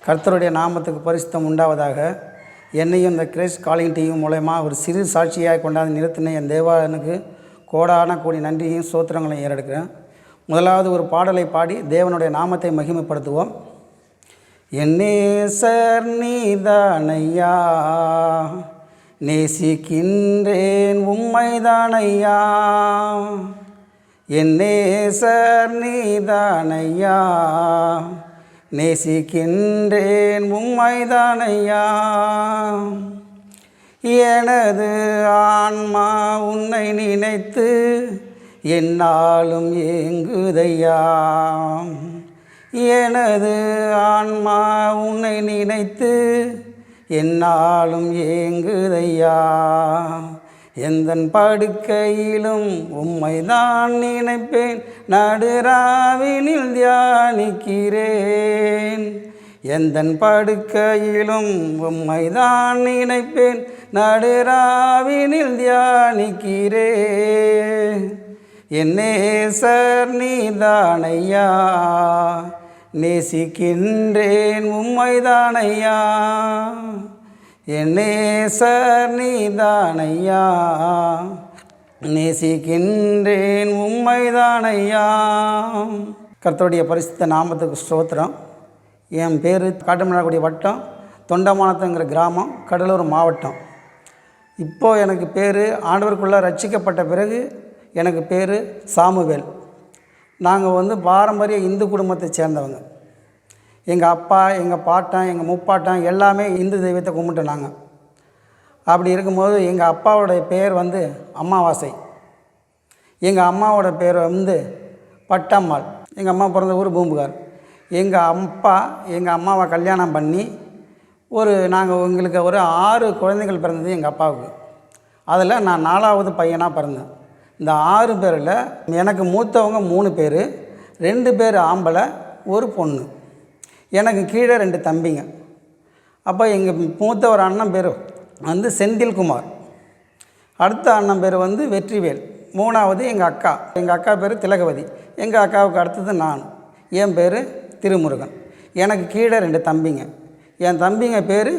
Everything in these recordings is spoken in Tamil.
கர்த்தருடைய நாமத்துக்கு பரிசுத்தம் உண்டாவதாக. என்னையும் இந்த கிரேஸ் காலிங் டிவியும் மூலயமா ஒரு சிறு சாட்சியாக கொண்டாந்து நிறுத்தின என் தேவனுக்கு கோடான கோடி நன்றியும் ஸ்தோத்திரங்களையும் ஏறெடுக்கிறேன். முதலாவது ஒரு பாடலை பாடி தேவனுடைய நாமத்தை மகிமைப்படுத்துவோம். என் நேசர் நீதானையா, நேசிக்கின்றேன் உம்மைதானையா. என் நேசர் நீதானையா, நேசிக்கின்றேன் உம்மைதானையா. எனது ஆன்மா உன்னை நினைத்து என்னாலும் ஏங்குதையா. எனது ஆன்மா உன்னை நினைத்து என்னாலும் ஏங்குதையா. எந்தன் படுக்கையிலும் உம்மைதான் நினைப்பேன், நடுராவினில் தியானிக்கிறேன். எந்தன் படுக்கையிலும் உம்மைதான் நினைப்பேன், நடுராவினில் தியானிக்கிறேன். என் நேசர் நீதானையா, நேசிக்கின்றேன் உம்மைதானையா. என் நேசர் நீதானையா, நேசிக்கின்றேன் உம்மைதானையா. கர்த்தருடைய பரிசுத்த நாமத்துக்கு ஸ்தோத்திரம். என் பேர் காட்டுமன்னார்குடி வட்டம், தொண்டமானத்துங்கிற கிராமம், கடலூர் மாவட்டம். இப்போது எனக்கு பேர் ஆண்டவருக்குள்ளே ரட்சிக்கப்பட்ட பிறகு எனக்கு பேர் சாமுவேல். நாங்கள் பாரம்பரிய இந்து குடும்பத்தை சேர்ந்தவங்க. எங்கள் அப்பா, எங்கள் பாட்டன், எங்கள் முப்பாட்டன் எல்லாமே இந்து தெய்வத்தை கும்பிட்டோம் நாங்கள். அப்படி இருக்கும்போது எங்கள் அப்பாவோடைய பேர் அமாவாசை, எங்கள் அம்மாவோட பேர் பட்டம்மாள். எங்கள் அம்மா பிறந்த ஊர் பூம்புகார். எங்கள் அப்பா எங்கள் அம்மாவை கல்யாணம் பண்ணி எங்களுக்கு ஒரு 6 குழந்தைகள் பிறந்தது எங்கள் அப்பாவுக்கு. அதில் நான் 4வது பையனாக பிறந்தேன். இந்த 6 பேரில் எனக்கு மூத்தவங்க 3 பேர், 2 பேர் ஆம்பளை, ஒரு பொண்ணு. எனக்கு கீழே 2 தம்பிங்க. அப்போ எங்கள் மூத்த ஒரு அண்ணன் பேர் செந்தில்குமார், அடுத்த அண்ணன் பேர் வெற்றிவேல், 3வது எங்கள் அக்கா பேர் திலகவதி, எங்கள் அக்காவுக்கு அடுத்தது நான், என் பேர் திருமுருகன். எனக்கு கீழே 2 தம்பிங்க. என் தம்பிங்க பேர்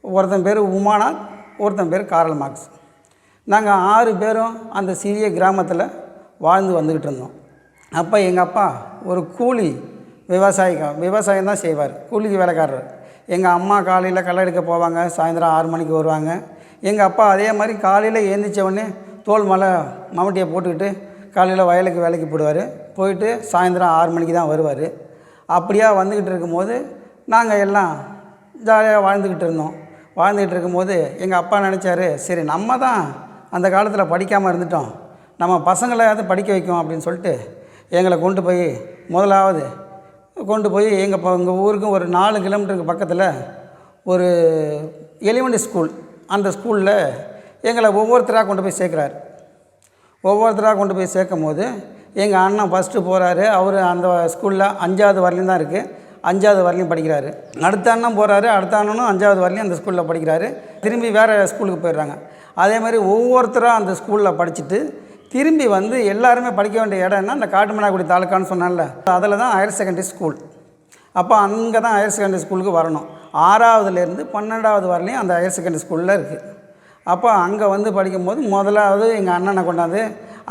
ஒருத்தன் பேர் உமாநாத், ஒருத்தன் பேர் காரல் மார்க்ஸ். நாங்கள் 6 பேரும் அந்த சிறிய கிராமத்தில் வாழ்ந்து வந்துக்கிட்டு இருந்தோம். அப்போ எங்கள் அப்பா ஒரு கூலி விவசாயம் தான் செய்வார், கூலிக்கு வேலைக்காரர். எங்கள் அம்மா காலையில் களை எடுக்க போவாங்க, சாயந்தரம் 6 மணிக்கு வருவாங்க. எங்கள் அப்பா அதே மாதிரி காலையில் எழுந்திரிச்சவொடனே தோல் மலை மம்முட்டியை போட்டுக்கிட்டு காலையில் வயலுக்கு வேலைக்கு போயிட்டு சாயந்தரம் 6 மணிக்கு தான் வருவார். அப்படியா வந்துக்கிட்டு இருக்கும்போது நாங்கள் எல்லாம் ஜாலியாக வாழ்ந்துக்கிட்டு இருக்கும்போது எங்கள் அப்பா நினச்சாரு, சரி நம்ம தான் அந்த காலத்தில் படிக்காமல் இருந்துட்டோம், நம்ம பசங்களையாவது படிக்க வைக்கும் அப்படின்னு சொல்லிட்டு எங்களை முதலாவது கொண்டு போய் எங்கள் ஊருக்கு ஒரு 4 கிலோமீட்டருக்கு பக்கத்தில் ஒரு எலிமெண்ட்ரி ஸ்கூல், அந்த ஸ்கூலில் எங்களை ஒவ்வொருத்தராக கொண்டு போய் சேர்க்குறாரு. ஒவ்வொருத்தராக கொண்டு போய் சேர்க்கும் போது எங்கள் அண்ணன் ஃபஸ்ட்டு போகிறாரு. அவர் அந்த ஸ்கூலில் 5வது வரலையும் தான் இருக்குது, 5வது வரலையும் படிக்கிறாரு. அடுத்த அண்ணன் போகிறாரு, அடுத்த அண்ணனும் 5வது வரலையும் அந்த ஸ்கூலில் படிக்கிறாரு. திரும்பி வேறு ஸ்கூலுக்கு போயிடுறாங்க. அதே மாதிரி ஒவ்வொருத்தராக அந்த ஸ்கூலில் படிச்சுட்டு திரும்பி எல்லாருமே படிக்க வேண்டிய இடம்னா அந்த காட்டுமன்னார்குடி தாலுக்கான்னு சொன்னால, அதில் தான் ஹையர் செகண்டரி ஸ்கூல். அப்போ அங்கே தான் ஹையர் செகண்டரி ஸ்கூலுக்கு வரணும். 6வதுலேருந்து 12வது வரலையும் அந்த ஹையர் செகண்டரி ஸ்கூலில் இருக்குது. அப்போ அங்கே படிக்கும்போது முதலாவது எங்கள் அண்ணனை கொண்டாந்து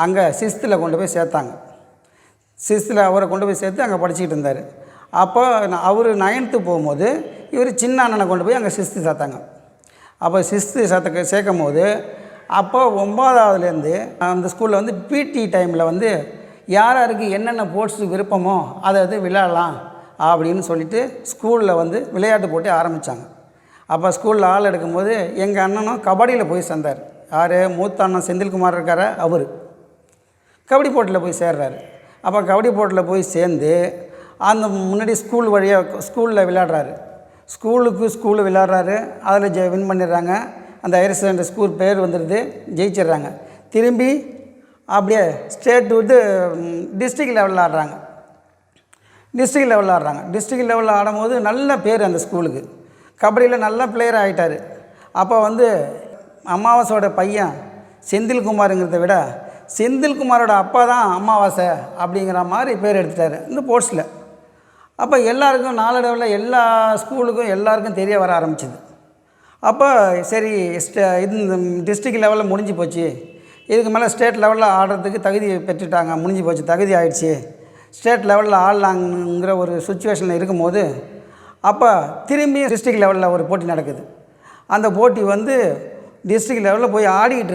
அங்கே 6th கொண்டு போய் சேர்த்தாங்க. 6th அவரை கொண்டு போய் சேர்த்து அங்கே படிச்சுக்கிட்டு இருந்தார். அப்போ அவர் 9th போகும்போது இவர் சின்ன அண்ணனை கொண்டு போய் அங்கே 6th சேர்த்தாங்க. அப்போ 6th சேர்க்கும் போது அப்போ 9வதுலேருந்து அந்த ஸ்கூலில் பிடி டைமில் யாருக்கு என்னென்ன ஸ்போர்ட்ஸு விருப்பமோ அதை விளையாடலாம் அப்படின்னு சொல்லிட்டு ஸ்கூலில் விளையாட்டு போட்டி ஆரம்பித்தாங்க. அப்போ ஸ்கூலில் ஆள் எடுக்கும்போது எங்கள் அண்ணனும் கபடியில் போய் சேர்ந்தார். யார்? மூத்த அண்ணன் செந்தில்குமார் இருக்கார, அவர் கபடி போட்டியில் போய் சேர்றாரு. அப்போ கபடி போட்டியில் போய் சேர்ந்து அந்த முன்னாடி ஸ்கூலில் விளையாடுறாரு. ஸ்கூலு விளையாடுறாரு, அதில் வின் பண்ணிடுறாங்க. அந்த ஹையர் செகண்டரி ஸ்கூல் பேர் ஜெயிச்சிடுறாங்க. திரும்பி அப்படியே ஸ்டேட் டிஸ்ட்ரிக்ட் லெவலில் ஆடுறாங்க. டிஸ்ட்ரிக்ட் லெவலில் ஆடும்போது நல்ல பேர் அந்த ஸ்கூலுக்கு, கபடியில் நல்ல பிளேயர் ஆகிட்டார். அப்போ அமாவாசையோட பையன் செந்தில்குமாருங்கிறத விட செந்தில்குமாரோட அப்பா தான் அமாவாசை அப்படிங்கிற மாதிரி பேர் எடுத்துட்டார் இந்த ஸ்போர்ட்ஸில். அப்போ எல்லாருக்கும் நாளடைவில் எல்லா ஸ்கூலுக்கும் எல்லாருக்கும் தெரிய வர ஆரம்பிச்சிது. அப்போ சரி இந்த டிஸ்ட்ரிக்ட் லெவலில் முடிஞ்சு போச்சு, இதுக்கு மேலே ஸ்டேட் லெவலில் ஆடுறதுக்கு தகுதி பெற்றுட்டாங்க, முடிஞ்சு போச்சு, தகுதி ஆகிடுச்சு, ஸ்டேட் லெவலில் ஆடலாங்கிற ஒரு சுச்சுவேஷனில் இருக்கும்போது அப்போ திரும்பி டிஸ்ட்ரிக்ட் லெவலில் ஒரு போட்டி நடக்குது. அந்த போட்டி வந்து டிஸ்ட்ரிக்ட் லெவலில் போய் ஆடிக்கிட்டு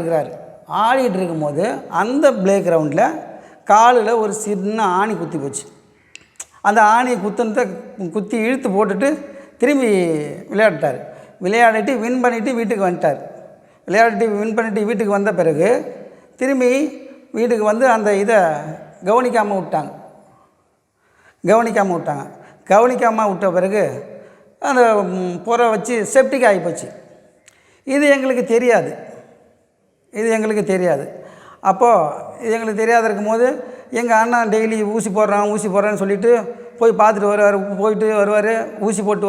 இருக்கும்போது அந்த ப்ளே கிரவுண்டில் காலில் ஒரு சின்ன ஆணி குத்தி போச்சு. அந்த ஆணியை குத்தி இழுத்து போட்டுட்டு திரும்பி விளையாடிட்டு வின் பண்ணிவிட்டு வீட்டுக்கு வந்துட்டார். வின் பண்ணிவிட்டு வீட்டுக்கு வந்த பிறகு திரும்பி வீட்டுக்கு வந்து அந்த இதை கவனிக்காமல் விட்ட பிறகு அந்த புற வச்சு செப்டிக் ஆகிப்போச்சு. இது எங்களுக்கு தெரியாது. அப்போது இது எங்களுக்கு தெரியாத இருக்கும்போது எங்கள் அண்ணன் டெய்லி ஊசி போடுறான்னு சொல்லிவிட்டு போய் பார்த்துட்டு வருவார், போயிட்டு வருவார், ஊசி போட்டு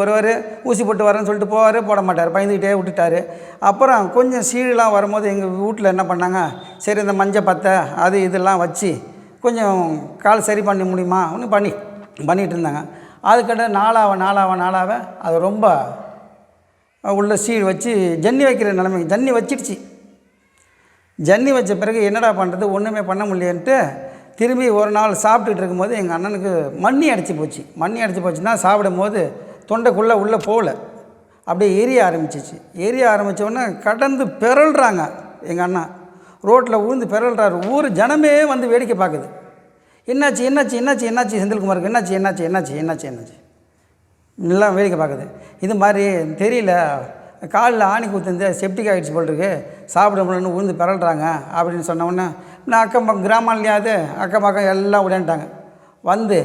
வரேன்னு சொல்லிட்டு போட மாட்டார், பயந்துக்கிட்டே விட்டுட்டார். அப்புறம் கொஞ்சம் சீழெலாம் வரும்போது எங்கள் வீட்டில் என்ன பண்ணாங்க, சரி இந்த மஞ்சள் பத்தை அது இதெல்லாம் வச்சு கொஞ்சம் கால் சரி பண்ண முடியுமா ஒன்று பண்ணிகிட்டு இருந்தாங்க. அதுக்கிட்ட நாளாக அது ரொம்ப உள்ள சீழ் வச்சு ஜன்னி வைக்கிற நிலைமைக்கு ஜன்னி வச்ச பிறகு என்னடா பண்ணுறது, ஒன்றுமே பண்ண முடியன்ட்டு திரும்பி ஒரு நாள் சாப்பிட்டுட்டு இருக்கும்போது எங்கள் அண்ணனுக்கு மண்ணி அடிச்சு போச்சுன்னா சாப்பிடும்போது தொண்டைக்குள்ளே உள்ளே போகல, அப்படியே எரிய ஆரம்பித்தோடனே கடந்து பிறல்றாங்க. எங்கள் அண்ணன் ரோட்டில் விழுந்து பிறல்றாரு. ஊர் ஜனமே வந்து வேடிக்கை பார்க்குது. என்னாச்சு செந்தில்குமாருக்கு என்னாச்சு எல்லாம் வேடிக்கை பார்க்குது. இது மாதிரி தெரியல, காலில் ஆணி குத்துந்து செப்டிக் ஆகிடுச்சு போல் இருக்கு, சாப்பிட முடியலன்னு விழுந்து பிறல்றாங்க அப்படின்னு சொன்னோடனே நான் அக்கம் பக்கம் கிராமம்லையாவது அக்கம் பக்கம் எல்லாம் விளையாண்டாங்க. வந்து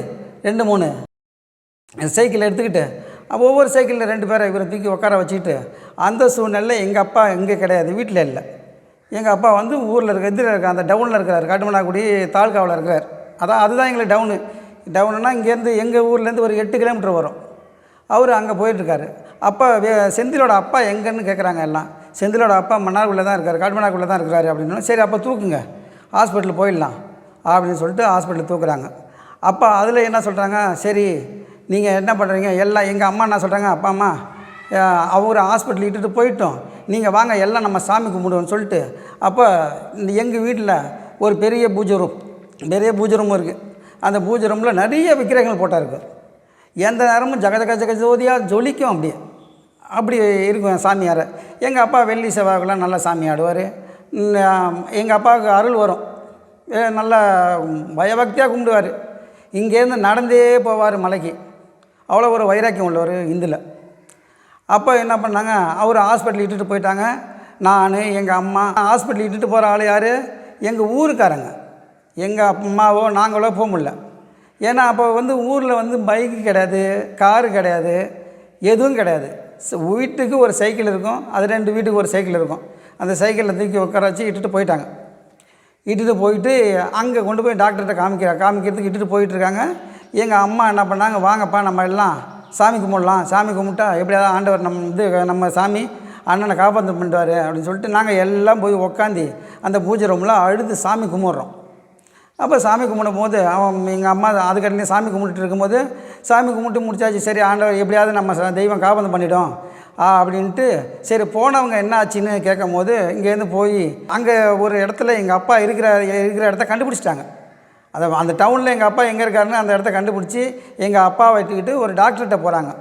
2-3 சைக்கிள் எடுத்துக்கிட்டு அப்போ ஒவ்வொரு சைக்கிளில் 2 பேரை இவரை தூக்கி உட்கார வச்சுக்கிட்டு அந்த சூழ்நிலை எங்கள் அப்பா இங்கே கிடையாது, வீட்டில் இல்லை. எங்கள் அப்பா வந்து ஊரில் எதிரில் இருக்க அந்த டவுனில் இருக்கிறார், காட்டுமன்னாக்குடி தாலுக்காவில் இருக்கிறார். அதுதான் எங்களுக்கு டவுனுன்னா இங்கேருந்து எங்கள் ஊர்லேருந்து ஒரு 8 கிலோமீட்டர் வரும். அவர் அங்கே போயிட்டுருக்காரு. அப்போ செந்திலோட அப்பா எங்கன்னு கேட்குறாங்க எல்லாம். செந்திலோட அப்பா மன்னார்குள்ளே தான் இருக்கார், காட்டுமன்னாக்குள்ளே தான் இருக்கிறாரு அப்படின்னு. சரி அப்போ தூக்குங்க, ஹாஸ்பிட்டல் போயிடலாம் அப்படின்னு சொல்லிட்டு ஹாஸ்பிட்டல் தூக்குறாங்க. அப்போ அதில் என்ன சொல்கிறாங்க, சரி நீங்கள் என்ன பண்ணுறீங்க எல்லாம், எங்கள் அம்மா என்ன சொல்கிறாங்க, அப்பா அம்மா அவர் ஹாஸ்பிட்டல் இட்டுட்டு போயிட்டோம், நீங்கள் வாங்க எல்லாம் நம்ம சாமி கும்பிடுவோன்னு சொல்லிட்டு அப்போ எங்கள் வீட்டில் ஒரு பெரிய பூஜை ரூம் இருக்குது. அந்த பூஜை ரூமில் நிறைய விக்கிரகங்கள் போட்டாருக்கு. எந்த நேரமும் ஜக ஜோதியாக ஜொலிக்கும், அப்படி இருக்கும் சாமியாரை. எங்கள் அப்பா வெள்ளி செவ்வாய்க்கெல்லாம் நல்லா சாமி ஆடுவார். எங்கள் அப்பாவுக்கு அருள் வரும், நல்லா பயபக்தியாக கும்பிடுவார். இங்கேருந்து நடந்தே போவார் மலைக்கு, அவ்வளோ ஒரு வைராக்கியம் உள்ளவர் இந்துல. அப்போ என்ன பண்ணாங்க, அவர் ஹாஸ்பிட்டல் இட்டுட்டு போயிட்டாங்க. நான் எங்கள் அம்மா ஹாஸ்பிட்டல் இட்டுட்டு போகிற ஆள் யார், எங்கள் ஊருக்காரங்க. எங்கள் அம்மாவோ நாங்களோ போக முடியல. ஏன்னா அப்போ வந்து ஊரில் வந்து பைக்கு கிடையாது, காரு கிடையாது, எதுவும் கிடையாது. வீட்டுக்கு ஒரு சைக்கிள் இருக்கும், அது 2 வீட்டுக்கு ஒரு சைக்கிள் இருக்கும். அந்த சைக்கிளில் தூக்கி உட்கார வச்சு இட்டுட்டு போயிட்டு அங்கே கொண்டு போய் டாக்டர்கிட்ட காமிக்கிறதுக்கு இட்டுட்டு போயிட்டுருக்காங்க. எங்கள் அம்மா என்ன பண்ணாங்க, வாங்கப்பா நம்ம எல்லாம் சாமி கும்பிடலாம், சாமி கும்பிட்டா எப்படியாவது ஆண்டவர் நம்ம சாமி அண்ணனை காப்பாற்று பண்ணிடுவார் அப்படின்னு சொல்லிட்டு நாங்கள் எல்லாம் போய் உக்காந்து அந்த பூஜை ரூமில் அழுது சாமி கும்பிட்றோம். அப்போ சாமி கும்பிடும் போது எங்கள் அம்மா அதுக்கடனே சாமி கும்பிட்டுட்டு இருக்கும்போது சாமி கும்பிட்டு முடிச்சாச்சு, சரி ஆண்டவர் எப்படியாவது நம்ம தெய்வம் காப்பாற்று பண்ணிட்டோம் அப்படின்ட்டு சரி போனவங்க என்ன ஆச்சுன்னு கேட்கும் போது இங்கேருந்து போய் அங்கே ஒரு இடத்துல எங்கள் அப்பா இருக்கிற இடத்த கண்டுபிடிச்சிட்டாங்க. அந்த டவுனில் எங்கள் அப்பா எங்கே இருக்காருன்னு அந்த இடத்த கண்டுபிடிச்சி எங்கள் அப்பாவை வச்சுக்கிட்டு ஒரு டாக்டர்கிட்ட போகிறாங்க.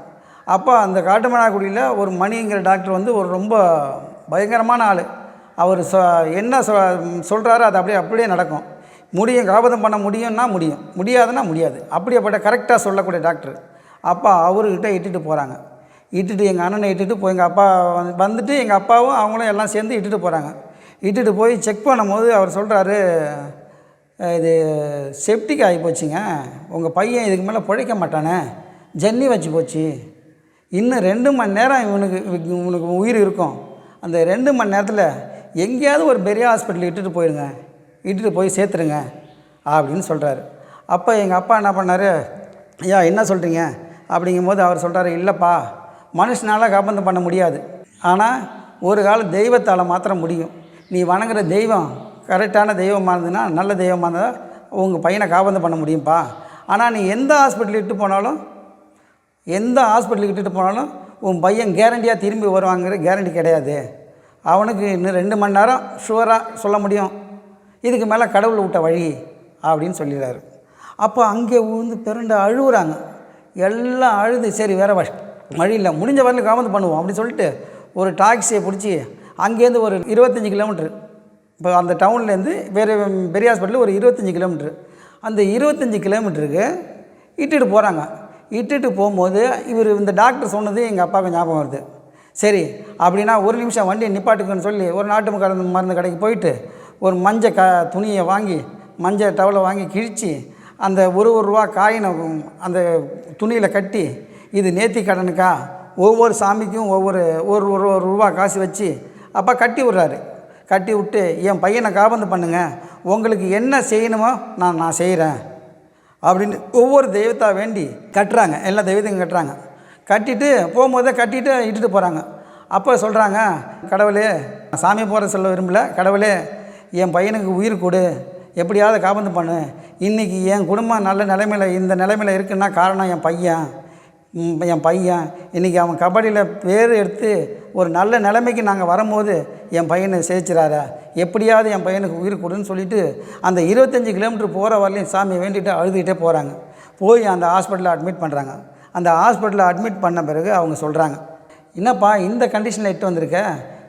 அப்போ அந்த காட்டுமன்னாக்குடியில் ஒரு மணிங்கிற டாக்டர் வந்து ஒரு ரொம்ப பயங்கரமான ஆள். அவர் என்ன சொல்கிறாரோ அது அப்படியே நடக்கும். காபதம் பண்ண முடியும்னா முடியாதுன்னா முடியாது, அப்படியேப்பட்ட கரெக்டாக சொல்லக்கூடிய டாக்டர். அப்பா அவர்கிட்ட இட்டுட்டு எங்கள் அண்ணனை இட்டுட்டு போய் எங்கள் அப்பா வந்துட்டு எங்கள் அப்பாவும் அவங்களும் எல்லாம் சேர்ந்து இட்டுட்டு போய் செக் பண்ணும்போது அவர் சொல்கிறாரு, இது செப்டிக் ஆகி போச்சுங்க, உங்கள் பையன் இதுக்கு மேலே பிழைக்க மாட்டானே, ஜன்னி வச்சு போச்சு, இன்னும் 2 மணி நேரம் இவனுக்கு உயிர் இருக்கும், அந்த 2 மணி நேரத்தில் எங்கேயாவது ஒரு பெரிய ஹாஸ்பிட்டல் இட்டுட்டு போய் சேர்த்துருங்க அப்படின்னு சொல்கிறாரு. அப்போ எங்கள் அப்பா என்ன பண்ணார், ஐயா என்ன சொல்கிறீங்க அப்படிங்கும்போது அவர் சொல்கிறாரு, இல்லைப்பா மனுஷனால் காபந்தம் பண்ண முடியாது, ஆனால் ஒரு கால தெய்வத்தால் மாத்திரம் முடியும். நீ வணங்குற தெய்வம் கரெக்டான தெய்வமாக இருந்ததுன்னா, நல்ல தெய்வமாக இருந்தால் உங்கள் பையனை காபந்தம் பண்ண முடியும்ப்பா. ஆனால் நீ எந்த ஹாஸ்பிட்டல் இட்டு போனாலும் எந்த ஹாஸ்பிட்டலுக்கு இட்டுட்டு போனாலும் உன் பையன் கேரண்டியாக திரும்பி வருவாங்கிற கேரண்டி கிடையாது. அவனுக்கு இன்னும் 2 மணி நேரம் ஷுவராக சொல்ல முடியும். இதுக்கு மேலே கடவுள் விட்ட வழி அப்படின்னு சொல்லிடுறாரு. அப்போ அங்கே விழுந்து பிறண்டு அழுகுறாங்க. எல்லாம் அழுது சரி வேறு வழி இல்லை, முடிஞ்ச வரையிலும் காமந்து பண்ணுவோம் அப்படின்னு சொல்லிட்டு ஒரு டாக்ஸியை பிடிச்சி அங்கேருந்து ஒரு 25 கிலோமீட்ரு, இப்போ அந்த டவுன்லேருந்து வேறு பெரிய ஹாஸ்பிட்டல் ஒரு 25 கிலோமீட்ரு, அந்த 25 கிலோமீட்டருக்கு இட்டுட்டு போகிறாங்க. இட்டுட்டு போகும்போது இந்த டாக்டர் சொன்னது எங்கள் அப்பாவுக்கு ஞாபகம் வருது. சரி அப்படின்னா ஒரு நிமிஷம் வண்டியை நிப்பாட்டுக்குன்னு சொல்லி ஒரு நாட்டு மருந்து கடைக்கு போயிட்டு ஒரு மஞ்சள் துணியை வாங்கி மஞ்சள் டவலை வாங்கி கிழித்து அந்த ஒரு ரூபா காயினை அந்த துணியில் கட்டி இது நேர்த்தி கடனுக்கா ஒவ்வொரு சாமிக்கும் ஒரு ரூபா காசு வச்சு அப்பா கட்டி விட்றாரு. கட்டி விட்டு என் பையனை காபந்து பண்ணுங்க, உங்களுக்கு என்ன செய்யணுமோ நான் செய்கிறேன் அப்படின்னு ஒவ்வொரு தெய்வத்தா வேண்டி கட்டுறாங்க. எல்லா தெய்வத்தையும் கட்டுறாங்க. கட்டிட்டு போகும்போதே கட்டிட்டு இட்டுட்டு போகிறாங்க. அப்போ சொல்கிறாங்க, கடவுளே சாமி போகிற சொல்ல விரும்பல, கடவுளே என் பையனுக்கு உயிர் கொடு, எப்படியாவது காபந்து பண்ணு. இன்றைக்கி என் குடும்பம் நல்ல நிலைமையில் இந்த நிலைமையில் இருக்குன்னா காரணம் என் பையன் இன்றைக்கி அவன் கபடியில் பேர் எடுத்து ஒரு நல்ல நிலைமைக்கு நாங்கள் வரும்போது என் பையனை சேர்த்துறாரா, எப்படியாவது என் பையனுக்கு உயிர் கொடுன்னு சொல்லிவிட்டு அந்த 25 கிலோமீட்டர் போகிற வரலையும் சாமியை வேண்டிட்டு அழுதுகிட்டே போகிறாங்க. போய் அந்த ஹாஸ்பிட்டலில் அட்மிட் பண்ணுறாங்க. அந்த ஹாஸ்பிட்டலில் அட்மிட் பண்ண பிறகு அவங்க சொல்கிறாங்க, என்னப்பா இந்த கண்டிஷனில் இட்டு வந்திருக்க,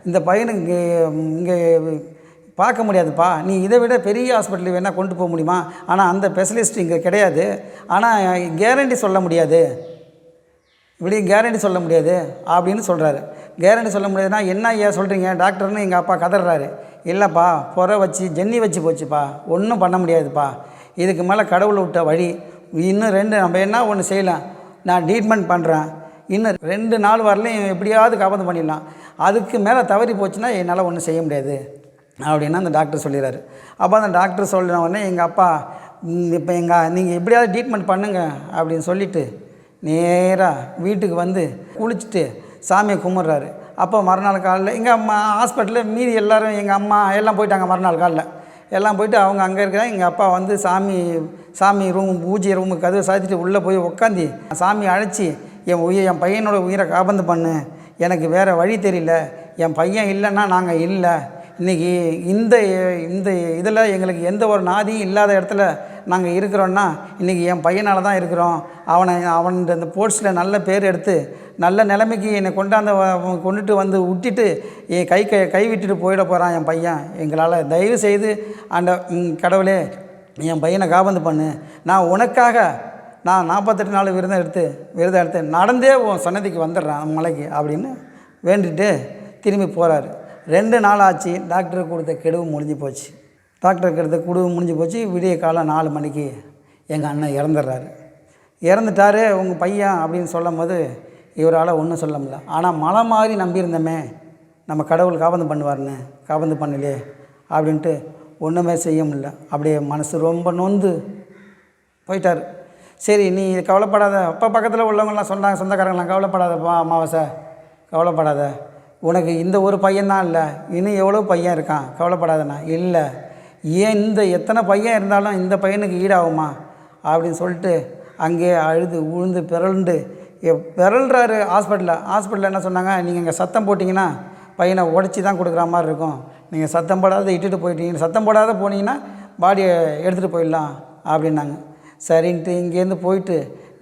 இந்த பையனுக்கு இங்கே பார்க்க முடியாதுப்பா, நீ இதை விட பெரிய ஹாஸ்பிட்டலுக்கு வேணால் கொண்டு போக முடியுமா, ஆனால் அந்த ஸ்பெஷலிஸ்ட் இங்கே கிடையாது, ஆனால் கேரண்டி சொல்ல முடியாது, இப்படி கேரண்டி சொல்ல முடியாது அப்படின்னு சொல்கிறாரு. கேரண்டி சொல்ல முடியாதுன்னா என்ன ஏன் சொல்கிறீங்க டாக்டர்னு எங்கள் அப்பா கதறாரு. இல்லைப்பா ஜென்னி வச்சு போச்சுப்பா, ஒன்றும் பண்ண முடியாதுப்பா, இதுக்கு மேலே கடவுளை விட்ட வழி, இன்னும் 2 நம்ம என்ன ஒன்று செய்யலாம், நான் ட்ரீட்மெண்ட் பண்ணுறேன், இன்னும் 2 நாள் வரலையும் எப்படியாவது காப்பாற்ற பண்ணிடலாம், அதுக்கு மேலே தவறி போச்சுன்னா என்னால் ஒன்றும் செய்ய முடியாது அப்படின்னு அந்த டாக்டர் சொல்லிடுறாரு. அப்போ அந்த டாக்டர் சொல்லின உடனே எங்கள் அப்பா இப்போ நீங்கள் எப்படியாவது ட்ரீட்மெண்ட் பண்ணுங்கள் அப்படின்னு சொல்லிவிட்டு நேராக வீட்டுக்கு வந்து குளிச்சுட்டு சாமியை கும்பிட்றாரு. அப்போ மறுநாள் காலையில் எங்கள் அம்மா ஹாஸ்பிட்டலில் மீதி எல்லோரும் எங்கள் அம்மா எல்லாம் போயிட்டாங்க. மறுநாள் காலையில் எல்லாம் போயிட்டு அவங்க அங்கே இருக்கிறாங்க. எங்கள் அப்பா வந்து சாமி பூஜை ரூமுக்கு கதவை சாத்திட்டு உள்ளே போய் உட்காந்து சாமி அழைச்சி என் பையனோட உயிரை காபந்து பண்ணு, எனக்கு வேறு வழி தெரியல, என் பையன் இல்லைன்னா நாங்கள் இல்லை, இன்றைக்கி இந்த இதில் எங்களுக்கு எந்த ஒரு நாதியும் இல்லாத இடத்துல நாங்கள் இருக்கிறோன்னா இன்றைக்கி என் பையனால் தான் இருக்கிறோம், அவன் இந்த ஸ்போர்ட்ஸில் நல்ல பேர் எடுத்து நல்ல நிலைமைக்கு என்னை கொண்டுட்டு வந்து விட்டுட்டு என் கை விட்டுட்டு போயிட போகிறான் என் பையன், எங்களால் தயவு செய்து அந்த கடவுளே என் பையனை காபந்து பண்ணு, நான் உனக்காக நான் 48 நாள் விரதம் எடுத்து நடந்தே உன் சன்னதிக்கு வந்துடுறேன் மலைக்கு அப்படின்னு வேண்டிட்டு திரும்பி போகிறாரு. 2 நாள் ஆச்சு. டாக்டருக்கு கொடுத்த கெடுவு முடிஞ்சு போச்சு. விடிய காலம் 4 மணிக்கு எங்கள் அண்ணன் இறந்துட்டார் உங்கள் பையன் அப்படின்னு சொல்லும் போது இவரால் ஒன்றும் சொல்ல முடியல. ஆனால் மலை மாதிரி நம்பியிருந்தோமே நம்ம கடவுள் காபந்து பண்ணுவார்னு, காபந்து பண்ணலையே அப்படின்ட்டு ஒன்றுமே செய்ய முடியல. அப்படியே மனசு ரொம்ப நொந்து போயிட்டார். சரி நீ கவலைப்படாத, அப்போ பக்கத்தில் உள்ளவங்களாம் சொன்னாங்க, சொந்தக்காரங்களாம், கவலைப்படாதப்பா அமாவாசை, கவலைப்படாத, உனக்கு இந்த ஒரு பையன்தான் இல்லை, இன்னும் எவ்வளோ பையன் இருக்கான், கவலைப்படாதண்ணா. இல்லை ஏன் எத்தனை பையன் இருந்தாலும் இந்த பையனுக்கு ஈடாகுமா அப்படின்னு சொல்லிட்டு அங்கேயே அழுது உழுந்து பிறல்றாரு. ஹாஸ்பிட்டலில் என்ன சொன்னாங்க, நீங்கள் இங்கே சத்தம் போட்டிங்கன்னா பையனை உடச்சி தான் கொடுக்குற மாதிரி இருக்கும், நீங்கள் சத்தம் போடாத இட்டுட்டு போயிட்டீங்க, சத்தம் போடாத போனீங்கன்னா பாடியை எடுத்துகிட்டு போயிடலாம் அப்படின்னாங்க. சரின்ட்டு இங்கேருந்து போயிட்டு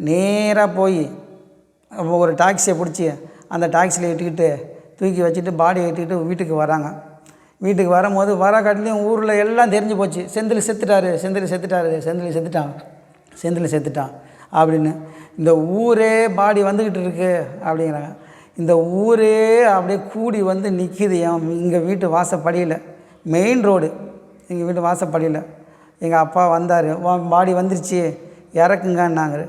நேராக போய் ஒரு டாக்ஸியை பிடிச்சி அந்த டாக்ஸியில் இட்டுக்கிட்டு தூக்கி வச்சுட்டு பாடியை இட்டுக்கிட்டு வீட்டுக்கு வராங்க. வீட்டுக்கு வரும்போது காட்டிலையும் ஊரில் எல்லாம் தெரிஞ்சு போச்சு, செந்தில் செத்துட்டான் அப்படின்னு. இந்த ஊரே பாடி வந்துக்கிட்டு இருக்கு அப்படிங்கிறாங்க. இந்த ஊரே அப்படியே கூடி வந்து நிற்கிது எங்கள் வீட்டு வாசப்படியில், மெயின் ரோடு, எங்கள் வீட்டு வாசப்படியில். எங்கள் அப்பா வந்தார், பாடி வந்துருச்சு இறக்குங்கன்னாங்க.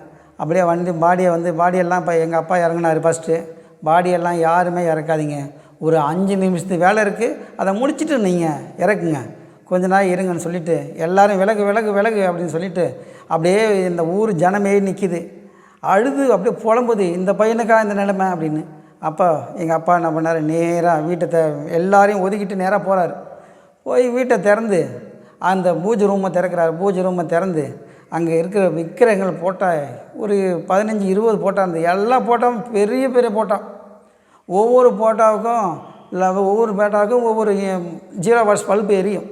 அப்படியே பாடியெல்லாம் இப்போ எங்கள் அப்பா இறங்கினார். ஃபஸ்ட்டு பாடியெல்லாம் யாருமே இறக்காதீங்க, ஒரு 5 நிமிஷத்து வேலை இருக்குது, அதை முடிச்சுட்டு நீங்கள் இறக்குங்க, கொஞ்ச நாள் இருங்கன்னு சொல்லிவிட்டு எல்லோரும் விலகு அப்படின்னு சொல்லிவிட்டு அப்படியே இந்த ஊர் ஜனமே நிற்கிது. அழுது அப்படியே புலம்புது, இந்த பையனுக்கா இந்த நிலைமை அப்படின்னு. அப்போ எங்கள் அப்பா என்ன பண்ணார், நேராக வீட்டை எல்லாரையும் ஒதுக்கிட்டு நேராக போகிறார். போய் வீட்டை திறந்து அந்த பூஜை ரூமை திறக்கிறார். பூஜை ரூமை திறந்து அங்கே இருக்கிற விக்கிரகங்கள் போட்டால் ஒரு 15-20 போட்டா, அந்த எல்லா போட்டாவும் பெரிய பெரிய போட்டா. ஒவ்வொரு போட்டாவுக்கும் இல்லை ஒவ்வொரு பேட்டாவுக்கும் ஒவ்வொரு 0 வாட்ஸ் பல்பு எரியும்.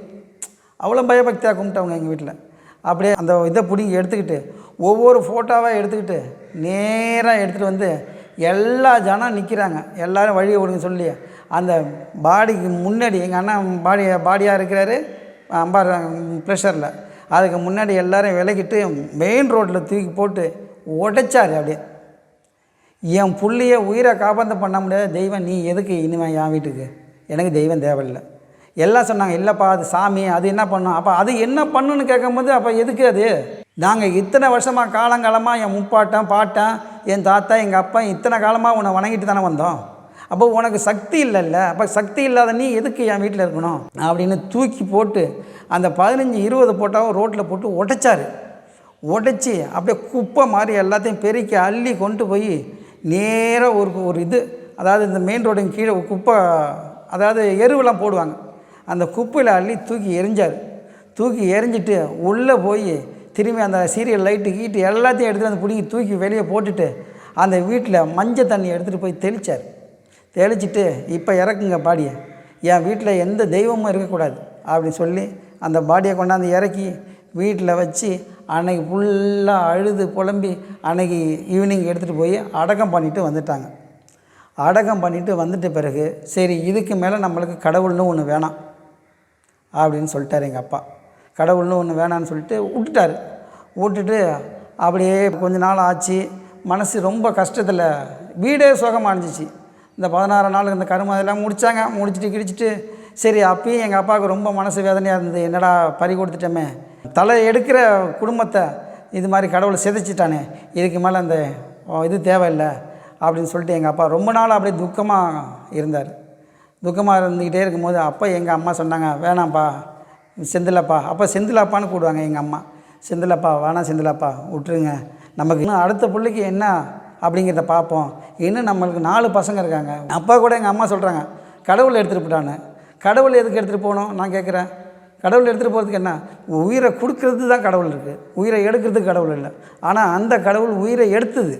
அவ்வளோ பயபக்தியாக கும்பிட்டவங்க எங்கள் வீட்டில். அப்படியே அந்த இதை பிடிங்கி எடுத்துக்கிட்டு ஒவ்வொரு ஃபோட்டோவாக எடுத்துக்கிட்டு நேராக எடுத்துகிட்டு வந்து எல்லா ஜனம் நிற்கிறாங்க. எல்லோரும் வழியை விடுங்க சொல்லி அந்த பாடிக்கு முன்னாடி எங்கள் அண்ணன் பாடியாக இருக்கிறாரு அம்பார் ப்ரெஷரில். அதுக்கு முன்னாடி எல்லோரும் விலகிட்டு மெயின் ரோட்டில் தூக்கி போட்டு உடைச்சார். அப்படியே என் புள்ளைய உயிரை காப்பாற்ற பண்ண முடியாத தெய்வம் நீ எதுக்கு இனிமேல் என் வீட்டுக்கு? எனக்கு தெய்வம் தேவையில்லை. எல்லாம் சொன்னாங்க, இல்லைப்பா அது சாமி, அது என்ன பண்ணும். அப்போ அது என்ன பண்ணுன்னு கேட்கும்போது அப்போ எதுக்கு அது? நாங்கள் இத்தனை வருஷமாக காலங்காலமாக என் முப்பாட்டன் பாட்டன் என் தாத்தா எங்கள் அப்பா இத்தனை காலமாக உன்னை வணங்கிட்டு தானே வந்தோம். அப்போ உனக்கு சக்தி இல்லைல்ல, அப்போ சக்தி இல்லாத நீ எதுக்கு என் வீட்டில் இருக்கணும் அப்படின்னு தூக்கி போட்டு அந்த 15-20 போட்டாவும் ரோட்டில் போட்டு உடைச்சார். உடைச்சி அப்படியே குப்பை மாதிரி எல்லாத்தையும் பெருக்கி அள்ளி கொண்டு போய் நேராக ஒரு இது, அதாவது இந்த மெயின் ரோடுக்கு கீழே குப்பை, அதாவது எருவெல்லாம் போடுவாங்க, அந்த குப்பையில் அள்ளி தூக்கி எரிஞ்சார். தூக்கி எரிஞ்சிட்டு உள்ளே போய் திரும்பி அந்த சீரியல் லைட்டு கீட்டு எல்லாத்தையும் எடுத்துகிட்டு வந்து பிடிங்கி தூக்கி வெளியே போட்டுட்டு அந்த வீட்டில் மஞ்சள் தண்ணி எடுத்துகிட்டு போய் தெளித்தார். தெளிச்சிட்டு இப்போ இறக்குங்க பாடியை, என் வீட்டில் எந்த தெய்வமும் இருக்கக்கூடாது அப்படின்னு சொல்லி அந்த பாடியை கொண்டாந்து இறக்கி வீட்டில் வச்சு அன்னைக்கு ஃபுல்லாக அழுது புலம்பி அன்னைக்கு ஈவினிங் எடுத்துகிட்டு போய் அடக்கம் பண்ணிவிட்டு வந்துட்டாங்க. அடக்கம் பண்ணிவிட்டு வந்துட்ட பிறகு சரி இதுக்கு மேலே நம்மளுக்கு கடவுள்னு ஒன்று வேணாம் அப்படின்னு சொல்லிட்டார் எங்கள் அப்பா. கடவுள்னு ஒன்று வேணான்னு சொல்லிட்டு விட்டுட்டு அப்படியே கொஞ்ச நாள் ஆச்சு. மனசு ரொம்ப கஷ்டத்தில், வீடே சோகமாக இருந்துச்சு. இந்த 16 நாளுக்கு இந்த கருமை அதெல்லாம் முடித்தாங்க. கிடிச்சிட்டு சரி அப்பயும் எங்கள் அப்பாவுக்கு ரொம்ப மனசு வேதனையாக இருந்தது. என்னடா பறி கொடுத்துட்டோமே, தலை எடுக்கிற குடும்பத்தை இது மாதிரி கடவுளை சிதைச்சிட்டானே, இதுக்கு மேலே அந்த இது தேவையில்லை அப்படின்னு சொல்லிட்டு எங்கள் அப்பா ரொம்ப நாள் அப்படியே துக்கமாக இருந்தார். துக்கமாக இருந்துக்கிட்டே இருக்கும்போது அப்போ எங்கள் அம்மா சொன்னாங்க, வேணாம்ப்பா செந்திலப்பா, அப்போ செந்திலப்பான்னு கூடுவாங்க எங்கள் அம்மா. செந்திலப்பா வேணாம், செந்திலப்பா விட்டுருங்க, நமக்கு இன்னும் அடுத்த பிள்ளைக்கு என்ன அப்படிங்கிறத பார்ப்போம். இன்னும் நம்மளுக்கு 4 பசங்க இருக்காங்க. அப்பா கூட எங்கள் அம்மா சொல்கிறாங்க, கடவுளை எடுத்துகிட்டு போட்டான்னு. கடவுள் எதுக்கு எடுத்துகிட்டு போகணும் நான் கேட்குறேன்? கடவுள் எடுத்துகிட்டு போகிறதுக்கு என்ன? உயிரை கொடுக்கறது தான் கடவுள் இருக்குது, உயிரை எடுக்கிறதுக்கு கடவுள் இல்லை. ஆனால் அந்த கடவுள் உயிரை எடுத்தது.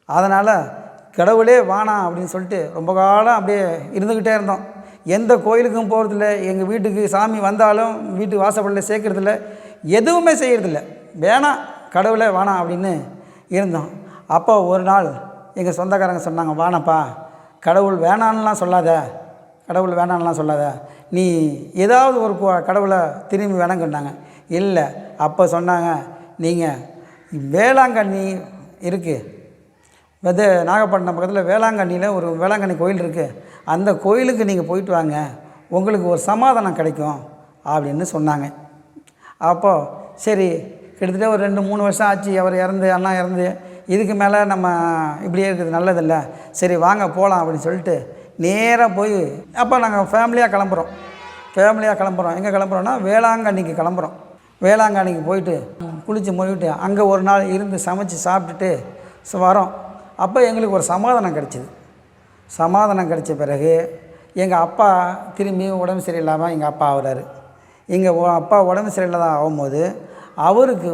அதனால் கடவுளே வாணாம் அப்படின்னு சொல்லிட்டு ரொம்ப காலம் அப்படியே இருந்துக்கிட்டே இருந்தோம். எந்த கோயிலுக்கும் போகிறதில்ல, எங்கள் வீட்டுக்கு சாமி வந்தாலும் வீட்டு வாசப்படியில் சேர்க்குறதில்ல, எதுவுமே செய்கிறதில்ல, வேணாம் கடவுளே வேணாம் அப்படின்னு இருந்தோம். அப்போ ஒரு நாள் எங்கள் சொந்தக்காரங்க சொன்னாங்க, வானப்பா கடவுள் வேணான்லாம் சொல்லாத, கடவுள் வேணான்லாம் சொல்லாத, நீ ஏதாவது ஒரு கடவுளை திரும்பி வேணாங்கன்னாங்க. இல்லை அப்போ சொன்னாங்க, நீங்கள் வேளாங்கண்ணி இருக்குது, நாகப்பட்டினம் பக்கத்தில் வேளாங்கண்ணியில் ஒரு வேளாங்கண்ணி கோயில் இருக்குது, அந்த கோயிலுக்கு நீங்கள் போயிட்டு வாங்க, உங்களுக்கு ஒரு சமாதானம் கிடைக்கும் அப்படின்னு சொன்னாங்க. அப்போது சரி, கிட்டத்தட்ட ஒரு 2-3 வருஷம் ஆச்சு அவர் இறந்து, அண்ணா இறந்து. இதுக்கு மேலே நம்ம இப்படியே இருக்குது நல்லதில்லை, சரி வாங்க போகலாம் அப்படின்னு சொல்லிட்டு நேராக போய் அப்போ நாங்கள் ஃபேமிலியாக கிளம்புறோம். எங்கே கிளம்புறோன்னா வேளாங்கண்ணிக்கு கிளம்புறோம். வேளாங்கண்ணிக்கு போயிட்டு குளித்து மொழிவிட்டு அங்கே ஒரு நாள் இருந்து சமைச்சு சாப்பிட்டுட்டு வரோம். அப்போ எங்களுக்கு ஒரு சமாதானம் கிடச்சிது. சமாதானம் கிடைச்ச பிறகு எங்கள் அப்பா திரும்பி உடம்பு சரியில்லாமல் எங்கள் அப்பா ஆகுறாரு. எங்கள் அப்பா உடம்பு சரியில்லாத ஆகும்போது அவருக்கு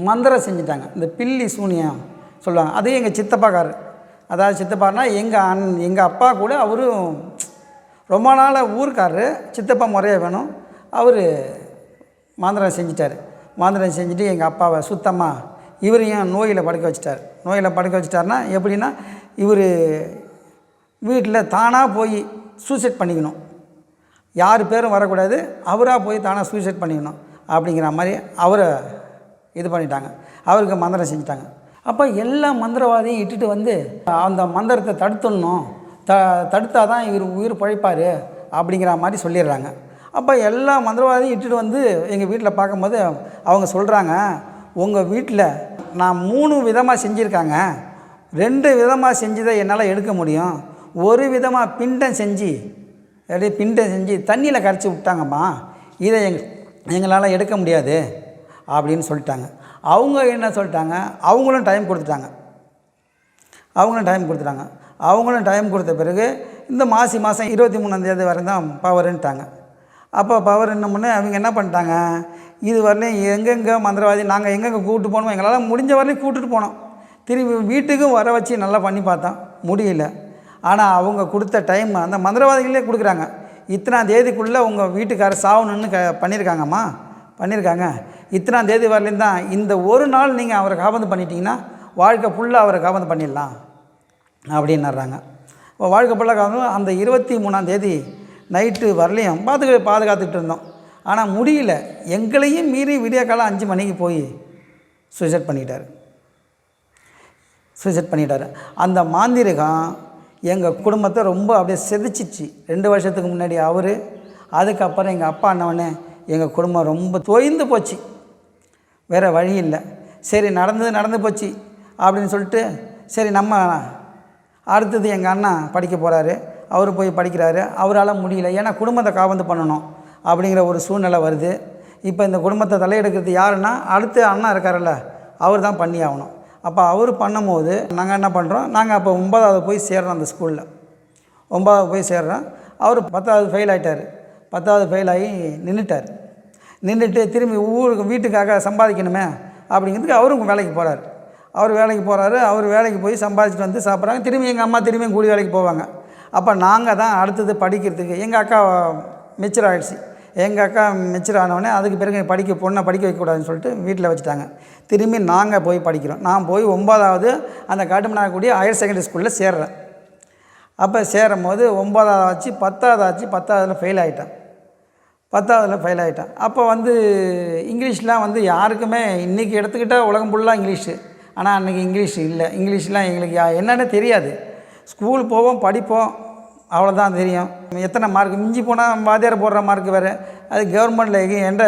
மந்திரம் செஞ்சிட்டாங்க. இந்த பில்லி சூனியம் சொல்லுவாங்க, அது எங்கள் சித்தப்பாக்காரர். அதாவது சித்தப்பாருனா எங்கள் அப்பா கூட அவரும் ரொம்ப நாள் ஊருக்காரரு, சித்தப்பா முறையாக வேணும். அவர் மந்திரம் செஞ்சிட்டார். மந்திரம் செஞ்சுட்டு எங்கள் அப்பாவை சுத்தமாக இவரையும் நோயில் படுக்க வச்சிட்டார். நோயில் படுக்க வச்சிட்டாருன்னா எப்படின்னா, இவர் வீட்டில் தானாக போய் சூசைட் பண்ணிக்கணும், யார் பேரும் வரக்கூடாது, அவராக போய் தானாக சூசைட் பண்ணிக்கணும் அப்படிங்கிற மாதிரி அவரை இது பண்ணிட்டாங்க. அவருக்கு மந்திரம் செஞ்சிட்டாங்க. அப்போ எல்லா மந்திரவாதியும் இட்டுட்டு அந்த மந்திரத்தை தடுத்தா தான் இவர் உயிர் பழைப்பார் அப்படிங்கிற மாதிரி சொல்லிடுறாங்க. அப்போ எல்லா மந்திரவாதியும் இட்டுட்டு எங்கள் வீட்டில் பார்க்கும்போது அவங்க சொல்கிறாங்க, உங்கள் வீட்டில் நான் 3 விதமாக செஞ்சுருக்காங்க, 2 விதமாக செஞ்சதை என்னால் எடுக்க முடியும், ஒரு விதமாக பிண்டம் செஞ்சு தண்ணியில் கரைச்சி விட்டாங்கம்மா, இதை எங்களால் எடுக்க முடியாது அப்படின்னு சொல்லிட்டாங்க. அவங்க என்ன சொல்லிட்டாங்க, அவங்களும் டைம் கொடுத்துட்டாங்க. அவங்களும் டைம் கொடுத்த பிறகு இந்த மாதம் 23ஆம் தேதி வரை தான் பவருன்ட்டாங்க. அப்போ பவர் என்ன பண்ண அவங்க என்ன பண்ணிட்டாங்க, இது வரலையும் எங்கெங்கே மந்திரவாதி நாங்கள் எங்கெங்கே கூப்பிட்டு போனோமோ எங்களால் முடிஞ்ச வரலையும் கூப்பிட்டுட்டு போனோம். திரும்பி வீட்டுக்கும் வர வச்சு நல்லா பண்ணி பார்த்தோம், முடியல. ஆனால் அவங்க கொடுத்த டைம் அந்த மந்திரவாதிகளே கொடுக்குறாங்க, இத்தனாம் தேதிக்குள்ளே உங்கள் வீட்டுக்காரர் சாகணுன்னு பண்ணியிருக்காங்கம்மா, பண்ணியிருக்காங்க. இத்தனாம் தேதி வரலேருந்து தான், இந்த ஒரு நாள் நீங்கள் அவரை காபந்து பண்ணிட்டீங்கன்னா வாழ்க்கை ஃபுல்லாக அவரை காபந்து பண்ணிடலாம் அப்படின்னுறாங்க. இப்போ வாழ்க்கை ஃபுல்லாக காபந்து அந்த 23ஆம் தேதி நைட்டு வரலையும் பாதுகாத்துக்கிட்டு இருந்தோம். ஆனால் முடியல. எங்களையும் மீறி விடிய காலம் 5 மணிக்கு போய் சூசைட் பண்ணிட்டார். அந்த மாந்திரிகம் எங்கள் குடும்பத்தை ரொம்ப அப்படியே செதுச்சிச்சு. 2 வருஷத்துக்கு முன்னாடி அவர், அதுக்கப்புறம் எங்கள் அப்பா அண்ணவனே எங்கள் குடும்பம் ரொம்ப தொய்ந்து போச்சு. வேறு வழி இல்லை. சரி நடந்து போச்சு அப்படின்னு சொல்லிட்டு, சரி நம்ம அடுத்தது எங்கள் அண்ணா படிக்க போகிறாரு, அவர் போய் படிக்கிறாரு. அவரால் முடியல, ஏன்னா குடும்பத்தை காபந்து பண்ணணும் அப்படிங்கிற ஒரு சூழ்நிலை வருது. இப்போ இந்த குடும்பத்தை தலையெடுக்கிறது யாருன்னா அடுத்த அண்ணா இருக்கார்ல, அவர் தான் பண்ணி ஆகணும். அப்போ அவர் பண்ணும்போது நாங்கள் என்ன பண்ணுறோம், நாங்கள் அப்போ 9வது போய் சேர்றோம். அந்த ஸ்கூலில் 9வது போய் சேர்றோம். அவர் 10வது ஃபெயில் ஆகிட்டார். 10வது ஃபெயில் ஆகி நின்றுட்டு திரும்பி வீட்டுக்காக சம்பாதிக்கணுமே அப்படிங்கிறதுக்கு அவரும் வேலைக்கு போகிறார். அவர் வேலைக்கு போய் சம்பாதிச்சுட்டு வந்து சாப்பிட்றாங்க. திரும்பி எங்கள் அம்மா திரும்பியும் கூலி வேலைக்கு போவாங்க. அப்போ நாங்கள் தான் அடுத்தது படிக்கிறதுக்கு, எங்கள் அக்கா மெச்சூர் ஆகிடுச்சு. எங்கள் அக்கா மெச்சூர் ஆனவொடனே அதுக்கு பிறகு பொண்ணை படிக்க வைக்கக்கூடாதுன்னு சொல்லிட்டு வீட்டில் வச்சுட்டாங்க. திரும்பி நாங்கள் போய் படிக்கிறோம். நான் போய் 9வது அந்த காட்டுமன்னார்குடி ஹையர் செகண்டரி ஸ்கூலில் சேர்றேன். அப்போ சேரும் போது 9வது ஆச்சு, 10வது ஆச்சு. 10வதுல ஃபெயில் ஆகிட்டேன். அப்போ இங்கிலீஷ்லாம் யாருக்குமே இன்றைக்கி எடுத்துக்கிட்டால் உலகம் ஃபுல்லாக இங்கிலீஷு. ஆனால் அன்றைக்கி இங்கிலீஷ் இல்லை. இங்கிலீஷ்லாம் எங்களுக்கு என்னென்னு தெரியாது. ஸ்கூல் போவோம், படிப்போம், அவ்வளோதான் தெரியும். எத்தனை மார்க் மிஞ்சி போனால் வாத்தியார் போடுற மார்க் வேறு. அது கவர்மெண்ட்டில் எந்த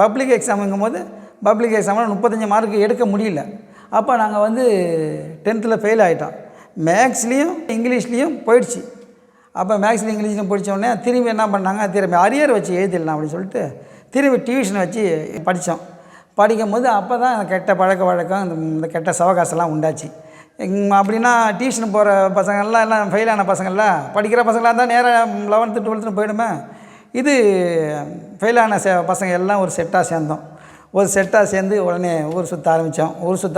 பப்ளிக் எக்ஸாமுங்கும் போது பப்ளிக் எக்ஸாமில் 35 மார்க் எடுக்க முடியல. அப்போ நாங்கள் 10th ஃபெயில் ஆகிட்டோம். மேக்ஸ்லேயும் இங்கிலீஷ்லேயும் போயிடுச்சு. அப்போ மேக்ஸ்லேயும் இங்கிலீஷ்லையும் போயிடுச்சோடனே திரும்பி என்ன பண்ணாங்க, திரும்பி அரியர் வச்சு எழுதிடலாம் அப்படின்னு சொல்லிட்டு திரும்பி டியூஷன் வச்சு படித்தோம். படிக்கும் போது அப்போ தான் கெட்ட பழக்க வழக்கம், இந்த கெட்ட சவகாசம்லாம் உண்டாச்சு. அப்படின்னா டியூஷன் போகிற பசங்கள்லாம் எல்லாம் ஃபெயிலான பசங்கள்லாம் படிக்கிற பசங்களாக இருந்தால் நேராக 11th 12th போயிடுமே. இது ஃபெயிலான பசங்க எல்லாம் ஒரு செட்டாக சேர்ந்து உடனே ஊர் சுற்ற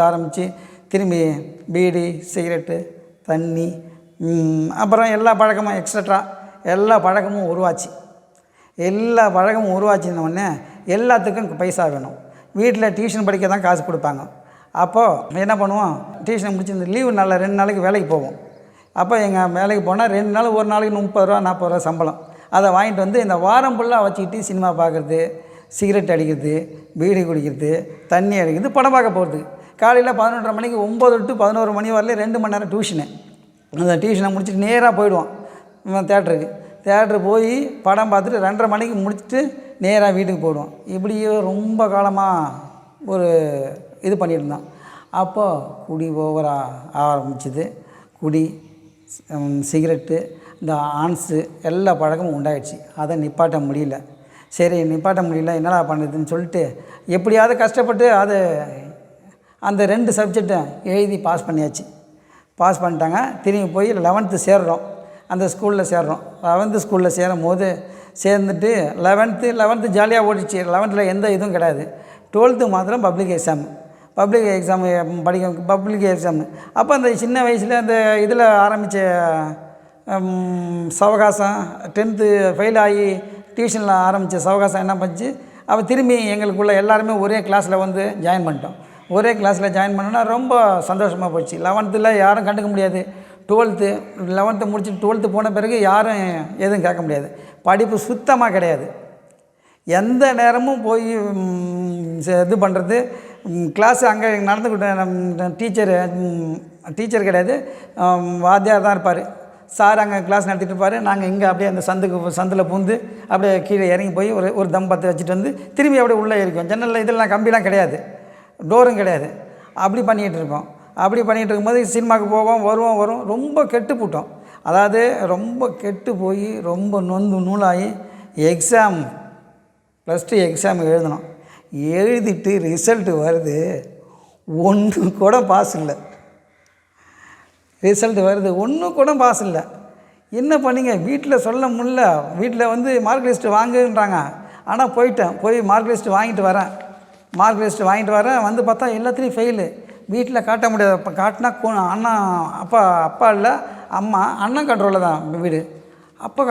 ஆரம்பித்து திரும்பி பீடி, சிகரெட்டு, தண்ணி, அப்புறம் எல்லா பழக்கமும் எக்ஸட்ரா எல்லா பழக்கமும் உருவாச்சின்னொடனே எல்லாத்துக்கும் பைசா வேணும். வீட்டில் டியூஷன் படிக்க தான் காசு கொடுப்பாங்க. அப்போது என்ன பண்ணுவோம், டியூஷன் முடிச்சு லீவு நாளில் 2 நாளைக்கு வேலைக்கு போவோம். அப்போ எங்கள் வேலைக்கு போனால் 2 நாள், ஒரு நாளைக்கு 30 ரூபா 40 ரூபா சம்பளம். அதை வாங்கிட்டு இந்த வாரம் ஃபுல்லாக வச்சுக்கிட்டு சினிமா பார்க்குறது, சிகரெட் அடிக்கிறது, பீடி குடிக்கிறது, தண்ணி அடிக்கிறது, படம் பார்க்க போகிறது. காலையில் 11:30 மணிக்கு 9 to 11 மணி வரலையும் 2 மணி நேரம் டியூஷனு. அந்த டியூஷனை முடிச்சுட்டு நேராக போயிடுவோம் தேட்டருக்கு போய் படம் பார்த்துட்டு 2:30 மணிக்கு முடிச்சுட்டு நேராக வீட்டுக்கு போயிடுவோம். இப்படியே ரொம்ப காலமாக ஒரு இது பண்ணிட்டு இருந்தோம். அப்போது குடி ஓவராக ஆரம்பிச்சிது. குடி, சிகரெட்டு, இந்த ஆன்ஸு எல்லா பழக்கமும் உண்டாயிடுச்சு. அதை நிப்பாட்ட முடியல. என்னடா பண்ணுறதுன்னு சொல்லிட்டு எப்படியாவது கஷ்டப்பட்டு அந்த 2 சப்ஜெக்டை எழுதி பாஸ் பண்ணிட்டாங்க. திரும்பி போய் 11th சேர்றோம். அந்த ஸ்கூலில் சேர்றோம். 11th ஸ்கூலில் சேரும் போது சேர்ந்துட்டு 11th ஜாலியாக ஓடிச்சு. 11th எந்த இதுவும் கிடையாது. 12th மாத்திரம் பப்ளிக் எக்ஸாம் பப்ளிக் எக்ஸாமு. அப்போ அந்த சின்ன வயசில் அந்த இதில் ஆரம்பித்த சவகாசம், 10th ஃபெயில் ஆகி டியூஷனில் ஆரம்பித்த சவகாசம் என்ன பண்ணிச்சு, அப்போ திரும்பி எங்களுக்குள்ளே எல்லாருமே ஒரே கிளாஸில் ஜாயின் பண்ணிட்டோம். ஒரே கிளாஸில் ஜாயின் பண்ணோன்னா ரொம்ப சந்தோஷமாக போச்சு. 11th யாரும் கண்டுக்க முடியாது. 11th முடிச்சுட்டு 12th போன பிறகு யாரும் எதுவும் கேட்க முடியாது. படிப்பு சுத்தமாக கிடையாது. எந்த நேரமும் போய் இது பண்ணுறது. கிளாஸு அங்கே நடந்துக்கிட்ட டீச்சர் கிடையாது, வாத்தியார் தான் இருப்பார். சார் அங்கே கிளாஸ் நடத்திட்டு இருப்பார். நாங்கள் இங்கே அப்படியே அந்த சந்தில் பூந்து அப்படியே கீழே இறங்கி போய் ஒரு தம் பற்ற வச்சுட்டு திரும்பி அப்படியே உள்ளே இருக்கோம். ஜன்னலில் இதெல்லாம் கம்பிலாம் கிடையாது, டோரும் கிடையாது. அப்படி பண்ணிகிட்டு இருக்கோம். அப்படி பண்ணிகிட்டு இருக்கும்போது சினிமாவுக்கு போவோம், வருவோம். ரொம்ப கெட்டு போட்டோம். அதாவது ரொம்ப கெட்டு போய் ரொம்ப நூலாகி எக்ஸாம் +2 எக்ஸாம் எழுதிட்டு ரிசல்ட்டு வருது. ஒன்று கூட பாஸ் இல்லை. என்ன பண்ணிங்க, வீட்டில் சொல்ல முடியல. வீட்டில் மார்க் லிஸ்ட்டு வாங்குன்றாங்க. ஆனால் போய் மார்க் லிஸ்ட்டு வாங்கிட்டு வரேன் வந்து பார்த்தா எல்லாத்துலேயும் ஃபெயிலு. வீட்டில் காட்ட முடியாது. அப்போ காட்டினா அண்ணா அப்பா இல்லை அம்மா, அண்ணன் கண்ட்ரோலில் தான் வீடு. அப்போ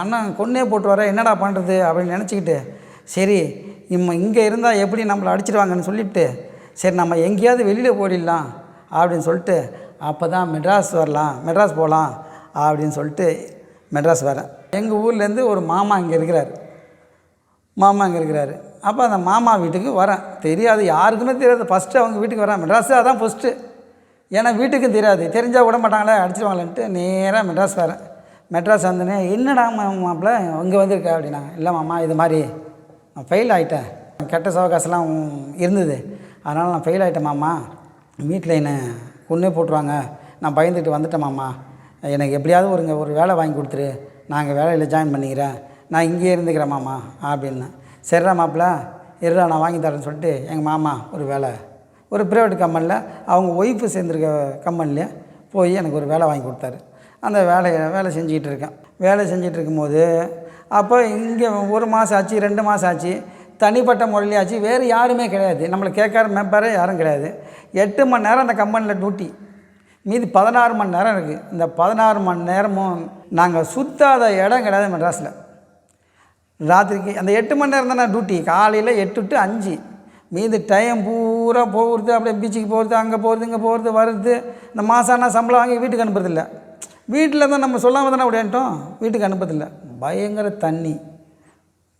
அண்ணன் கொன்னே போட்டு வர, என்னடா பண்ணுறது அப்படின்னு நினச்சிக்கிட்டு, சரி இங்கே இருந்தால் எப்படி நம்மளை அடிச்சிடுவாங்கன்னு சொல்லிவிட்டு, சரி நம்ம எங்கேயாவது வெளியில் போயிடலாம் அப்படின்னு சொல்லிட்டு, அப்போ தான் மெட்ராஸ் போகலாம் அப்படின்னு சொல்லிட்டு மெட்ராஸ் வரேன். எங்கள் ஊர்லேருந்து ஒரு மாமா இங்கே இருக்கிறாரு. அப்போ அந்த மாமா வீட்டுக்கு வரேன். தெரியாது, யாருக்குமே தெரியாது. ஃபஸ்ட்டு அவங்க வீட்டுக்கு வரேன். மெட்ராஸு அதான் ஃபஸ்ட்டு. ஏன்னா வீட்டுக்கும் தெரியாது, தெரிஞ்சால் விட மாட்டாங்களே, அடிச்சிடுவாங்களேன்ட்டு நேராக மெட்ராஸ் வரேன். மெட்ராஸ் வந்தோடனே, என்னடா மாப்பிள்ள இங்கே வந்திருக்க அப்படின்னாங்க. இல்லை மாமா, இது மாதிரி நான் ஃபெயில் ஆகிட்டேன், கெட்ட சவகாசெல்லாம் இருந்தது, அதனால் நான் ஃபெயில் ஆகிட்டேன் மாமா. வீட்டில் என்னை கொன்னே போட்டுருவாங்க, நான் பயந்துட்டு வந்துட்டேன் மாமா. எனக்கு எப்படியாவது ஒரு வேலை வாங்கி கொடுத்துரு, நாங்கள் வேலையில் ஜாயின் பண்ணிக்கிறேன், நான் இங்கேயே இருந்துக்கிறேன் மாமா அப்படின்னு. சரிடா மாப்பிள்ள இருடா நான் வாங்கி தரேன்னு சொல்லிட்டு எங்கள் மாமா ஒரு ப்ரைவேட் கம்பெனியில் அவங்க ஒய்ஃபு சேர்ந்துருக்க கம்பெனிலே போய் எனக்கு ஒரு வேலை வாங்கி கொடுத்தாரு. அந்த வேலை செஞ்சுக்கிட்டு இருக்கேன். வேலை செஞ்சுட்டு இருக்கும்போது அப்போ இங்கே 1 மாதம் ஆச்சு, 2 மாதம் ஆச்சு, தனிப்பட்ட முறையிலே ஆச்சு. வேறு யாருமே கிடையாது, நம்மளை கேட்கார மேப்பாரே யாரும் கிடையாது. 8 மணி நேரம் அந்த கம்பெனியில் டியூட்டி, மீதி 16 மணி நேரம் இருக்குது. இந்த 16 மணி நேரமும் நாங்கள் சுற்றாத இடம் கிடையாது மெட்ராஸில். ராத்திரிக்கு அந்த 8 மணி நேரம் தானே டியூட்டி, காலையில் 8 to 5. மீதி டைம் பூரா போகிறது, அப்படியே பீச்சுக்கு போகிறது, அங்கே போகிறது, இங்கே போகிறது, வருது. இந்த மாதம் ஆனால் சம்பளம் வாங்கி வீட்டுக்கு அனுப்புறதில்ல. வீட்டில் தான் நம்ம சொல்லாமல் தானே அப்படின்ட்டோம், வீட்டுக்கு அனுப்புறதில்ல. பயங்கர தண்ணி,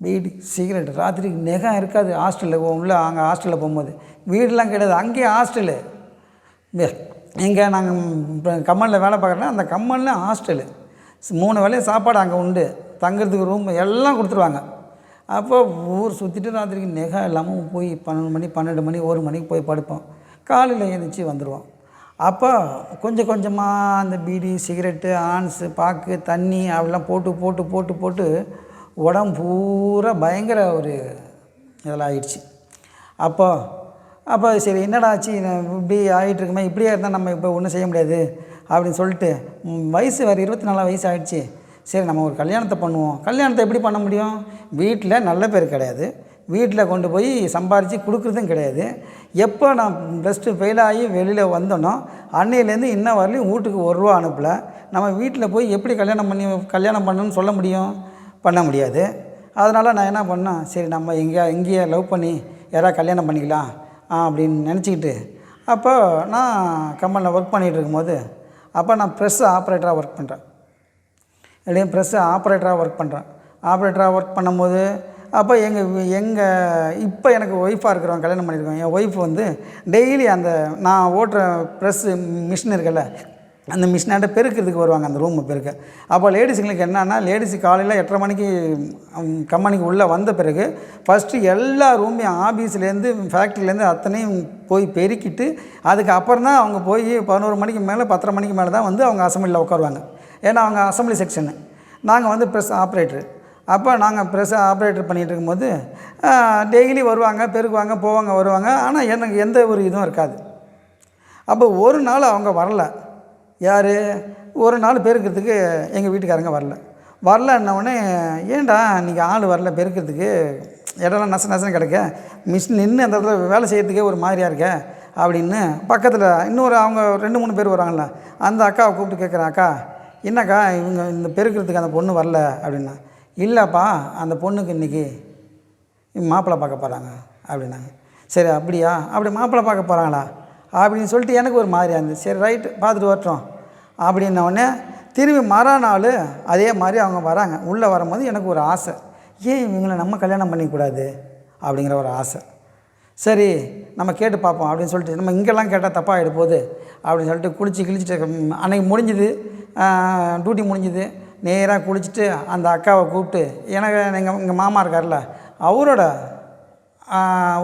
பீடி, சிகரெட். ராத்திரிக்கு நெகம் இருக்காது. ஹாஸ்டலில் அங்கே ஹாஸ்டலில் போகும்போது வீடெலாம் கிடையாது, அங்கேயே ஹாஸ்டலு. எங்கே நாங்கள் இப்போ கம்பெனியில் வேலை பார்க்குறோன்னா அந்த கம்பெனியில் ஹாஸ்டலு. 3 வேளையும் சாப்பாடு அங்கே உண்டு, தங்குறதுக்கு ரூம் எல்லாம் கொடுத்துருவாங்க. அப்போ ஊர் சுற்றிட்டு ராத்திரிக்கு நெகம் இல்லாமல் போய் 11 மணி 12 மணி 1 மணிக்கு போய் படுப்போம். காலையில் எழுந்திரிச்சி வந்துடுவோம். அப்போ கொஞ்சம் கொஞ்சமாக அந்த பீடி, சிகரெட்டு, ஆன்ஸு, பாக்கு, தண்ணி அப்படிலாம் போட்டு உடம்பு பூரா பயங்கர ஒரு இதெல்லாம் ஆகிடுச்சு. அப்போ சரி என்னடா ஆச்சு, இப்படி ஆகிட்டுருக்குமே, இப்படியே இருந்தால் நம்ம இப்போ ஒன்றும் செய்ய முடியாது அப்படின்னு சொல்லிட்டு, வயசு வேறு 24 வயசு ஆகிடுச்சு. சரி நம்ம ஒரு கல்யாணத்தை பண்ணுவோம். கல்யாணத்தை எப்படி பண்ண முடியும்? வீட்டில் நல்ல பேர் கிடையாது, வீட்டில் கொண்டு போய் சம்பாரித்து கொடுக்குறதும் கிடையாது. எப்போ நான் +2 ஃபெயில் ஆகி வெளியில் வந்தோன்னோ அன்னையிலேருந்து இன்ன வரலையும் வீட்டுக்கு 1 ரூபா அனுப்பலை. நம்ம வீட்டில் போய் எப்படி கல்யாணம் பண்ணணும்னு சொல்ல முடியும்? பண்ண முடியாது. அதனால் நான் என்ன பண்ணேன், சரி நம்ம இங்கேயே லவ் பண்ணி யாராவது கல்யாணம் பண்ணிக்கலாம் அப்படின்னு நினச்சிக்கிட்டு, அப்போ நான் கம்பெனியில் ஒர்க் பண்ணிகிட்டு இருக்கும்போது, அப்போ நான் ப்ரெஸ் ஆப்ரேட்டராக ஒர்க் பண்ணுறேன். ஆப்ரேட்டராக ஒர்க் பண்ணும்போது அப்போ இப்போ எனக்கு ஒய்ஃபாக இருக்கிறவங்க கல்யாணம் பண்ணியிருக்கோம். என் ஒய்ஃப் வந்து டெய்லி அந்த நான் ஓட்டுற ப்ரெஸ்ஸு மிஷின் இருக்குல்ல, அந்த மிஷினாண்ட பெருக்கிறதுக்கு வருவாங்க, அந்த ரூமை பெருக்க. அப்போ லேடிஸுங்களுக்கு என்னன்னா, லேடிஸு காலையில் 8:30 மணிக்கு கம்பெனிக்கு உள்ளே வந்த பிறகு ஃபஸ்ட்டு எல்லா ரூமையும் ஆஃபீஸ்லேருந்து ஃபேக்ட்ரிலேருந்து அத்தனையும் போய் பெருக்கிட்டு, அதுக்கப்புறம் தான் அவங்க போய் 11 மணிக்கு மேலே 10:30 மணிக்கு மேலே தான் வந்து அவங்க அசம்பிளியில் உட்காருவாங்க. ஏன்னா அவங்க அசம்பிளி செக்ஷனு, நாங்கள் வந்து ப்ரெஸ் ஆப்ரேட்டரு. அப்போ நாங்கள் ப்ரெஸ் ஆப்ரேட்டர் பண்ணிகிட்டு இருக்கும்போது டெய்லி வருவாங்க, பெருக்குவாங்க, போவாங்க, வருவாங்க. ஆனால் எனக்கு எந்த ஒரு இதுவும் இருக்காது. அப்போ ஒரு நாள் அவங்க வரல. யார்? ஒரு நாள் பெருக்கிறதுக்கு எங்கள் வீட்டுக்காரங்க வரலன்னொடனே, ஏன்டா இன்றைக்கி ஆள் வரல பெருக்கிறதுக்கு, இடம்லாம் நசன்னு கிடக்க, மிஷின் நின்று அந்த இடத்துல வேலை செய்கிறதுக்கே ஒரு மாதிரியாக இருக்க அப்படின்னு பக்கத்தில் இன்னொரு அவங்க 2-3 பேர் வராங்கள, அந்த அக்காவை கூப்பிட்டு கேட்குறேன், அக்கா என்னக்கா இவங்க இந்த பெருக்கிறதுக்கு அந்த பொண்ணு வரல அப்படின்னா, இல்லைப்பா அந்த பொண்ணுக்கு இன்றைக்கி மாப்பிள்ளை பார்க்க போகிறாங்க அப்படின்னாங்க. சரி அப்படியா, அப்படி மாப்பிள்ளை பார்க்க போகிறாங்களா அப்படின்னு சொல்லிட்டு எனக்கு ஒரு மாதிரியாக இருந்துச்சு. சரி ரைட்டு பார்த்துட்டு வரட்டும் அப்படின்னோடனே திரும்பி மறுநாள் அதே மாதிரி அவங்க வராங்க. உள்ளே வரும்போது எனக்கு ஒரு ஆசை, ஏன் இவங்களை நம்ம கல்யாணம் பண்ணிக்கூடாது அப்படிங்கிற ஒரு ஆசை. சரி நம்ம கேட்டு பார்ப்போம் அப்படின்னு சொல்லிட்டு, நம்ம இங்கெல்லாம் கேட்டால் தப்பாக போகுது அப்படின்னு சொல்லிட்டு கிழிச்சிட்டு அன்றைக்கி முடிஞ்சுது, டியூட்டி முடிஞ்சுது. நேராக குளிச்சுட்டு அந்த அக்காவை கூப்பிட்டு, எனக்கு எங்கள் மாமா இருக்கார்ல அவரோட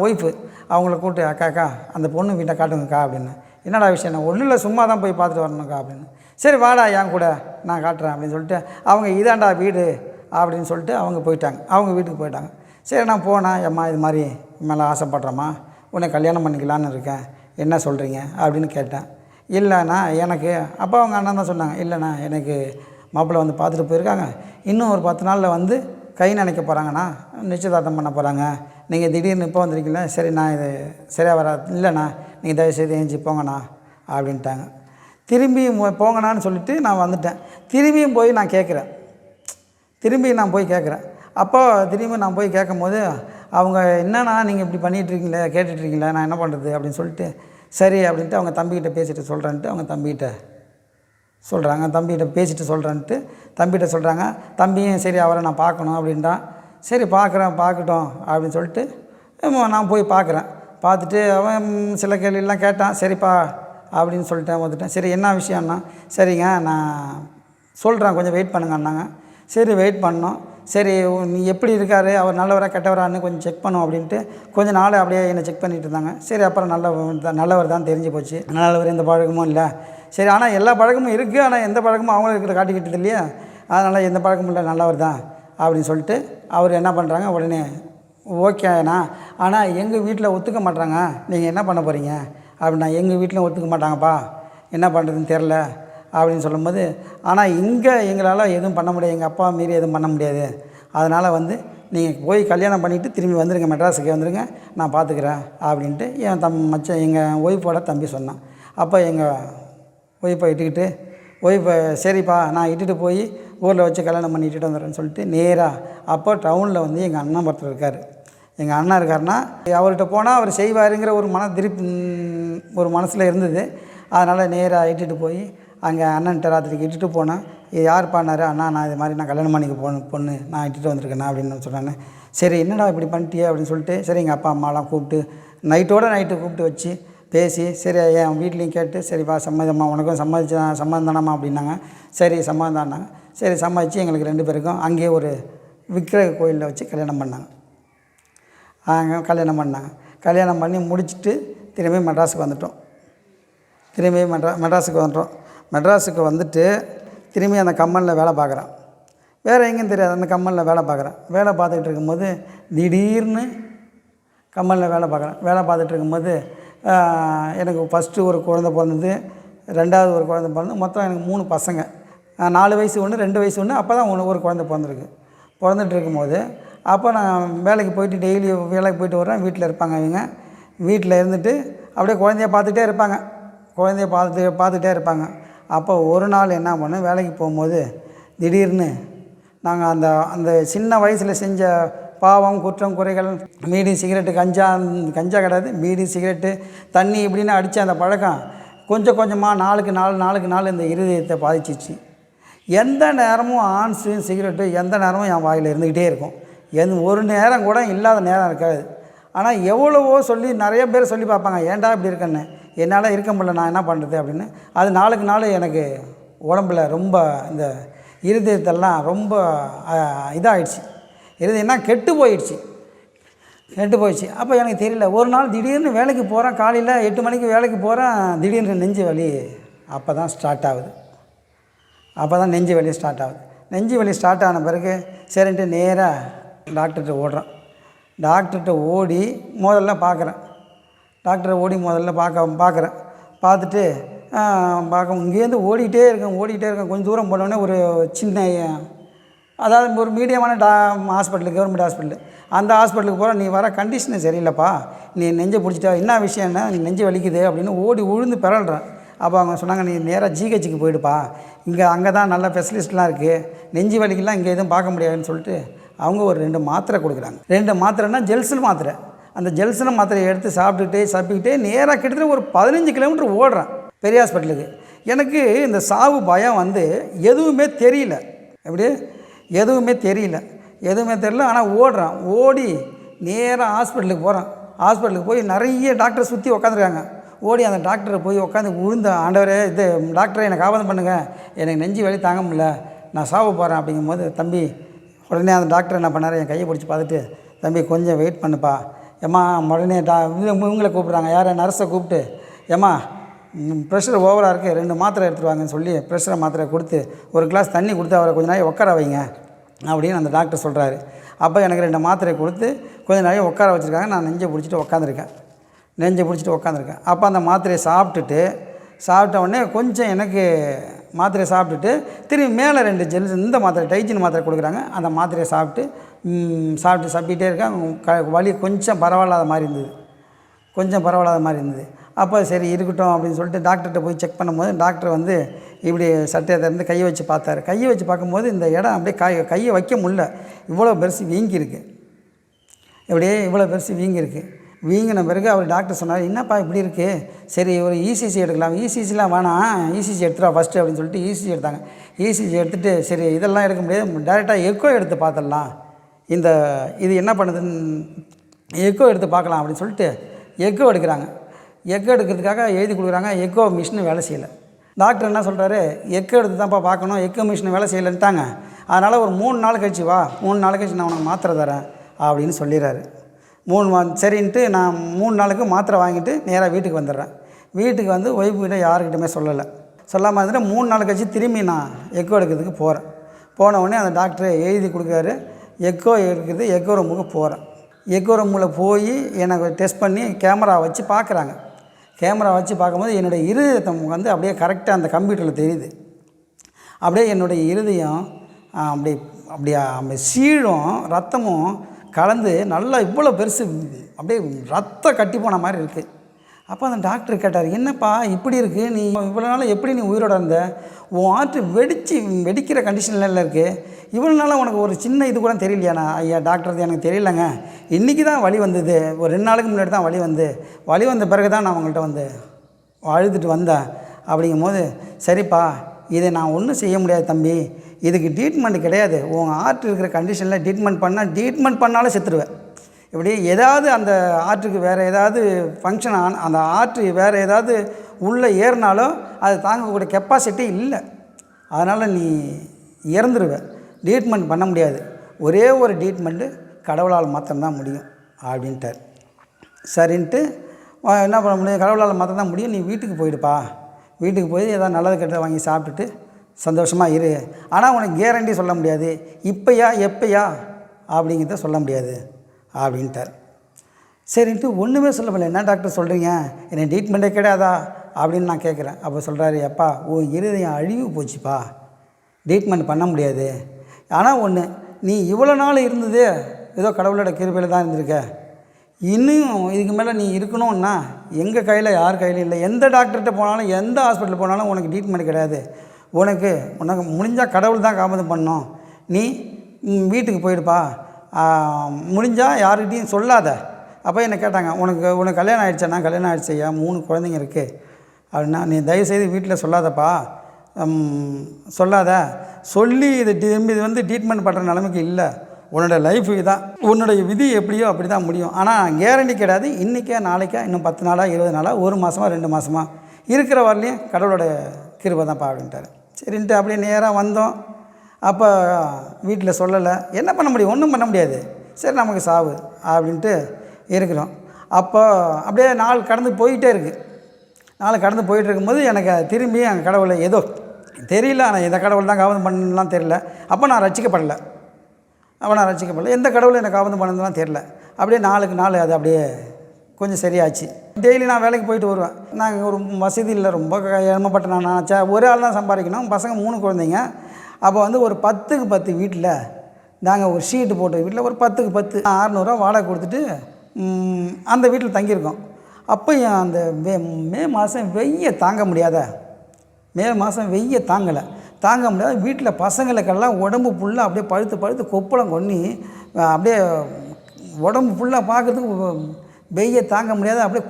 ஒய்ஃபு, அவங்கள கூப்பிட்டு, அக்கா அந்த பொண்ணு வீட்டை காட்டுங்கக்கா அப்படின்னு. என்னடா விஷயம்? ஒன்றும் இல்லை, சும்மா தான் போய் பார்த்துட்டு வரணுக்கா அப்படின்னு. சரி வாடா என் கூட நான் காட்டுறேன் அப்படின்னு சொல்லிட்டு அவங்க இதாண்டா வீடு அப்படின்னு சொல்லிட்டு அவங்க வீட்டுக்கு போயிட்டாங்க. சரி நான் போனேன், அம்மா இது மாதிரி மேலே ஆசைப்பட்றேம்மா, உன்னை கல்யாணம் பண்ணிக்கலான்னு இருக்கேன், என்ன சொல்கிறீங்க அப்படின்னு கேட்டேன். இல்லைண்ணா எனக்கு, அப்போ அவங்க அண்ணன் தான் சொன்னாங்க, இல்லைண்ணா எனக்கு மாப்பிள்ளை வந்து பார்த்துட்டு போயிருக்காங்க, இன்னும் ஒரு 10 நாளில் வந்து கை நினைக்க போகிறாங்கண்ணா, நிச்சயதார்த்தம் பண்ண போகிறாங்க, நீங்கள் திடீர்னு இப்போ வந்திருக்கீங்களா, சரி நான் இது சரியாக வராது, இல்லைண்ணா நீங்கள் தயவுசெய்து ஏஞ்சி போங்கண்ணா அப்படின்ட்டாங்க. திரும்பியும் போங்கண்ணான்னு சொல்லிவிட்டு நான் வந்துட்டேன். திரும்பியும் போய் நான் கேட்குறேன். அப்போ திரும்பி நான் போய் கேட்கும்போது அவங்க, என்னண்ணா நீங்கள் இப்படி பண்ணிகிட்ருக்கீங்களே, கேட்டுட்ருக்கீங்களே, நான் என்ன பண்ணுறது அப்படின்னு சொல்லிட்டு, சரி அப்படின்ட்டு அவங்க தம்பிக்கிட்ட பேசிட்டு சொல்கிறேன்ட்டு அவங்க தம்பிகிட்ட சொல்கிறாங்க. தம்பியும் சரி அவரை நான் பார்க்கணும் அப்படின்றான். சரி பார்க்கட்டும் அப்படின்னு சொல்லிட்டு நான் போய் பார்க்குறேன். பார்த்துட்டு அவன் சில கேள்வியெல்லாம் கேட்டான். சரிப்பா அப்படின்னு சொல்லிட்டேன், வந்துட்டேன். சரி என்ன விஷயம்னா, சரிங்க நான் சொல்கிறேன் கொஞ்சம் வெயிட் பண்ணுங்கன்னாங்க. சரி வெயிட் பண்ணோம். சரி நீ எப்படி இருக்கார், அவர் நல்லவரா கெட்டவரான்னு கொஞ்சம் செக் பண்ணும் அப்படின்ட்டு கொஞ்சம் நாள் அப்படியே என்னை செக் பண்ணிகிட்டு இருந்தாங்க. சரி அப்புறம் நல்லவர் தான் தெரிஞ்சு போச்சு. நல்லவர் எந்த பழக்கமும் இல்லை. சரி ஆனால் எல்லா பழக்கமும் இருக்குது, ஆனால் எந்த பழக்கமும் அவங்களுக்கு காட்டிக்கிட்டது இல்லையா, அதனால் எந்த பழக்கமும் இல்லை, நல்லவர் தான் அப்படின்னு சொல்லிட்டு அவர் என்ன பண்ணுறாங்க, உடனே ஓகேண்ணா, ஆனால் எங்கள் வீட்டில் ஒத்துக்க மாட்டாங்க, நீங்கள் என்ன பண்ண போகிறீங்க அப்படின்னா, எங்கள் வீட்டில் ஒத்துக்க மாட்டாங்கப்பா, என்ன பண்ணுறதுன்னு தெரில அப்படின்னு சொல்லும்போது, ஆனால் இங்கே எங்களால் எதுவும் பண்ண முடியாது, எங்கள் அப்பா மீறி எதுவும் பண்ண முடியாது, அதனால் நீங்கள் போய் கல்யாணம் பண்ணிவிட்டு திரும்பி வந்துடுங்க, மெட்ராஸுக்கு வந்துடுங்க, நான் பார்த்துக்கிறேன் அப்படின்ட்டு என் எங்கள் ஒய்ஃபோட தம்பி சொன்னான். அப்போ எங்கள் ஒய்ஃபை சரிப்பா நான் இட்டுட்டு போய் ஊரில் வச்சு கல்யாணம் பண்ணி இட்டுட்டு வந்துடுறேன்னு சொல்லிட்டு நேராக அப்போ டவுனில் எங்கள் அண்ணன் ஒருத்தர் இருக்கார். எங்கள் அண்ணன் இருக்காருன்னா அவர்கிட்ட போனால் அவர் செய்வாருங்கிற ஒரு மனசில் இருந்தது. அதனால் நேராக இட்டுட்டு போய் அங்கே அண்ணன்ட்ட ராத்திரிக்கு இட்டுட்டு போனேன். இது யார் பண்ணார், அண்ணா நான் இது மாதிரி நான் கல்யாணம் பண்ணிக்க பொண்ணு நான் இட்டுட்டு வந்திருக்கேண்ணா அப்படின்னு சொன்னாங்க. சரி என்னடா இப்படி பண்ணிட்டியே அப்படின்னு சொல்லிட்டு, சரி எங்கள் அப்பா அம்மாலாம் கூப்பிட்டு நைட்டு கூப்பிட்டு வச்சு பேசி, சரி என் வீட்லேயும் கேட்டு, சரிப்பா சம்மதம்மா, உனக்கும் சம்மதம் தானம்மா அப்படின்னாங்க. சரி சம்மதம் தான்னாங்க. சரி சம்மதிச்சு எங்களுக்கு 2 பேருக்கும் அங்கேயே ஒரு விக்கிரக கோயிலில் வச்சு கல்யாணம் பண்ணாங்க. கல்யாணம் பண்ணி முடிச்சுட்டு திரும்பி மெட்ராஸுக்கு வந்துட்டோம். மெட்ராஸுக்கு வந்துட்டு திரும்பி அந்த கம்பெனியில் வேலை பார்க்குறேன். வேறு எங்கேயும் தெரியாது, அந்த கம்பெனியில் வேலை பார்த்துக்கிட்டு இருக்கும்போது திடீர்னு கம்பெனியில் வேலை பார்த்துட்டு இருக்கும்போது எனக்கு ஃபஸ்ட்டு ஒரு குழந்தை பிறந்தது, 2வது ஒரு குழந்தை பிறந்து, மொத்தம் எனக்கு 3 பசங்க. 4 வயசு ஒன்று, 2 வயசு ஒன்று. அப்போ தான் ஒரு குழந்தை பிறந்துட்டு இருக்கும்போது, அப்போ நான் வேலைக்கு போயிட்டு டெய்லி வேலைக்கு போயிட்டு வரேன். வீட்டில் இருப்பாங்க இவங்க. வீட்டில் இருந்துட்டு அப்படியே குழந்தைய பார்த்துட்டே இருப்பாங்க. அப்போ ஒரு நாள் என்ன பண்ணேன், வேலைக்கு போகும்போது திடீர்னு நாங்கள் அந்த சின்ன வயசில் செஞ்ச பாவம் குற்றம் குறைகள், பீடி சிகரெட்டு, கஞ்சா கிடையாது, பீடி சிகரெட்டு தண்ணி இப்படின்னு அடித்த அந்த பழக்கம் கொஞ்சம் கொஞ்சமாக நாளுக்கு நாள் இந்த இருதயத்தை பாதிச்சிச்சு. எந்த நேரமும் ஆன்ஸு சிகரெட்டு எந்த நேரமும் என் வாயில் இருந்துக்கிட்டே இருக்கும். ஒரு நேரம் கூட இல்லாத நேரம் இருக்காது. ஆனால் எவ்வளவோ சொல்லி நிறைய பேர் சொல்லி பார்ப்பாங்க, ஏன்டா இப்படி இருக்கேன்னு. என்னால் இருக்க முடியல, நான் என்ன பண்ணுறது அப்படின்னு. அது நாளுக்கு எனக்கு உடம்பில் ரொம்ப இந்த இருதயத்தெல்லாம் ரொம்ப இதாகிடுச்சு. இருதயம்னா கெட்டு போயிடுச்சு. அப்போ எனக்கு தெரியல. ஒரு நாள் திடீர்னு வேலைக்கு போகிறேன், காலையில் 8 மணிக்கு வேலைக்கு போகிறேன். திடீர்னு நெஞ்சு வலி அப்போ தான் ஸ்டார்ட் ஆகுது. நெஞ்சு வலி ஸ்டார்ட் ஆன பிறகு சரின்ட்டு நேராக டாக்டர்கிட்ட ஓடி முதல்ல பார்க்குறேன். பார்த்துட்டு இங்கேருந்து ஓடிக்கிட்டே இருக்கேன். கொஞ்சம் தூரம் போனோடனே ஒரு சின்ன, அதாவது ஒரு மீடியமான ஹாஸ்பிட்டலு, கவர்மெண்ட் ஹாஸ்பிட்டலு. அந்த ஹாஸ்பிட்டலுக்கு போகிற, நீ வர கண்டிஷனு சரியில்லைப்பா, நீ நெஞ்சை பிடிச்சிட்டா, என்ன விஷயம்னா நீ நெஞ்சு வலிக்குது அப்படின்னு ஓடி உழுந்து பிறல்றேன். அப்போ அவங்க சொன்னாங்க, நீ நேராக ஜிஹெச்சுக்கு போயிடுப்பா, அங்கே தான் நல்ல ஸ்பெஷலிஸ்ட்லாம் இருக்குது, நெஞ்சு வலிக்கெல்லாம் இங்கே எதுவும் பார்க்க முடியாதுன்னு சொல்லிட்டு அவங்க ஒரு 2 மாத்திரை கொடுக்குறாங்க. 2 மாத்திரைன்னா ஜெல்சல் மாத்திரை. அந்த ஜெல்சல் மாத்திரையை எடுத்து சாப்பிட்டுக்கிட்டே நேராக கிட்டத்தட்ட ஒரு 15 கிலோமீட்டர் ஓடுறேன் பெரிய ஹாஸ்பிட்டலுக்கு. எனக்கு இந்த சாவு பயம் எதுவுமே தெரியல. எதுவுமே தெரியல. ஆனால் ஓடி நேராக ஹாஸ்பிட்டலுக்கு போகிறேன். ஹாஸ்பிட்டலுக்கு போய் நிறைய டாக்டர் சுற்றி உட்காந்துருக்காங்க. ஓடி அந்த டாக்டரை போய் உட்காந்து விழுந்த, ஆண்டவரே டாக்டரை எனக்கு ஆபதம் பண்ணுங்கள், எனக்கு நெஞ்சு வலி தாங்க முடியல, நான் சாவ போகிறேன் அப்படிங்கும்போது, தம்பி உடனே அந்த டாக்டர் என்ன பண்ணார், என் கையை பிடிச்சி பார்த்துட்டு, தம்பி கொஞ்சம் வெயிட் பண்ணுப்பா, ஏம்மா உடனே இவங்களை கூப்பிட்றாங்க, யாரை நர்ஸை கூப்பிட்டு, ஏம்மா ப்ரெஷர் ஓவராக இருக்குது, 2 மாத்திரை எடுத்துகிட்டு வாங்கன்னு சொல்லி ப்ரெஷரை மாத்திரை கொடுத்து ஒரு கிளாஸ் தண்ணி கொடுத்து அவரை கொஞ்சம் நாளைக்கு உட்கார வைங்க அப்படின்னு அந்த டாக்டர் சொல்கிறாரு. அப்போ எனக்கு 2 மாத்திரை கொடுத்து கொஞ்சம் நாளைக்கு உட்கார வச்சுருக்காங்க. நான் நெஞ்சை பிடிச்சிட்டு உட்காந்துருக்கேன். அப்போ அந்த மாத்திரையை சாப்பிட்ட உடனே கொஞ்சம் எனக்கு மாத்திரையை சாப்பிட்டுட்டு திரும்பி மேலே 2 ஜெல் இந்த மாத்திரை டைஜின் மாத்திரை கொடுக்குறாங்க. அந்த மாத்திரையை சாப்பிட்டு சப்பிகிட்டே இருக்கேன். வலி கொஞ்சம் பரவாயில்லாத மாதிரி இருந்தது. அப்போ சரி இருக்கட்டும் அப்படின்னு சொல்லிட்டு டாக்டர்கிட்ட போய் செக் பண்ணும்போது டாக்டர் வந்து இப்படி சட்டையை திறந்து கையை வச்சு பார்த்தாரு. கையை வச்சு பார்க்கும்போது இந்த இடம் அப்படியே கையை வைக்க முடியல, இவ்வளோ பெருசு வீங்கியிருக்கு. இவ்வளோ பெருசு வீங்கின பிறகு அவர் டாக்டர் சொன்னார், என்னப்பா இப்படி இருக்குது, சரி ஒரு இசிசி எடுக்கலாம். இசிசிலாம் வேணாம், இசிசி எடுத்துடா ஃபஸ்ட்டு அப்படின்னு சொல்லிட்டு இசிசி எடுத்தாங்க. இசிசி எடுத்துகிட்டு சரி இதெல்லாம் எடுக்க முடியாது, டைரெக்டாக எக்கோ எடுத்து பார்த்துடலாம், இது என்ன பண்ணுதுன்னு எக்கோ எடுத்து பார்க்கலாம் அப்படின்னு சொல்லிட்டு எக்கோ எடுக்கிறாங்க. எக்கோ எடுக்கிறதுக்காக எழுதி கொடுக்குறாங்க. எக்கோ மிஷினு வேலை செய்யலை. டாக்டர் என்ன சொல்கிறாரு, எக்கோ எடுத்து தான்ப்பா பார்க்கணும், எக்கோ மிஷின் வேலை செய்யலைன்ட்டாங்க. அதனால் ஒரு 3 நாள் கழிச்சு வா, 3 நாள் கழிச்சு நான் உனக்கு மாத்திரை தரேன் அப்படின்னு சொல்லிடுறாரு. சரின்ட்டு நான் 3 நாளுக்கு மாத்திரை வாங்கிட்டு நேராக வீட்டுக்கு வந்துடுறேன். வீட்டுக்கு வந்து ஒய்ஃப்கிட்ட யாருக்கிட்டுமே சொல்லாமல் இருந்துட்டு 3 நாள் கழிச்சு திரும்பி நான் எக்கோ எடுக்கிறதுக்கு போகிறேன். போன உடனே அந்த டாக்டர் எழுதி கொடுக்குறாரு. எக்கோ எடுக்கிறது எக்கோ ரூமுக்கு போகிறேன். எக்கோ ரூமில் போய் எனக்கு டெஸ்ட் பண்ணி கேமரா வச்சு பார்க்குறாங்க. கேமரா வச்சு பார்க்கும்போது என்னுடைய இருதயம் வந்து அப்படியே கரெக்டாக அந்த கம்ப்யூட்டரில் தெரியுது. அப்படியே என்னுடைய இருதயம் அப்படியே சீழும் ரத்தமும் கலந்து நல்லா இவ்வளோ பெருசு அப்படியே ரத்தம் கட்டி போன மாதிரி இருக்குது. அப்போ அந்த டாக்டர் கேட்டார், என்னப்பா இப்படி இருக்குது, நீ இவ்வளோ நாள் எப்படி நீ உயிரோட இருந்த, உன் ஆற்று வெடிக்கிற கண்டிஷனில் இருக்குது, இவ்வளோ நாளாக உனக்கு ஒரு சின்ன இது கூட தெரியலையாண்ணா? ஐயா டாக்டர் எனக்கு தெரியலைங்க, இன்றைக்கி தான் வலி வந்தது, ஒரு 2 நாளுக்கு முன்னாடி தான் வலி வந்த பிறகு தான் நான் உங்கள்கிட்ட வந்து அழுதுட்டு வந்தேன் அப்படிங்கும் போது, சரிப்பா இதை நான் ஒன்றும் செய்ய முடியாது தம்பி, இதுக்கு ட்ரீட்மெண்ட் கிடையாது, உன் ஆற்று இருக்கிற கண்டிஷனில் ட்ரீட்மெண்ட் பண்ணாலும் செத்துருவேன். இப்படி ஏதாவது அந்த ஆற்றுக்கு வேறு ஏதாவது ஃபங்க்ஷன் அந்த ஆற்று வேறு ஏதாவது உள்ளே ஏறினாலும் அது தாங்கக்கூடிய கெப்பாசிட்டி இல்லை, அதனால் நீ இறந்துருவேன், ட்ரீட்மெண்ட் பண்ண முடியாது, ஒரே ஒரு ட்ரீட்மெண்ட்டு கடவுளால் மாத்திரம்தான் முடியும் அப்படின்ட்டார். சரின்ட்டு என்ன பண்ண முடியும், கடவுளால் மாத்திரம்தான் முடியும், நீ வீட்டுக்கு போயிடுப்பா, வீட்டுக்கு போய் ஏதாவது நல்லது கெட்டதை வாங்கி சாப்பிட்டுட்டு சந்தோஷமாக இரு, ஆனால் உனக்கு கேரண்டி சொல்ல முடியாது, இப்போயா எப்போயா அப்படிங்கிறத சொல்ல முடியாது அப்படின்ட்டார். சரின்ட்டு ஒன்றுமே சொல்ல முடியல, என்ன டாக்டர் சொல்கிறீங்க, என்னை ட்ரீட்மெண்ட்டே கிடையாதா அப்படின்னு நான் கேட்குறேன். அப்போ சொல்கிறாரு, எப்பா உன் இருதயம் அழிவு போச்சுப்பா, ட்ரீட்மெண்ட் பண்ண முடியாது, ஆனால் ஒன்று, நீ இவ்வளோ நாள் இருந்தது ஏதோ கடவுளோட கிருபையில் தான் இருந்திருக்க, இன்னும் இதுக்கு மேலே நீ இருக்கணும்னா எங்கள் கையில் யார் கையில் இல்லை, எந்த டாக்டர்கிட்ட போனாலும் எந்த ஹாஸ்பிட்டல் போனாலும் உனக்கு ட்ரீட்மெண்ட் கிடையாது, உனக்கு முடிஞ்சால் கடவுள் தான் காப்பது பண்ணணும், நீ வீட்டுக்கு போயிடுப்பா, முடிஞ்சால் யாருக்கிட்டையும் சொல்லாத. அப்போ என்னை கேட்டாங்க, உனக்கு கல்யாணம் ஆகிடுச்சாண்ணா? கல்யாணம் ஆகிடுச்சையா, 3 குழந்தைங்க இருக்குது அப்படின்னா, நீ தயவுசெய்து வீட்டில் சொல்லாதப்பா, சொல்லாத, சொல்லி இது வந்து ட்ரீட்மெண்ட் பண்ணுற நிலைமைக்கு இல்லை, உன்னோட லைஃப் இதுதான், உன்னுடைய விதி எப்படியோ அப்படி தான் முடியும், ஆனால் கேரண்டி கிடையாது, இன்றைக்கே நாளைக்கா இன்னும் 10 நாளா 20 நாளா 1 மாதமா 2 மாதமா இருக்கிற வரலையும் கடவுளோட கிருபை தான்ப்பா அப்படின்ட்டார். சரின்ட்டு அப்படியே நேராக வந்தோம். அப்போ வீட்டில் சொல்லலை, என்ன பண்ண முடியும், ஒன்றும் பண்ண முடியாது, சரி நமக்கு சாவு அப்படின்ட்டு இருக்கிறோம். அப்போ அப்படியே நாள் கடந்து போயிட்டே இருக்கும்போது எனக்கு திரும்பி எங்கள் கடவுளை ஏதோ தெரியல, ஆனால் இந்த கடவுள் தான் காவதம் பண்ணலாம் தெரியல. அப்போ நான் ரட்சிக்கப்படலை, எந்த கடவுளும் என்னை காவதம் பண்ணலாம் தெரியல. அப்படியே நாளுக்கு நாள் அது அப்படியே கொஞ்சம் சரியாச்சு. டெய்லி நான் வேலைக்கு போயிட்டு வருவேன். நாங்கள் ஒரு வசதி இல்லை, ரொம்ப ஏழ்மைப்பட்ட நான் நினச்சேன், ஒரு ஆள் தான் சம்பாதிக்கணும், பசங்க 3 குழந்தைங்க. அப்போ வந்து ஒரு 10க்கு 10 வீட்டில் நாங்கள் ஒரு ஷீட்டு போட்ட வீட்டில் ஒரு 10க்கு 10 600 வாடகை கொடுத்துட்டு அந்த வீட்டில் தங்கியிருக்கோம். அப்போ அந்த மே மாதம் வெய்ய தாங்க முடியாத, தாங்க முடியாத வீட்டில் பசங்களுக்கெல்லாம் உடம்பு ஃபுல்லாக அப்படியே பழுத்து கொப்பளம் கொன்னி அப்படியே உடம்பு ஃபுல்லாக பார்க்குறதுக்கு வெய்ய தாங்க முடியாத அப்படியே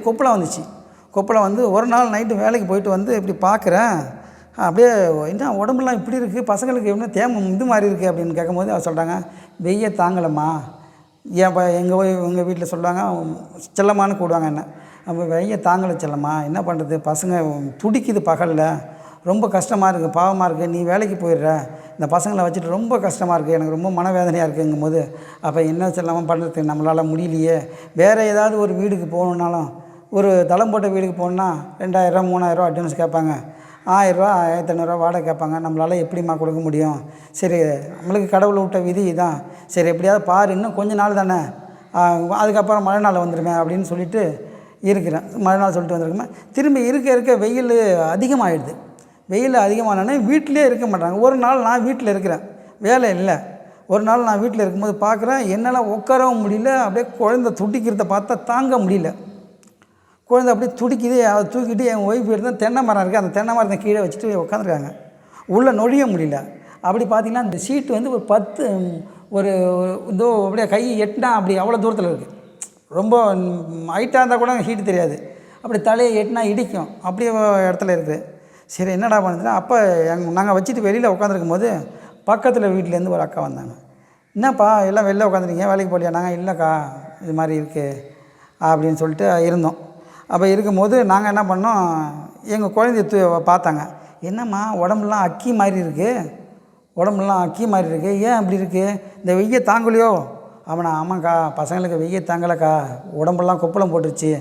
கொப்பளம் வந்துச்சு. கொப்பளம் வந்து ஒரு நாள் நைட்டு வேலைக்கு போயிட்டு வந்து இப்படி பார்க்குறேன், அப்படியே என்ன உடம்புலாம் இப்படி இருக்குது, பசங்களுக்கு என்ன இது மாதிரி இருக்குது அப்படின்னு கேட்கும்போது அவர் சொல்கிறாங்க, வெய்ய தாங்கலம்மா. எங்கள் வீட்டில் சொல்லுவாங்க, செல்லம்மான்னு கூடுவாங்க என்ன, அப்போ வெய்ய தாங்கலை செல்லம்மா, என்ன பண்ணுறது, பசங்க துடிக்குது பகலில், ரொம்ப கஷ்டமாக இருக்குது, பாவமாக இருக்குது, நீ வேலைக்கு போயிடுற, இந்த பசங்களை வச்சுட்டு ரொம்ப கஷ்டமாக இருக்குது, எனக்கு ரொம்ப மனவேதனையாக இருக்குங்கும் போது, அப்போ என்ன செல்லாமல் பண்ணுறது, நம்மளால் முடியலையே, வேறு ஏதாவது ஒரு வீடுக்கு போகணுன்னாலும், ஒரு தளம் போட்ட வீடுக்கு போகணுன்னா 2000 3000 அட்வான்ஸ் கேட்பாங்க, 1000 1500 வாடகை கேட்பாங்க, நம்மளால் எப்படிம்மா கொடுக்க முடியும், சரி நம்மளுக்கு கடவுள் விட்ட விதி தான், சரி எப்படியாவது பாரு, இன்னும் கொஞ்சம் நாள் தானே, அதுக்கப்புறம் மழை நாள் வந்துடுமே அப்படின்னு சொல்லிட்டு இருக்கிறேன். மழை நாள் சொல்லிட்டு வந்துருக்குமே, திரும்பி இருக்க வெயில் அதிகமாகிடுது. வெயில் அதிகமானோடனே வீட்டிலே இருக்க மாட்டாங்க. ஒரு நாள் நான் வீட்டில் இருக்கிறேன், வேலை இல்லை. ஒரு நாள் நான் வீட்டில் இருக்கும்போது பார்க்குறேன், என்னால் உட்காரவும் முடியல. அப்படியே குழந்தை துடிக்கிறத பார்த்தா தாங்க முடியல. குழந்தை அப்படியே துடிக்குது. அதை தூக்கிட்டு என் ஒய்ஃப் எடுத்து தென்னை மரம் இருக்குது, அந்த தென்னை மரத்தை கீழே வச்சுட்டு உட்காந்துருக்காங்க. உள்ளே நொழிய முடியல. அப்படி பார்த்திங்கன்னா அந்த சீட்டு வந்து ஒரு 10 ஒரு இதோ அப்படியே கை எட்டினா அப்படி அவ்வளோ தூரத்தில் இருக்குது. ரொம்ப ஹைட்டாக இருந்தால் கூட ஹீட்டு தெரியாது. அப்படி தலையை எட்டினா இடிக்கும், அப்படியே இடத்துல இருக்குது. சரி என்னடா பண்ணுதுன்னா, அப்போ நாங்கள் வச்சுட்டு வெளியில் உட்காந்துருக்கும் போது பக்கத்தில் வீட்டிலேருந்து ஒரு அக்கா வந்தாங்க. என்னப்பா எல்லாம் வெளில உட்காந்துருக்கீங்க, வேலைக்கு போகலையா? நாங்கள் இல்லைக்கா இது மாதிரி இருக்குது அப்படின்னு சொல்லிட்டு இருந்தோம். அப்போ இருக்கும்போது நாங்கள் என்ன பண்ணோம், எங்கள் குழந்தைய பார்த்தாங்க. என்னம்மா உடம்புலாம் அக்கி மாதிரி இருக்குது, உடம்புலாம் அக்கி மாதிரி இருக்குது, ஏன் அப்படி இருக்குது, இந்த வெய்ய தாங்கலையோ? அவனா ஆமாக்கா பசங்களுக்கு வெய்ய தாங்கலைக்கா, உடம்பெல்லாம் கொப்பளம் போட்டுருச்சு,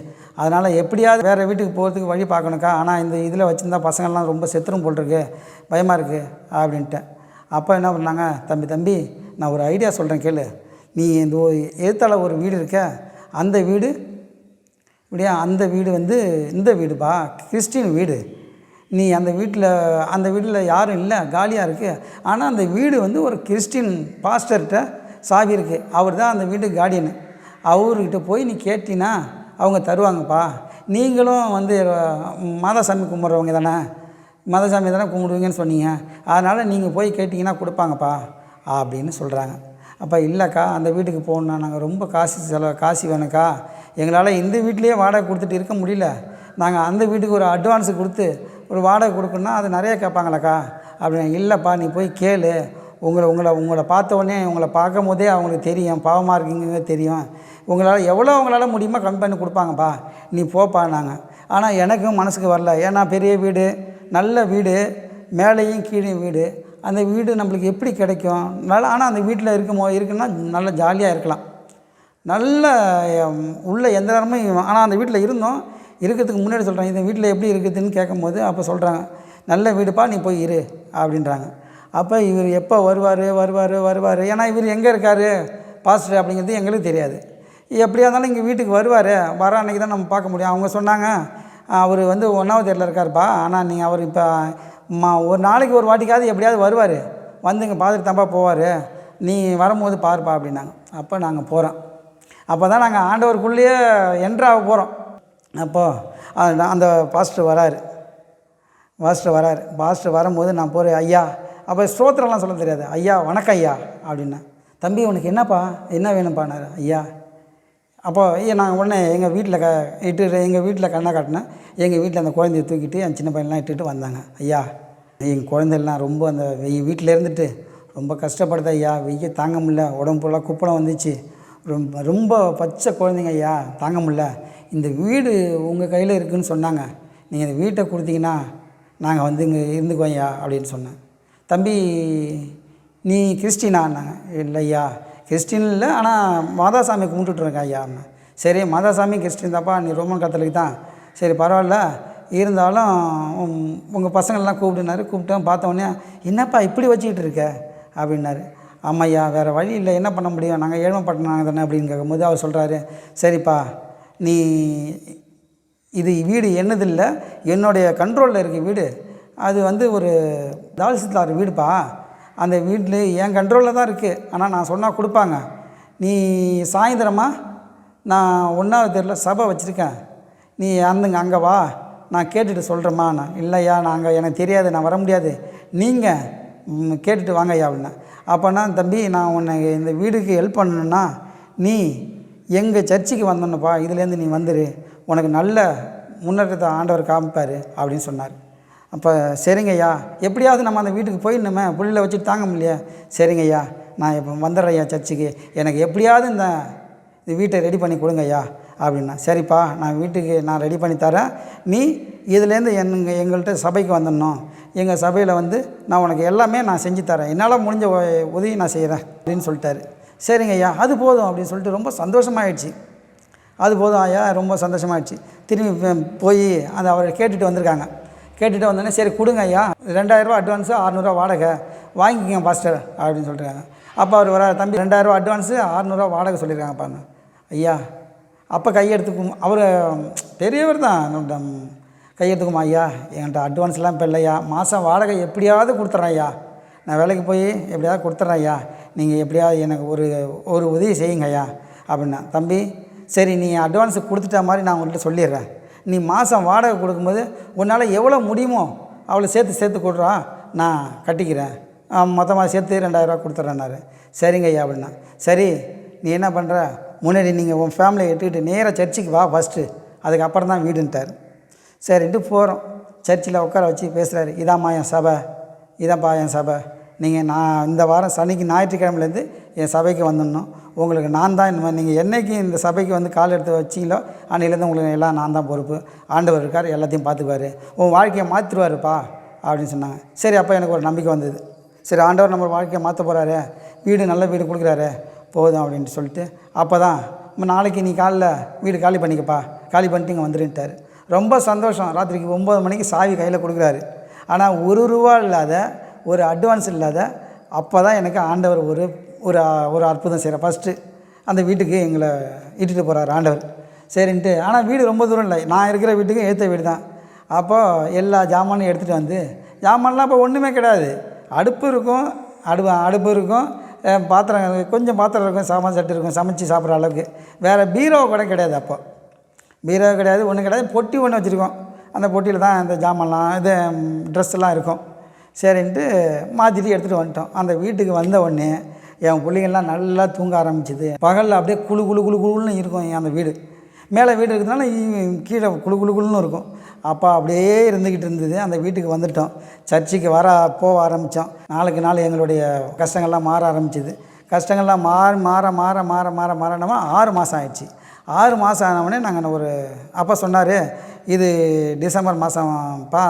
அதனால் எப்படியாவது வேறு வீட்டுக்கு போகிறதுக்கு வழி பார்க்கணுக்கா, ஆனால் இந்த இதில் வச்சுருந்தா பசங்கள்லாம் ரொம்ப செத்துரும் போட்டிருக்கு, பயமாக இருக்குது அப்படின்ட்டேன். அப்போ என்ன பண்ணாங்க, தம்பி நான் ஒரு ஐடியா சொல்கிறேன் கேளு. நீ இந்த எதிர்த்தால ஒரு வீடு இருக்க, அந்த வீடு இப்படியா, அந்த வீடு வந்து இந்த வீடுப்பா கிறிஸ்டின் வீடு. நீ அந்த வீட்டில் யாரும் இல்லை, காலியாக இருக்குது. ஆனால் அந்த வீடு வந்து ஒரு கிறிஸ்டின் பாஸ்டர்கிட்ட சாவி இருக்குது, அவர் தான் அந்த வீட்டு கார்டியனு. அவர்கிட்ட போய் நீ கேட்டினா அவங்க தருவாங்கப்பா. நீங்களும் வந்து மாதாசாமி கும்பிட்றவங்க தானே, மாதாசாமி தானே கும்பிடுவீங்கன்னு சொன்னீங்க, அதனால் நீங்கள் போய் கேட்டிங்கன்னா கொடுப்பாங்கப்பா அப்படின்னு சொல்கிறாங்க. அப்போ இல்லைக்கா அந்த வீட்டுக்கு போகணுன்னா நாங்கள் ரொம்ப காசு வேணுக்கா, எங்களால் இந்த வீட்லேயே வாடகை கொடுத்துட்டு இருக்க முடியல, நாங்கள் அந்த வீட்டுக்கு ஒரு அட்வான்ஸு கொடுத்து ஒரு வாடகை கொடுக்கணுன்னா அது நிறைய கேட்பாங்களாக்கா அப்படின்னு. இல்லைப்பா நீ போய் கேளு, உங்களை பார்த்த உடனே உங்களை பார்க்கும் போதே அவங்களுக்கு தெரியும் பாவமாக இருக்கீங்க தெரியும், உங்களால் முடியுமோ கம்மி பண்ணி கொடுப்பாங்கப்பா, நீ போப்பா நாங்கள். ஆனால் எனக்கும் மனசுக்கு வரல, ஏன்னா பெரிய வீடு, நல்ல வீடு, மேலேயும் கீழே வீடு, அந்த வீடு நம்மளுக்கு எப்படி கிடைக்கும்? ஆனால் அந்த வீட்டில் இருக்குன்னா நல்லா ஜாலியாக இருக்கலாம், நல்ல உள்ள எந்த நேரமும். ஆனால் அந்த வீட்டில் இருந்தோம், இருக்கிறதுக்கு முன்னாடி சொல்கிறாங்க இந்த வீட்டில் எப்படி இருக்குதுன்னு கேட்கும்போது அப்போ சொல்கிறாங்க, நல்ல வீடுப்பா நீ போய் இரு அப்படின்றாங்க. அப்போ இவர் எப்போ வருவார், ஏன்னா இவர் எங்கே இருக்கார் பாஸ்டர் அப்படிங்கிறது எங்களுக்கு தெரியாது. எப்படியா இருந்தாலும் இங்கே வீட்டுக்கு வருவார், வர அன்றைக்கி தான் நம்ம பார்க்க முடியும். அவங்க சொன்னாங்க அவர் வந்து 1வது தெருவில் இருக்காருப்பா, ஆனால் நீங்கள் அவர் இப்போ ஒரு நாளைக்கு ஒரு வாட்டிக்காவது எப்படியாவது வருவார், வந்து இங்கே பார்த்துட்டு தான்ப்பா போவார், நீ வரும்போது பாருப்பா அப்படின்னாங்க. அப்போ நாங்கள் போகிறோம். அப்போ தான் நாங்கள் ஆண்டவருக்குள்ளேயே என்ட்ராக போகிறோம். அப்போது அந்த பாஸ்டர் வராரு. பாஸ்டர் வரும்போது நான் போகிறேன், ஐயா, அப்போ ஸ்தோத்திரம்லாம் சொல்ல தெரியாது, ஐயா வணக்கம் ஐயா அப்படின்னா. தம்பி உனக்கு என்னப்பா என்ன வேணும்ப்பானார். ஐயா அப்போ நான் உடனே எங்கள் வீட்டில் கண்ணை காட்டினேன். எங்கள் வீட்டில் அந்த குழந்தைய தூக்கிட்டு என் சின்ன பையன்லாம் இட்டுட்டு வந்தாங்க. ஐயா எங்கள் குழந்தைலாம் ரொம்ப அந்த வீட்டில் இருந்துட்டு ரொம்ப கஷ்டப்படுது ஐயா, வெய்ய தாங்க முடியல, உடம்பு ஃபுல்லாக குப்பளம் வந்துச்சு, ரொம்ப பச்சை குழந்தைங்க ஐயா, தாங்க முடியல, இந்த வீடு உங்கள் கையில் இருக்குதுன்னு சொன்னாங்க, நீங்கள் இந்த வீட்டை கொடுத்தீங்கன்னா நாங்கள் வந்து இங்கே இருந்துக்குவோம் ஐயா அப்படின்னு சொன்னேன். தம்பி நீ கிறிஸ்டினான்னாங்க. இல்லை ஐயா கிறிஸ்டின் இல்லை, ஆனால் மாதாசாமி கும்பிட்டுட்ருக்கேன் ஐயா. சரி மாதாசாமி கிறிஸ்டின் தான்ப்பா, நீ ரோமன் கத்தோலிக் தான், சரி பரவாயில்ல, இருந்தாலும் உங்கள் பசங்களெலாம் கூப்பிட்டேன். பார்த்தோன்னே என்னப்பா இப்படி வச்சுக்கிட்டு இருக்க அப்படின்னாரு. ஆமாய்யா வேறு வழி இல்லை, என்ன பண்ண முடியும், நாங்கள் ஏழ்மைப்பட்டனாங்க தானே அப்படின்னு கேட்கும்போது அவர் சொல்கிறாரு, சரிப்பா நீ இது வீடு என்னதில்லை, என்னுடைய கண்ட்ரோலில் இருக்க வீடு, அது வந்து ஒரு தால்சித்தார் வீடுப்பா, அந்த வீட்டில் என் கண்ட்ரோலில் தான் இருக்குது, ஆனால் நான் சொன்னால் கொடுப்பாங்க, நீ சாயந்தரமாக நான் 1வது தெருவில் சபை வச்சுருக்கேன், நீ அங்கே வா, நான் கேட்டுட்டு சொல்கிறேம்மா. நான் இல்லையா எனக்கு தெரியாது, நான் வர முடியாது, நீங்கள் கேட்டுட்டு வாங்க ஐயா அப்படின்னா. அப்போனா தம்பி நான் உன்னை இந்த வீடுக்கு ஹெல்ப் பண்ணணுன்னா நீ எங்கள் சர்ச்சுக்கு வந்தோன்னப்பா, இதுலேருந்து நீ வந்துடு, உனக்கு நல்ல முன்னேற்றத்தை ஆண்டவர் காமிப்பார் அப்படின்னு சொன்னார். அப்போ சரிங்க ஐயா, எப்படியாவது நம்ம அந்த வீட்டுக்கு போயிடணுமே, புள்ளியில் வச்சுட்டு தாங்க முடியல, சரிங்க ஐயா நான் இப்போ வந்துடுறேன் ஐயா சர்ச்சுக்கு, எனக்கு எப்படியாவது இந்த வீட்டை ரெடி பண்ணி கொடுங்க ஐயா அப்படின்னா. சரிப்பா நான் வீட்டுக்கு நான் ரெடி பண்ணி தரேன், நீ இதுலேருந்து எங்கள்கிட்ட சபைக்கு வந்துடணும், எங்கள் சபையில் வந்து நான் உனக்கு எல்லாமே நான் செஞ்சு தரேன், என்னால் முடிஞ்ச உதவி நான் செய்கிறேன் அப்படின்னு சொல்லிட்டாரு. சரிங்க ஐயா அது போதும் அப்படின்னு சொல்லிட்டு ரொம்ப சந்தோஷமாகிடுச்சு. அது போதும் ஐயா ரொம்ப சந்தோஷமாகிடுச்சு. திரும்பி போய் அந்த அவரை கேட்டுட்டு வந்திருக்காங்க. கேட்டுட்டு வந்தோடனே சரி கொடுங்க ஐயா, 2000 ரூபா அட்வான்ஸு, 600 வாடகை வாங்கிக்கோங்க பாஸ்டர் அப்படின்னு சொல்லியிருக்காங்க. அப்போ அவர் வர தம்பி 2000 அட்வான்ஸு 600 வாடகை சொல்லியிருக்காங்க பாருங்க ஐயா. அப்போ கையெடுத்து அவர் பெரியவர் தான், கையெழுத்துக்குமா ஐயா, என்கிட்ட அட்வான்ஸ்லாம் இப்போ இல்லையா, மாதம் வாடகை எப்படியாவது கொடுத்துட்றேன் ஐயா, நான் வேலைக்கு போய் எப்படியாவது கொடுத்துட்றேன் ஐயா, நீங்கள் எப்படியாவது எனக்கு ஒரு உதவி செய்யுங்க ஐயா அப்படின்னா, தம்பி சரி நீ அட்வான்ஸு கொடுத்துட்ட மாதிரி நான் உங்கள்கிட்ட சொல்லிடுறேன், நீ மாதம் வாடகை கொடுக்கும்போது உன்னால் எவ்வளோ முடியுமோ அவ்வளோ சேர்த்து கொடுறா, நான் கட்டிக்கிறேன், மொத்தமாக சேர்த்து 2000 கொடுத்துட்றேன்னாரு. சரிங்க ஐயா அப்படின்னா, சரி நீ என்ன பண்ணுற, முன்னாடி நீங்கள் உன் ஃபேமிலியை எடுத்துக்கிட்டு நேராக சர்ச்சுக்கு வா ஃபஸ்ட்டு, அதுக்கப்புறம் தான் வீடுன்ட்டார். சரின்ட்டு போகிறோம். சர்ச்சில் உட்கார வச்சு பேசுகிறாரு, இதாம்மா என் சபை, இதான்ப்பா என் சபை, நீங்கள் நான் இந்த வாரம் சனிக்கு ஞாயிற்றுக்கிழமைலேருந்து என் சபைக்கு வந்துடணும், உங்களுக்கு நான் தான் இந்த மாதிரி நீங்கள் என்றைக்கு இந்த சபைக்கு வந்து கால் எடுத்து வச்சிங்களோ அன்றையிலேருந்து உங்களுக்கு எல்லாம் நான் தான் பொறுப்பு, ஆண்டவர் இருக்கார் எல்லாத்தையும் பார்த்துக்குவார், உன் வாழ்க்கையை மாற்றிடுவாருப்பா அப்படின்னு சொன்னாங்க. சரி அப்போ எனக்கு ஒரு நம்பிக்கை வந்தது. சரி ஆண்டவர் நம்ம வாழ்க்கையை மாற்ற போகிறாரு, வீடு நல்ல வீடு கொடுக்குறாரு, போதும் அப்படின்ட்டு சொல்லிட்டு அப்போ தான் நாளைக்கு நீ காலைல வீடு காலி பண்ணிக்கப்பா, காலி பண்ணிட்டு இங்கே வந்துருன்ட்டார். ரொம்ப சந்தோஷம். ராத்திரிக்கு 9 மணிக்கு சாவி கையில் கொடுக்குறாரு. ஆனால் ₹1 இல்லாத, ஒரு அட்வான்ஸ் இல்லாத, அப்போ தான் எனக்கு ஆண்டவர் ஒரு அற்புதம் செய்கிறார். ஃபஸ்ட்டு அந்த வீட்டுக்கு எங்களை இட்டுட்டு போகிறார் ஆண்டவர். சரின்ட்டு ஆனால் வீடு ரொம்ப தூரம் இல்லை, நான் இருக்கிற வீட்டுக்கு ஏற்ற வீடு தான். அப்போது எல்லா ஜாமானையும் எடுத்துகிட்டு வந்து, ஜாமான்லாம் இப்போ ஒன்றுமே கிடையாது, அடுப்பு இருக்கும், அடுப்பு இருக்கும், கொஞ்சம் பாத்திரம் இருக்கும், சாமான் சட்டு இருக்கும், சமைச்சு சாப்பிட்ற அளவுக்கு. வேறு பீரோ கூட கிடையாது, அப்போ பீரோ கிடையாது, ஒன்றும் கிடையாது. பொட்டி ஒன்று வச்சுருக்கோம், அந்த பொட்டியில் தான் இந்த ஜாமான்லாம் இது ட்ரெஸ்ஸெல்லாம் இருக்கும். சரின்ட்டு மாற்றிட்டு எடுத்துகிட்டு வந்துட்டோம். அந்த வீட்டுக்கு வந்த உடனே என் பிள்ளைங்கள்லாம் நல்லா தூங்க ஆரம்பிச்சிது. பகலில் அப்படியே குழுன்னு இருக்கும் அந்த வீடு. மேலே வீடு இருக்கிறதுனால கீழே குழுன்னு இருக்கும். அப்போ அப்படியே இருந்துக்கிட்டு இருந்தது. அந்த வீட்டுக்கு வந்துவிட்டோம். சர்ச்சுக்கு போக ஆரம்பித்தோம். நாளுக்கு நாள் எங்களுடைய கஷ்டங்கள்லாம் மாற ஆரம்பிச்சிது. கஷ்டங்கள்லாம் மாறணுமா 6 மாதம் ஆயிடுச்சு. 6 மாதம் ஆனவுடனே நாங்கள் அப்போ சொன்னார், இது டிசம்பர் மாதம்ப்பா,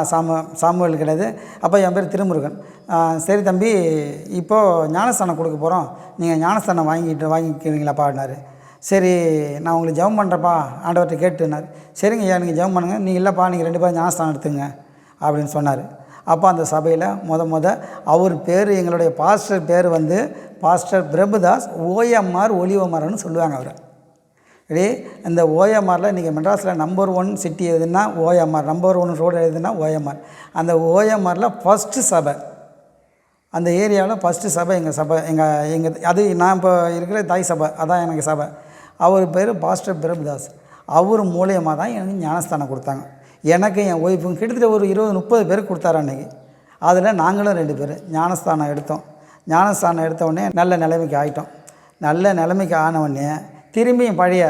சாமுவேல் கிடையாது, அப்போ என் பேர் திருமுருகன். சரி தம்பி, இப்போது ஞானஸ்தானம் கொடுக்க போகிறோம், நீங்கள் ஞானஸ்தானம் வாங்கிக்கிறீங்களாப்பான்னாரு. சரி நான் உங்களுக்கு ஜெபம் பண்ணுறப்பா, ஆண்டவர்கிட்ட கேட்டுனார். சரிங்க ஐயா நீங்கள் ஜெபம் பண்ணுங்கள், நீங்கள் இல்லைப்பா நீங்கள் 2 பேரும் ஞானஸ்தானம் எடுத்துங்க அப்படின்னு சொன்னார். அப்போ அந்த சபையில் அவர் பேர், எங்களுடைய பாஸ்டர் பேர் வந்து பாஸ்டர் பிரபுதாஸ் OMR ஒலிவமரன்னு சொல்லுவாங்க அவர். இந்த OMRல இன்றைக்கி மெட்ராஸில் நம்பர் 1 சிட்டி எதுன்னா OMR, நம்பர் 1 ரோடு எதுன்னா OMR. அந்த OMRல ஃபஸ்ட்டு சபை, அந்த ஏரியாவில் ஃபஸ்ட்டு சபை எங்கள் சபை, அது நான் இப்போ இருக்கிற தாய் சபை, அதான் எனக்கு சபை. அவர் பேர் பாஸ்டர் பிரபுதாஸ். அவர் மூலியமாக தான் எனக்கு ஞானஸ்தானம் கொடுத்தாங்க. எனக்கு என் ஒய்ஃபும் கிட்டத்தட்ட ஒரு 20-30 பேருக்கு கொடுத்தாரு அன்றைக்கி. அதில் நாங்களும் 2 பேர் ஞானஸ்தானம் எடுத்தோம். ஞானஸ்தானம் எடுத்த உடனே நல்ல நிலைமைக்கு ஆகிட்டோம். நல்ல நிலைமைக்கு ஆனவுடனே திரும்பியும் பழைய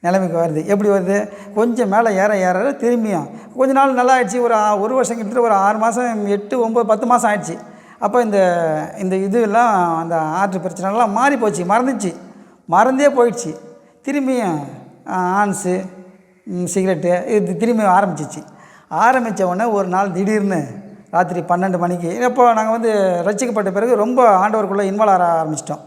நிலைமைக்கு வருது. எப்படி வருது, கொஞ்சம் மேலே ஏற திரும்பியும் கொஞ்ச நாள் நல்லா ஆயிடுச்சு. ஒரு வருஷம் கிட்டத்தட்ட ஒரு 6 மாதம் 8, 9, 10 மாதம் ஆயிடுச்சு. அப்போ இந்த இதெல்லாம் அந்த ஆற்று பிரச்சனைலாம் மாறி போச்சு, மறந்தே போயிடுச்சு. திரும்பியும் ஆன்ஸு சிகரெட்டு இது திரும்பி ஆரம்பித்த உடனே ஒரு நாள் திடீர்னு ராத்திரி 12 மணிக்கு, இப்போ நாங்கள் வந்து ரட்சிக்கப்பட்ட பிறகு ரொம்ப ஆண்டவருக்குள்ளே இன்வால்வ் ஆக ஆரம்பிச்சிட்டோம்.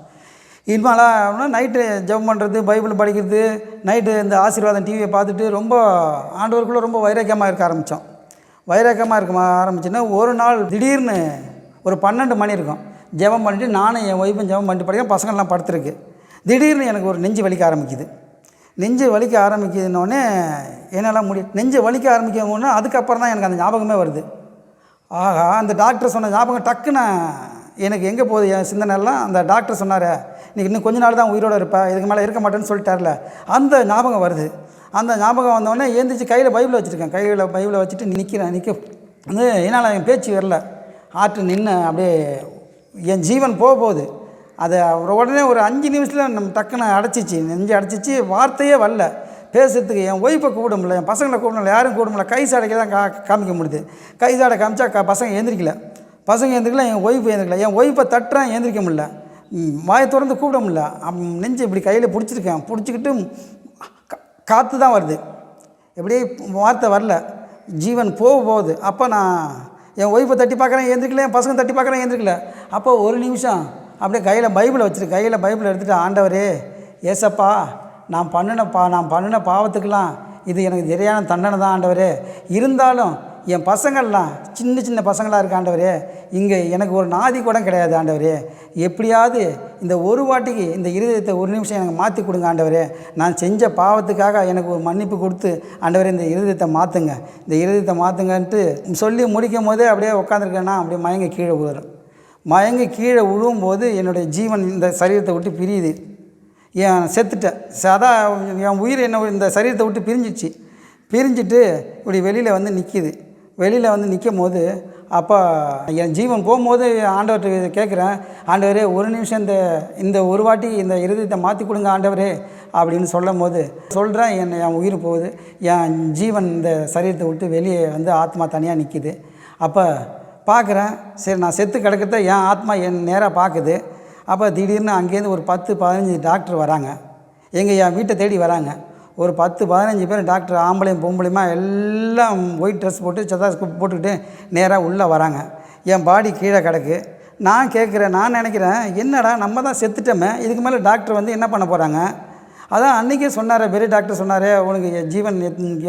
இன்வால்வ் நைட்டு ஜெபம் பண்ணுறது, பைபிள் படிக்கிறது, நைட்டு இந்த ஆசீர்வாதம் டிவியை பார்த்துட்டு ரொம்ப ஆண்டவருக்குள்ளே ரொம்ப வைராக்கியமாக இருக்க ஆரம்பித்தோம். ஆரம்பிச்சுன்னா ஒரு நாள் திடீர்னு ஒரு 12 மணி இருக்கும், ஜெபம் பண்ணிவிட்டு நானும் என் ஒய்ஃபும் ஜெபம் பண்ணிட்டு படிக்க, பசங்கள்லாம் படுத்துருக்கு. திடீர்னு எனக்கு ஒரு நெஞ்சு வலிக்க ஆரம்பிக்குது. நெஞ்சு வலிக்க ஆரம்பிக்குதுன்னொடனே என்னால் நெஞ்சு வலிக்க ஆரம்பிக்கணுன்னா அதுக்கப்புறம் தான் எனக்கு அந்த ஞாபகமே வருது. ஆகா, அந்த டாக்டர் சொன்ன ஞாபகம் டக்குன்னு எனக்கு எங்கே போகுது என் சிந்தனைலாம். அந்த டாக்டர் சொன்னார், நீ இன்னும் கொஞ்ச நாள் தான் உயிரோடு இருப்ப, இதுக்கு மேலே இருக்க மாட்டேன்னு சொல்லிட்டார்ல, அந்த ஞாபகம் வருது. அந்த ஞாபகம் வந்தோடனே எழுந்திரிச்சு கையில் பைபிளை வச்சுருக்கேன். கையில் பைபிளை வச்சுட்டு நிற்க வந்து என்னால் என் பேச்சு வரல, ஆற்று நின்று அப்படியே என் ஜீவன் போகுது. அதை உடனே ஒரு 5 நிமிஷத்தில் நம்ம டக்குன்னு நெஞ்சு அடைச்சிச்சு, வார்த்தையே வரல பேசுறதுக்கு. என் ஒய்ஃபை கூப்பிட முடியல, என் பசங்களை கூப்பிட முடியல, யாரும் கூப்பிட முடியல. கை சாடைக்கு தான் காமிக்க முடியுது. கை சாடை காமிச்சா பசங்க எழுந்திரிக்கல, என் ஒய்ஃபு எழுந்திரிக்கல. என் ஒய்ஃபை தட்டுறேன், எழுந்திரிக்க முடியல, வாயை திறந்து கூப்பிட முடியல. நெஞ்சு இப்படி கையில் பிடிச்சிக்கிட்டு காற்று தான் வருது, எப்படியே வார்த்தை வரல, ஜீவன் போகுது. அப்போ நான் என் ஒய்ஃபை தட்டி பார்க்குறேன், எழுந்திரிக்கல, என் பசங்க தட்டி பார்க்குறேன், எழுந்திரிக்கல. அப்போ ஒரு நிமிஷம் அப்படியே கையில் பைபிளை எடுத்துகிட்டு, ஆண்டவரே ஏசப்பா, நான் பண்ணின பாவத்துக்கெல்லாம் இது எனக்கு சரியான தண்டனை தான் ஆண்டவரே, இருந்தாலும் என் பசங்கள்லாம் சின்ன சின்ன பசங்களாக இருக்க ஆண்டவரே, இங்கே எனக்கு ஒரு நாதி கூட கிடையாது ஆண்டவரே, எப்படியாவது இந்த ஒரு வாட்டிக்கு இந்த இருதயத்தை ஒரு நிமிஷம் எனக்கு மாற்றி கொடுங்க ஆண்டவரே, நான் செஞ்ச பாவத்துக்காக எனக்கு ஒரு மன்னிப்பு கொடுத்து ஆண்டவரே இந்த இருதயத்தை மாற்றுங்க, இந்த இருதயத்தை மாற்றுங்கன்ட்டு சொல்லி முடிக்கும் போதே அப்படியே உட்காந்துருக்கேன்னா அப்படியே மயங்க கீழே விழுறேன். மயங்கி கீழே விழும்போது என்னுடைய ஜீவன் இந்த சரீரத்தை விட்டு பிரியுது. என் செத்துட்டேன், என் உயிர் என்ன இந்த சரீரத்தை விட்டு பிரிஞ்சிட்டு இப்படி வெளியில் வந்து நிற்கிது. வெளியில் வந்து நிற்கும் போது அப்போ என் ஜீவன் போகும்போது ஆண்டவர்கிட்ட கேட்குறேன், ஆண்டவரே ஒரு நிமிஷம் இந்த ஒரு வாட்டி இந்த இருதயத்தை மாற்றி கொடுங்க ஆண்டவரே அப்படின்னு சொல்கிறேன். என் உயிர் போகுது, என் ஜீவன் இந்த சரீரத்தை விட்டு வெளியே வந்து ஆத்மா தனியாக நிற்கிது. அப்போ பார்க்குறேன், சரி நான் செத்து கிடக்கிறத என் ஆத்மா என் நேராக பார்க்குது. அப்போ திடீர்னு அங்கேருந்து ஒரு 10-15 டாக்டர் வராங்க, என் வீட்டை தேடி வராங்க. ஒரு 10-15 பேர் டாக்டர், ஆம்பளையும் பொம்பளையுமா எல்லாம் ஒயிட் ட்ரெஸ் போட்டு சதாஸ்கோப் போட்டுக்கிட்டு நேராக உள்ளே வராங்க. என் பாடி கீழே கிடக்கு. நான் நினைக்கிறேன், என்னடா நம்ம தான் செத்துட்டோமே, இதுக்கு மேலே டாக்டர் வந்து என்ன பண்ண போகிறாங்க? அதான் அன்றைக்கே சொன்னார், பெரிய டாக்டர் சொன்னார், உனக்கு ஜீவன்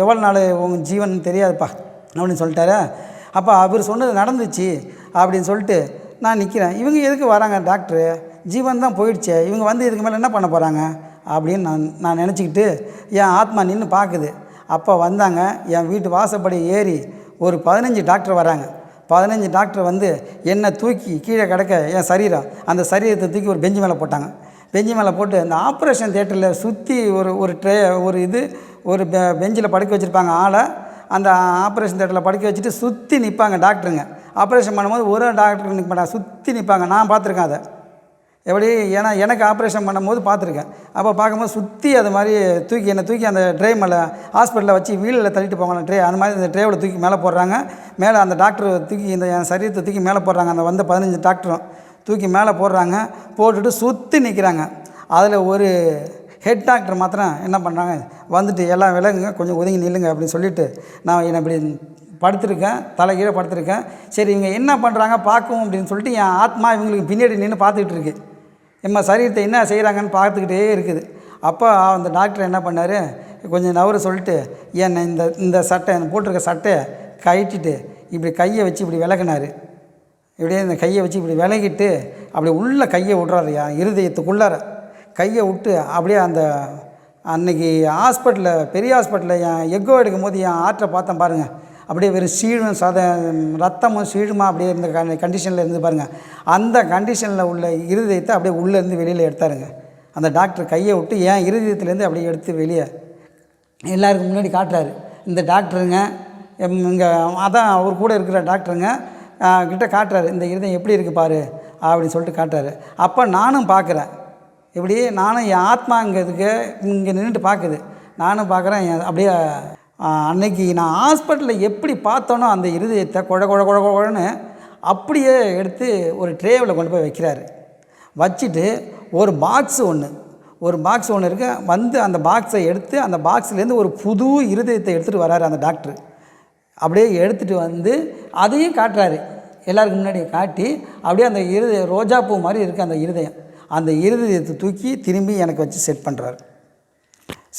எவ்வளோ நாள் உங்கள் ஜீவன் தெரியாதுப்பா அப்படின்னு சொல்லிட்டாரு. அப்போ அவர் சொன்னது நடந்துச்சு அப்படின்னு சொல்லிட்டு நான் நிற்கிறேன். இவங்க எதுக்கு வராங்க டாக்டரு? ஜீவன் தான் போயிடுச்சே, இவங்க வந்து இதுக்கு மேலே என்ன பண்ண போகிறாங்க அப்படின்னு நான் நினச்சிக்கிட்டு என் ஆத்மா நின்று பார்க்குது. அப்போ வந்தாங்க, என் வீட்டு வாசப்படி ஏறி ஒரு 15 டாக்டர் வராங்க. 15 டாக்டர் வந்து என்னை தூக்கி கீழே கிடக்க என் சரீரம், அந்த சரீரத்தை தூக்கி ஒரு பெஞ்சு மேலே போட்டாங்க. பெஞ்சு மேலே போட்டு இந்த ஆப்ரேஷன் தியேட்டரில் சுற்றி ஒரு பெஞ்சில் படுக்க வச்சுருப்பாங்க ஆளை. அந்த ஆப்ரேஷன் தியேட்டரில் படுக்க வச்சுட்டு சுற்றி நிற்பாங்க டாக்டருங்க. ஆப்ரேஷன் பண்ணும்போது ஒரு டாக்டர் நிற்க மாட்டாங்க, சுற்றி நிற்பாங்க. நான் பார்த்துருக்கேன் அதை எப்படி, ஏன்னா எனக்கு ஆப்ரேஷன் பண்ணும்போது பார்த்துருக்கேன். அப்போ பார்க்கும்போது சுற்றி அது மாதிரி என்னை தூக்கி அந்த ட்ரே மேலே ஹாஸ்பிட்டலில் வச்சு வீலில் தள்ளிட்டு போவாங்க ட்ரே, அந்த மாதிரி இந்த ட்ரேவில் தூக்கி மேலே போடுறாங்க. மேலே அந்த டாக்டர் தூக்கி என் சரீரத்தை தூக்கி மேலே போடுறாங்க. அந்த 15 டாக்டரும் தூக்கி மேலே போடுறாங்க. போட்டுட்டு சுற்றி நிற்கிறாங்க. அதில் ஒரு ஹெட் டாக்டர் மாத்திரம் என்ன பண்ணுறாங்க, வந்துட்டு எல்லாம் விலங்குங்க கொஞ்சம் ஒதுங்கி நில்லுங்க அப்படின்னு சொல்லிவிட்டு நான் என்னை இப்படி படுத்திருக்கேன், தலைகீழே படுத்திருக்கேன். சரி இவங்க என்ன பண்ணுறாங்க பார்க்கவும் அப்படின்னு சொல்லிட்டு என் ஆத்மா இவங்களுக்கு பின்னாடி நின்று பார்த்துக்கிட்டு இருக்கு. நம்ம சரீரத்தை என்ன செய்கிறாங்கன்னு பார்த்துக்கிட்டே இருக்குது. அப்போ அந்த டாக்டர் என்ன பண்ணார், கொஞ்சம் நவர சொல்லிட்டு என்னை இந்த சட்டை போட்டிருக்க சட்டையை கழட்டிட்டு இப்படி கையை வச்சு இப்படி விலகினார். இப்படியே இந்த கையை வச்சு இப்படி விலகிட்டு அப்படி உள்ளே கையை விட்றாரு, என் இருதயத்துக்குள்ளார கையை விட்டு அப்படியே அந்த அன்றைக்கி ஹாஸ்பிட்டலில் பெரிய ஹாஸ்பிட்டலில் என் எக்கோ எடுக்கும் போது என் ஆற்றை பார்த்தேன் பாருங்கள், அப்படியே வெறும் சீழும் ரத்தமும் சீழுமா அப்படியே இருந்த கண்டிஷனில் இருந்து பாருங்கள். அந்த கண்டிஷனில் உள்ள இருதயத்தை அப்படியே உள்ளேருந்து வெளியில் எடுத்தாருங்க. அந்த டாக்டர் கையை விட்டு என் இருதயத்துலேருந்து அப்படியே எடுத்து வெளியே எல்லாருக்கும் முன்னாடி காட்டுறாரு. இந்த டாக்டருங்க இங்கே அதான் அவர் கூட இருக்கிற டாக்டருங்க கிட்ட காட்டுறாரு, இந்த இருதயம் எப்படி இருக்குது பாரு அப்படின்னு சொல்லிட்டு காட்டுறாரு. அப்போ நானும் பார்க்குறேன், இப்படி நானும் என் ஆத்மா இங்கே நின்றுட்டு பார்க்குது. நானும் பார்க்குறேன். அப்படியே அன்னைக்கு நான் ஹாஸ்பிட்டலில் எப்படி பார்த்தோன்னோ அந்த இருதயத்தை குழன்னு அப்படியே எடுத்து ஒரு ட்ரேவில் கொண்டு போய் வைக்கிறாரு. வச்சுட்டு ஒரு பாக்ஸ் ஒன்று இருக்கு, வந்து அந்த பாக்ஸை எடுத்து அந்த பாக்ஸ்லேருந்து ஒரு புது இருதயத்தை எடுத்துகிட்டு வராரு அந்த டாக்டர். அப்படியே எடுத்துகிட்டு வந்து அதையும் காட்டுறாரு, எல்லாருக்கும் முன்னாடி காட்டி அப்படியே அந்த இருதயம் ரோஜாப்பூ மாதிரி இருக்குது அந்த இருதயம். அந்த இருதயத்தை தூக்கி திரும்பி எனக்கு வச்சு செட் பண்ணுறாரு.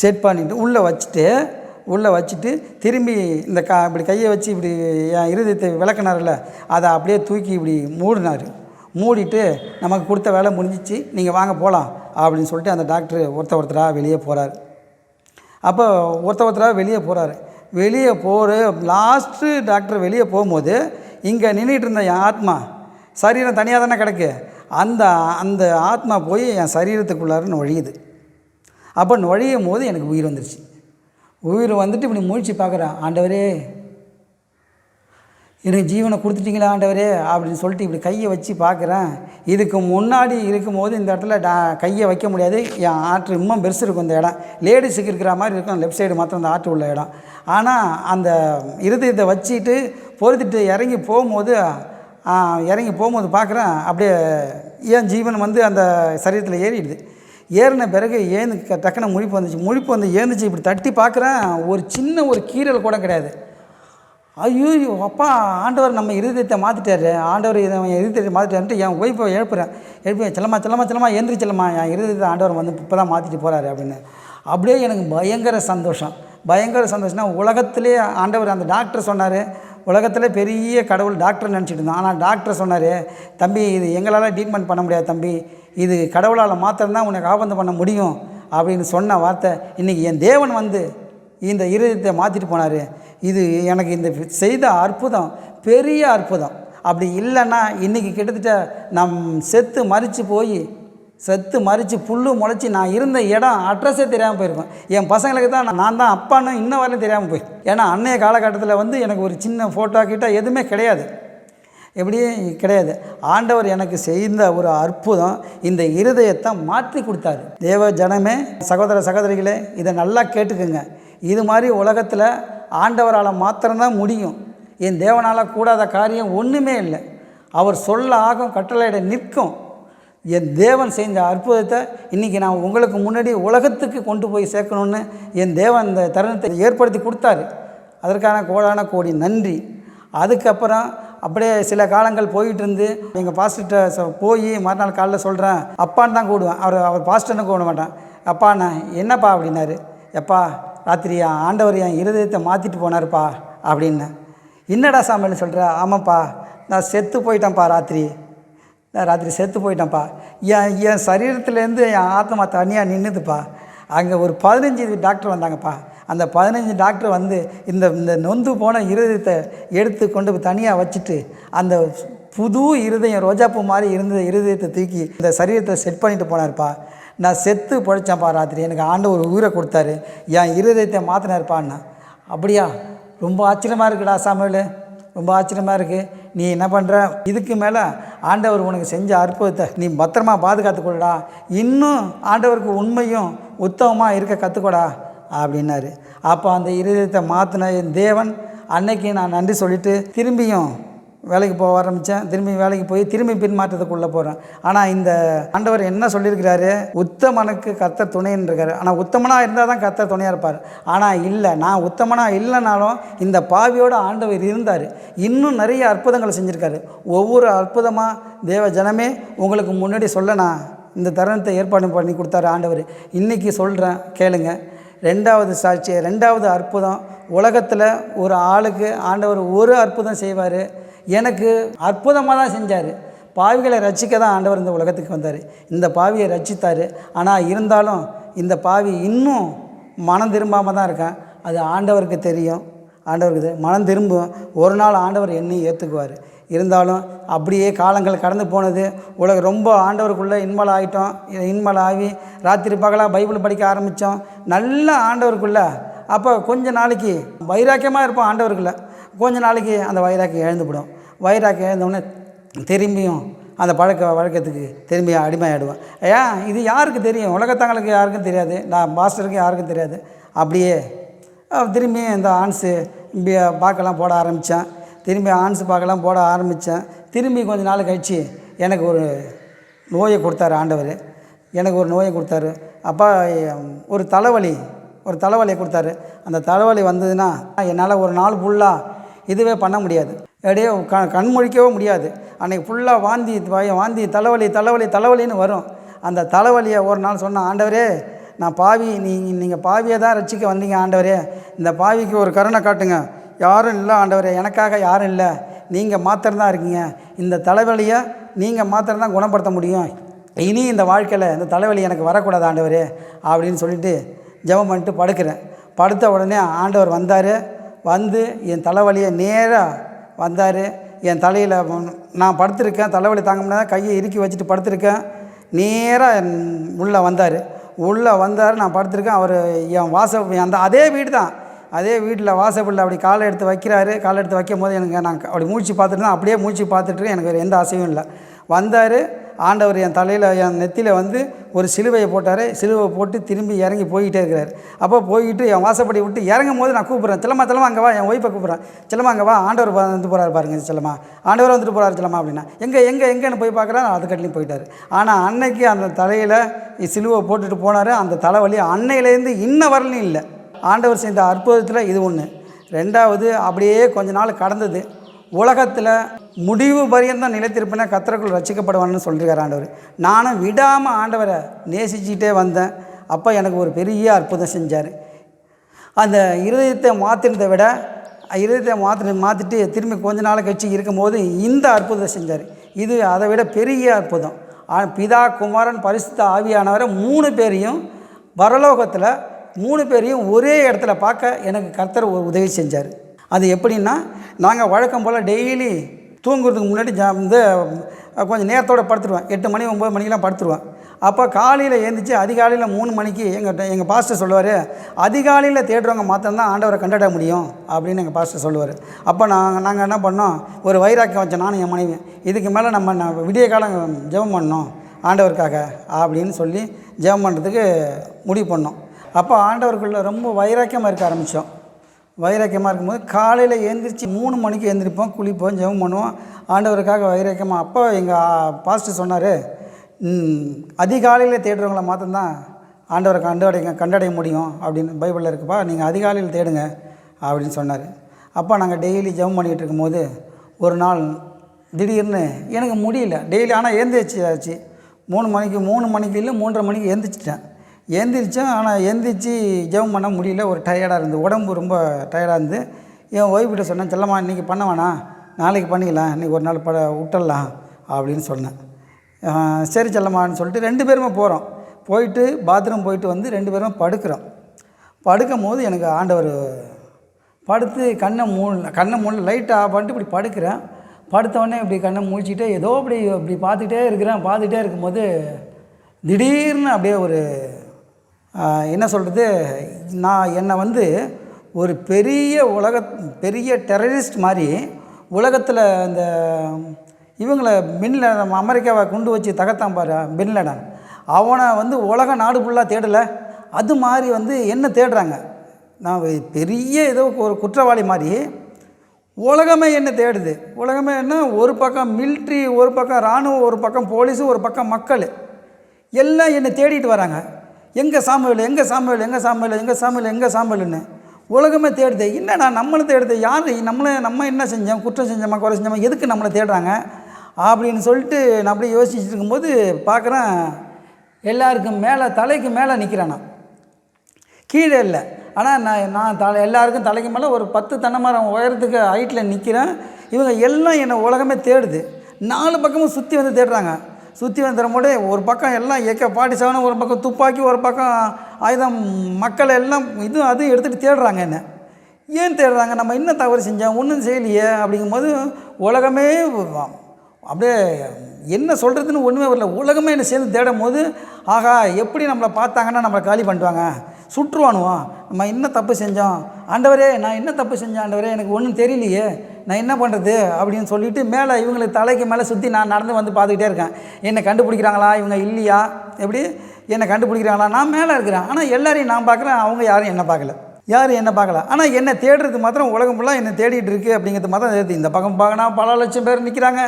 செட் பண்ணிவிட்டு உள்ளே வச்சுட்டு திரும்பி இந்த இப்படி கையை வச்சு இப்படி என் இருதயத்தை விளக்குனார்ல, அதை அப்படியே தூக்கி இப்படி மூடிட்டு நமக்கு கொடுத்த வேலை முடிஞ்சிச்சு, நீங்கள் வாங்க போகலாம் அப்படின்னு சொல்லிட்டு அந்த டாக்டர் ஒருத்தராக வெளியே போகிறார். அப்போ ஒருத்தராக வெளியே போகிற லாஸ்ட்டு டாக்டர் வெளியே போகும்போது இங்கே நின்றுட்டு இருந்த என் ஆத்மா, சரீரம் தனியாக தானே கிடக்கு, அந்த ஆத்மா போய் என் சரீரத்துக்குள்ளார நுழையுது. அப்போ நுழையும் போது எனக்கு உயிர் வந்துருச்சு. உயிர் வந்துட்டு இப்படி முழிச்சு பார்க்குறேன், ஆண்டவரே எனக்கு ஜீவனை கொடுத்துட்டிங்களா ஆண்டவரே அப்படின்னு சொல்லிட்டு இப்படி கையை வச்சு பார்க்குறேன். இதுக்கு முன்னாடி இருக்கும்போது இந்த இடத்துல கையை வைக்க முடியாது, என் ஆற்று இன்னும் பெருசு இருக்கும். இந்த இடம் லேடிஸுக்கு இருக்கிற மாதிரி இருக்கும், லெஃப்ட் சைடு மாத்திரம் அந்த ஆற்று உள்ள இடம். ஆனால் அந்த இருதயத்தை வச்சுட்டு பொறுத்துட்டு இறங்கி போகும்போது பார்க்குறேன், அப்படியே என் ஜீவன் வந்து அந்த சரீரத்தில் ஏறிடுது. ஏறின பிறகு டக்குன்னு முழிப்பு வந்து ஏந்துச்சு. இப்படி தட்டி பார்க்குறேன், ஒரு சின்ன கீறல் கூட கிடையாது. ஐயோ அப்பா, ஆண்டவர் நம்ம இருதயத்தை மாற்றிட்டாரு, ஆண்டவர் இருதயத்தை மாற்றிட்டாருன்ட்டு என் ஒய்ஃபை எழுப்புறேன். செல்லம்மா ஏந்திரி செல்லம்மா, என் இருதயத்தை ஆண்டவர் வந்து இப்போ தான் மாற்றிட்டு போகிறாரு அப்படின்னு. அப்படியே எனக்கு பயங்கர சந்தோஷம்னா, உலகத்திலே ஆண்டவர் அந்த டாக்டர் சொன்னார், உலகத்தில் பெரிய கடவுள் டாக்டர் நினச்சிட்டு இருந்தோம். ஆனால் டாக்டர் சொன்னார், தம்பி இது எங்களால் ட்ரீட்மெண்ட் பண்ண முடியாது தம்பி, இது கடவுளால் மாத்திரம்தான் உனக்கு ஆபந்தம் பண்ண முடியும் அப்படின்னு சொன்ன வார்த்தை இன்றைக்கி என் தேவன் வந்து இந்த இருதயத்தை மாற்றிட்டு போனார். இது எனக்கு இந்த செய்த அற்புதம் பெரிய அற்புதம். அப்படி இல்லைன்னா இன்றைக்கி கிட்டத்தட்ட நம் செத்து மறித்து புல்லு முளைச்சி நான் இருந்த இடம் அட்ரஸே தெரியாமல் போயிருக்கேன். என் பசங்களுக்கு தான் நான் தான் அப்பான்னு இன்ன வரையும் தெரியாமல் போயிருக்கேன். ஏன்னா அன்னைய காலகட்டத்தில் வந்து எனக்கு ஒரு சின்ன ஃபோட்டோ கிட்ட எதுவுமே கிடையாது, எப்படியே கிடையாது. ஆண்டவர் எனக்கு செய்த ஒரு அற்புதம் இந்த இருதயத்தை மாற்றி கொடுத்தாரு. தேவ ஜனமே, சகோதர சகோதரிகளே, இதை நல்லா கேட்டுக்குங்க. இது மாதிரி உலகத்தில் ஆண்டவரால் மாத்திரம்தான் முடியும். என் தேவனால் கூடாத காரியம் ஒன்றுமே இல்லை. அவர் சொல்ல ஆகும், கட்டளையிட நிற்கும். என் தேவன் செஞ்ச அற்புதத்தை இன்றைக்கி நான் உங்களுக்கு முன்னாடி உலகத்துக்கு கொண்டு போய் சேர்க்கணுன்னு என் தேவன் இந்த தருணத்தை ஏற்படுத்தி கொடுத்தாரு. அதற்கான கோடான கோடி நன்றி. அதுக்கப்புறம் அப்படியே சில காலங்கள் போயிட்டு இருந்து எங்கள் பாஸ்டர்கிட்ட போய் மறுநாள் காலைல சொல்கிறேன், அப்பான்னு தான் கூடுவேன். அவர் பாஸ்டர்னு கூப்பிட மாட்டேன். அப்பாண்ணா என்னப்பா அப்படின்னாரு. எப்பா ராத்திரி ஆண்டவர் என் இருதயத்தை மாற்றிட்டு போனார்ப்பா அப்படின்னேன். என்னடா சாமின்னு சொல்கிற? ஆமாப்பா, நான் செத்து போயிட்டேன்ப்பா, ராத்திரி செத்து போயிட்டேன்ப்பா. என் சரீரத்துலேருந்து என் ஆத்மா தனியாக நின்றுதுப்பா. அங்கே ஒரு 15 டாக்டர் வந்தாங்கப்பா. அந்த 15 டாக்டர் வந்து இந்த நொந்து போன இருதயத்தை எடுத்து கொண்டு போய் தனியாக வச்சுட்டு அந்த புது இருதயம் ரோஜாப்பூ மாதிரி இருந்த இருதயத்தை தூக்கி இந்த சரீரத்தை செட் பண்ணிட்டு போனார்ப்பா. நான் செத்து பிழைச்சேன்ப்பா. ராத்திரி எனக்கு ஆண்டவர் ஒரு உயிரை கொடுத்தாரு, என் இருதயத்தை மாற்றினார்ப்பான்னா. அப்படியா? ரொம்ப ஆச்சரியமாக இருக்குடா சாமுவேல், ரொம்ப ஆச்சரியமாக இருக்குது. நீ என்ன பண்ணுற? இதுக்கு மேலே ஆண்டவர் உனக்கு செஞ்ச அற்புதத்தை நீ பத்திரமா பாதுகாத்துக்கொள்ளடா, இன்னும் ஆண்டவருக்கு உண்மையும் உத்தமமாக இருக்க கற்றுக்கொடா அப்படின்னாரு. அப்போ அந்த இருதயத்தை மாற்றின என் தேவன் அன்னைக்கு நான் நன்றி சொல்லிவிட்டு திரும்பியும் வேலைக்கு போக ஆரம்பித்தேன். திரும்பி வேலைக்கு போய் திரும்பி பின்மாற்றத்துக்குள்ளே போகிறேன். ஆனால் இந்த ஆண்டவர் என்ன சொல்லியிருக்கிறாரு? உத்தமனுக்கு கர்த்தர் துணைன்னு இருக்காரு. ஆனால் உத்தமனாக இருந்தால் தான் கர்த்தர் துணையாக இருப்பார். ஆனால் இல்லை, நான் உத்தமனாக இல்லைனாலும் இந்த பாவியோடு ஆண்டவர் இருந்தார். இன்னும் நிறைய அற்புதங்களை செஞ்சுருக்காரு. ஒவ்வொரு அற்புதமாக தேவ ஜனமே உங்களுக்கு முன்னாடி சொல்ல நான் இந்த தருணத்தை ஏற்பாடு பண்ணி கொடுத்தாரு ஆண்டவர். இன்றைக்கி சொல்கிறேன் கேளுங்க. 2வது சாட்சி, 2வது அற்புதம். உலகத்தில் ஒரு ஆளுக்கு ஆண்டவர் ஒரு அற்புதம் செய்வார். எனக்கு அற்புதமாக தான் செஞ்சார். பாவிகளை ரட்சிக்க தான் ஆண்டவர் இந்த உலகத்துக்கு வந்தார். இந்த பாவியை ரட்சித்தார். ஆனால் இருந்தாலும் இந்த பாவி இன்னும் மனம் திரும்பாமல் தான் இருக்கேன். அது ஆண்டவருக்கு தெரியும். ஆண்டவருக்கு மனம் திரும்பும். ஒரு நாள் ஆண்டவர் என்னை ஏற்றுக்குவார். இருந்தாலும் அப்படியே காலங்கள் கடந்து போனது. உலகம் ரொம்ப ஆண்டவருக்குள்ளே இன்மல் ஆகி ராத்திரி பகலாக பைபிள் படிக்க ஆரம்பித்தோம். நல்ல ஆண்டவருக்குள்ளே. அப்போ கொஞ்ச நாளைக்கு வைராக்கியமாக இருப்போம் ஆண்டவருக்குள்ளே. கொஞ்ச நாளைக்கு அந்த வைராக்கியம் எழுந்துவிடும். வைராக்கியம் எழுந்தவுடனே திரும்பியும் அந்த வழக்கத்துக்கு திரும்பி அடிமையாகிடுவேன். ஏன் இது யாருக்கு தெரியும்? உலகத்தங்களுக்கு யாருக்கும் தெரியாது, நான் பாஸ்டருக்கு யாருக்கும் தெரியாது. அப்படியே திரும்பி இந்த ஆன்ஸு பார்க்கலாம் போட ஆரம்பித்தேன். திரும்பி ஆன்ஸு பார்க்கலாம் போட ஆரம்பித்தேன். திரும்பி கொஞ்சம் நாள் கழித்து எனக்கு ஒரு நோயை கொடுத்தாரு ஆண்டவர். எனக்கு ஒரு நோயை கொடுத்தாரு. அப்போ ஒரு தலைவலியை கொடுத்தாரு. அந்த தலைவலி வந்ததுன்னா என்னால் ஒரு நாள் ஃபுல்லாக இதுவே பண்ண முடியாது. அப்படியே கண்மொழிக்கவே முடியாது. அன்றைக்கி ஃபுல்லாக வாந்தி தலைவலின்னு வரும். அந்த தலைவலியை ஒரு நாள் சொன்னேன், ஆண்டவரே நான் பாவி, நீங்கள் பாவியை தான் ரட்சிக்க வந்தீங்க ஆண்டவரே, இந்த பாவிக்கு ஒரு கருணை காட்டுங்க. யாரும் இல்லை ஆண்டவரே, எனக்காக யாரும் இல்லை, நீங்கள் மாத்திரம்தான் இருக்கீங்க. இந்த தலைவலியை நீங்கள் மாத்திரம்தான் குணப்படுத்த முடியும். இனி இந்த வாழ்க்கையில் இந்த தலைவலி எனக்கு வரக்கூடாது ஆண்டவரே அப்படின்னு சொல்லிட்டு ஜெபம் பண்ணிட்டு படுக்கிறேன். படுத்த உடனே ஆண்டவர் வந்தார். வந்து என் தலைவலியை நேராக வந்தார். என் தலையில் நான் படுத்திருக்கேன், தலைவலி தாங்க முடியாத கையை இறுக்கி வச்சுட்டு படுத்திருக்கேன். நேராக உள்ளே வந்தார். நான் படுத்திருக்கேன். அவர் என் அதே வீட்டில் வாசப்படில் அப்படி காலை எடுத்து வைக்கிறாரு. காலை எடுத்து வைக்கும் போது நான் அப்படி மூச்சு பார்த்துட்டு தான் அப்படியே மூச்சு பார்த்துட்டு எனக்கு வேறு எந்த ஆசையும் இல்லை. வந்தார் ஆண்டவர். என் தலையில் என் நெத்தியில் வந்து ஒரு சிலுவையை போட்டார். சிலுவை போட்டு திரும்பி இறங்கி போய்கிட்டே இருக்கிறார். அப்போ போய்கிட்டு என் வாசப்படி விட்டு இறங்கும் போது நான் கூப்பிட்றேன், செல்லம்மா அங்கே வா. என் ஒய்ஃபை கூப்பிட்றேன், செல்லம்மா அங்கே வா, ஆண்டவர் வந்து போகிறாரு பாருங்க செல்லம்மா, ஆண்டவர் வந்துட்டு போகிறாரு செல்லம்மா அப்படின்னா. எங்கேன்னு போய் பார்க்குறேன். அது கட்டிலையும் போயிட்டார். ஆனால் அன்னைக்கு அந்த தலையில் சிலுவை போட்டுட்டு போனார். அந்த தலைவலி அன்னையிலேருந்து இன்ன வரலையும் இல்லை. ஆண்டவர் செய்த அற்புதத்தில் இது ஒன்று. 2வது அப்படியே கொஞ்ச நாள் கடந்தது. உலகத்தில் முடிவு பரியந்தான் நிலைத்திருப்பினா கர்த்தருக்குள் ரட்சிக்கப்படுவான்னு சொல்லியிருக்கார் ஆண்டவர். நானும் விடாமல் ஆண்டவரை நேசிச்சுக்கிட்டே வந்தேன். அப்போ எனக்கு ஒரு பெரிய அற்புதம் செஞ்சார். அந்த இருதயத்தை மாற்றினதை விட இருதயத்தை மாற்றிட்டு திரும்பி கொஞ்ச நாள் கழிச்சு இருக்கும்போது இந்த அற்புதத்தை செஞ்சார். இது அதை விட பெரிய அற்புதம். பிதா, குமாரன், பரிசுத்த ஆவியானவரை 3 பேரையும் பரலோகத்தில் 3 பேரையும் ஒரே இடத்துல பார்க்க எனக்கு கர்த்தர் ஒரு உதவி செஞ்சார். அது எப்படின்னா, நாங்கள் வழக்கம் போல் டெய்லி தூங்குறதுக்கு முன்னாடி வந்து கொஞ்சம் நேரத்தோடு படுத்துருவேன். 8 மணி 9 மணிக்கெலாம் படுத்துருவேன். அப்போ காலையில் எழுந்திரிச்சு அதிகாலையில் 3 மணிக்கு எங்கள் பாஸ்டர் சொல்லுவார், அதிகாலையில் தேடுறவங்க மாத்திரம்தான் ஆண்டவரை கண்டட முடியும் அப்படின்னு எங்கள் பாஸ்டர் சொல்லுவார். அப்போ நாங்கள் என்ன பண்ணோம், ஒரு வைராக்கியம் வச்சோம் நானும் என் மனைவி, இதுக்கு மேலே நம்ம விடிய காலம் ஜெபம் பண்ணோம் ஆண்டவருக்காக அப்படின்னு சொல்லி ஜெபம் பண்ணுறதுக்கு முடிவு பண்ணோம். அப்போ ஆண்டவருக்குள்ளே ரொம்ப வைராக்கியமாக இருக்க ஆரம்பித்தோம். வைராக்கியமாக இருக்கும்போது காலையில் எழுந்திரிச்சு 3 மணிக்கு எழுந்திரிப்போம், குளிப்போம், ஜெபம் பண்ணுவோம் ஆண்டவருக்காக வைராக்கியமாக. அப்போ எங்கள் பாஸ்டர் சொன்னார், அதிகாலையில் தேடுறவங்கள மாத்திரம்தான் ஆண்டவரை கண்டடைய முடியும் அப்படின்னு பைபிளில் இருக்குப்பா, நீங்கள் அதிகாலையில் தேடுங்க அப்படின்னு சொன்னார். அப்போ நாங்கள் டெய்லி ஜெபம் பண்ணிகிட்டு இருக்கும்போது ஒரு நாள் திடீர்னு எனக்கு முடியல டெய்லி, ஆனால் எழுந்திரிச்சாச்சு 3 மணிக்கு இல்லை 3:30 மணிக்கு எழுந்திரிச்சேன். ஆனால் எழுந்திரிச்சு ஜெபம் பண்ண முடியல, ஒரு டயர்டாக இருந்து, உடம்பு ரொம்ப டயர்டாக இருந்து என் ஒய்ஃப்கிட்ட சொன்னேன், செல்லம்மா இன்றைக்கி பண்ண வேணாம், நாளைக்கு பண்ணிக்கலாம், இன்றைக்கி ஒரு நாள் விட்டுடலாம் அப்படின்னு சொன்னேன். சரி செல்லம்மான்னு சொல்லிட்டு 2 பேருமே போகிறோம். போயிட்டு பாத்ரூம் போயிட்டு வந்து 2 பேரும் படுக்கும் போது எனக்கு ஆண்டவர் படுத்து கண்ணை மூணு லைட் ஆஃப் பண்ணிட்டு இப்படி படுக்கிறேன். படுத்தவொடனே இப்படி கண்ணை முழிச்சிட்டு ஏதோ இப்படி பார்த்துக்கிட்டே இருக்கும்போது திடீர்னு அப்படியே ஒரு என்ன சொல்கிறது, என்னை வந்து ஒரு பெரிய டெரரிஸ்ட் மாதிரி உலகத்தில் இந்த இவங்களை பின்லேடன், அமெரிக்காவை குண்டு வச்சு தகர்த்தான் பாரு பின்லேடன், அவனை வந்து உலக நாடு ஃபுல்லாக தேடலை, அது மாதிரி வந்து என்ன தேடுறாங்க. நான் பெரிய ஏதோ ஒரு குற்றவாளி மாதிரி உலகமே என்ன தேடுது. உலகமே என்ன, ஒரு பக்கம் மிலிட்ரி, ஒரு பக்கம் இராணுவம், ஒரு பக்கம் போலீஸு, ஒரு பக்கம் மக்கள் எல்லாம் என்னை தேடிட்டு வராங்க. எங்கே சாம்பல்னு உலகமே தேடுது. என்னடா நம்மளும் தேடுது, யார் நம்ம என்ன செஞ்சோம், குற்றம் செஞ்சோமா குறை செஞ்சோமா, எதுக்கு நம்மளை தேடுறாங்க அப்படின்னு சொல்லிட்டு நான் அப்படியே யோசிச்சுட்டு இருக்கும்போது பார்க்குறேன், எல்லாருக்கும் தலைக்கு மேலே நிற்கிறேன். நான் கீழே இல்லை, ஆனால் நான் எல்லாருக்கும் தலைக்கு மேலே ஒரு 10 தென்னை மரம் உயரத்துக்கு ஹைட்டில் நிற்கிறேன். இவங்க எல்லாம் என்னை உலகமே தேடுது. 4 பக்கமும் சுற்றி வந்து தேடுறாங்க. சுற்றி வந்து தரும்போது ஒரு பக்கம் எல்லாம் AK-47, ஒரு பக்கம் துப்பாக்கி, ஒரு பக்கம் ஆயுதம், மக்கள் எல்லாம் அதுவும் எடுத்துகிட்டு தேடுறாங்க. என்ன ஏன் தேடுறாங்க, நம்ம என்ன தவறு செஞ்சோம், ஒன்றும் செய்யலையே அப்படிங்கும்போது உலகமே அப்படியே என்ன சொல்கிறதுன்னு ஒன்றுமே வரல. உலகமே என்னை சேர்ந்து தேடும் போது, ஆகா எப்படி நம்மளை பார்த்தாங்கன்னா நம்மளை காலி பண்ணிடுவாங்க, சுற்றுவானுவோம், நம்ம என்ன தப்பு செஞ்சோம் ஆண்டவரே, நான் என்ன தப்பு செஞ்சேன் ஆண்டவரே, எனக்கு ஒன்றும் தெரியலையே, நான் என்ன பண்ணுறது அப்படின்னு சொல்லிவிட்டு மேலே இவங்களுக்கு தலைக்கு மேலே சுற்றி நான் நடந்து வந்து பார்த்துக்கிட்டே இருக்கேன். என்னை கண்டுபிடிக்கிறாங்களா இவங்க இல்லையா, எப்படி என்னை கண்டுபிடிக்கிறாங்களா, நான் மேலே இருக்கிறேன். ஆனால் எல்லாரையும் நான் பார்க்குறேன், அவங்க யாரும் என்ன பார்க்கல. ஆனால் என்னை தேடுறது மாத்திரம் உலகம் ஃபுல்லாக என்னை தேடிட்டு இருக்குது அப்படிங்கிறது மாத்திரம் தெரியுது. இந்த பக்கம் பார்க்கனா பல லட்சம் பேர் நிற்கிறாங்க,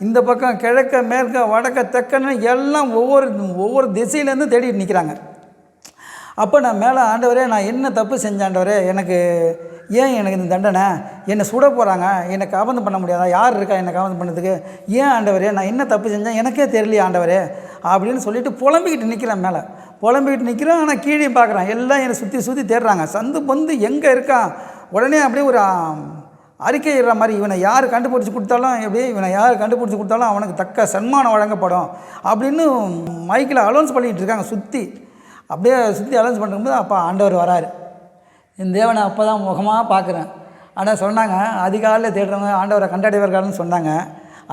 இந்த பக்கம் கிழக்க மேற்க வடக்க தெற்கன்னு எல்லாம் ஒவ்வொரு திசையிலேருந்து தேடிட்டு நிற்கிறாங்க. அப்போ நான் மேலே, ஆண்டவரே நான் என்ன தப்பு செஞ்சேன் ஆண்டவரே, எனக்கு இந்த தண்டனை, என்னை சுட போகிறாங்க, என்னை காபந்தம் பண்ண முடியாதா, யார் இருக்கா என்னை காபந்தம் பண்ணுறதுக்கு, ஏன் ஆண்டவரே நான் என்ன தப்பு செஞ்சேன் எனக்கே தெரியலையே ஆண்டவரே அப்படின்னு சொல்லிட்டு புலம்பிக்கிட்டு நிற்கிறேன். மேலே புலம்பிக்கிட்டு நிற்கிறேன். ஆனால் கீழே பார்க்குறேன், எல்லாம் என்னை சுற்றி தேடுறாங்க. சந்து பந்து எங்கே இருக்கான், உடனே அப்படியே ஒரு அறிக்கை இடுற மாதிரி, இவனை யார் கண்டுபிடிச்சி கொடுத்தாலும் அவனுக்கு தக்க சன்மானம் வழங்கப்படும் அப்படின்னு மைக்கில் அலௌன்ஸ் பண்ணிகிட்டு இருக்காங்க. சுற்றி அலௌன்ஸ் பண்ணும்போது அப்போ ஆண்டவர் வராரு. என் தேவனை அப்போ தான் முகமாக பார்க்குறேன். ஆனால் சொன்னாங்க அதிகாலையில் தேடுறவங்க ஆண்டவரை கண்டடைவார்கள்னு சொன்னாங்க.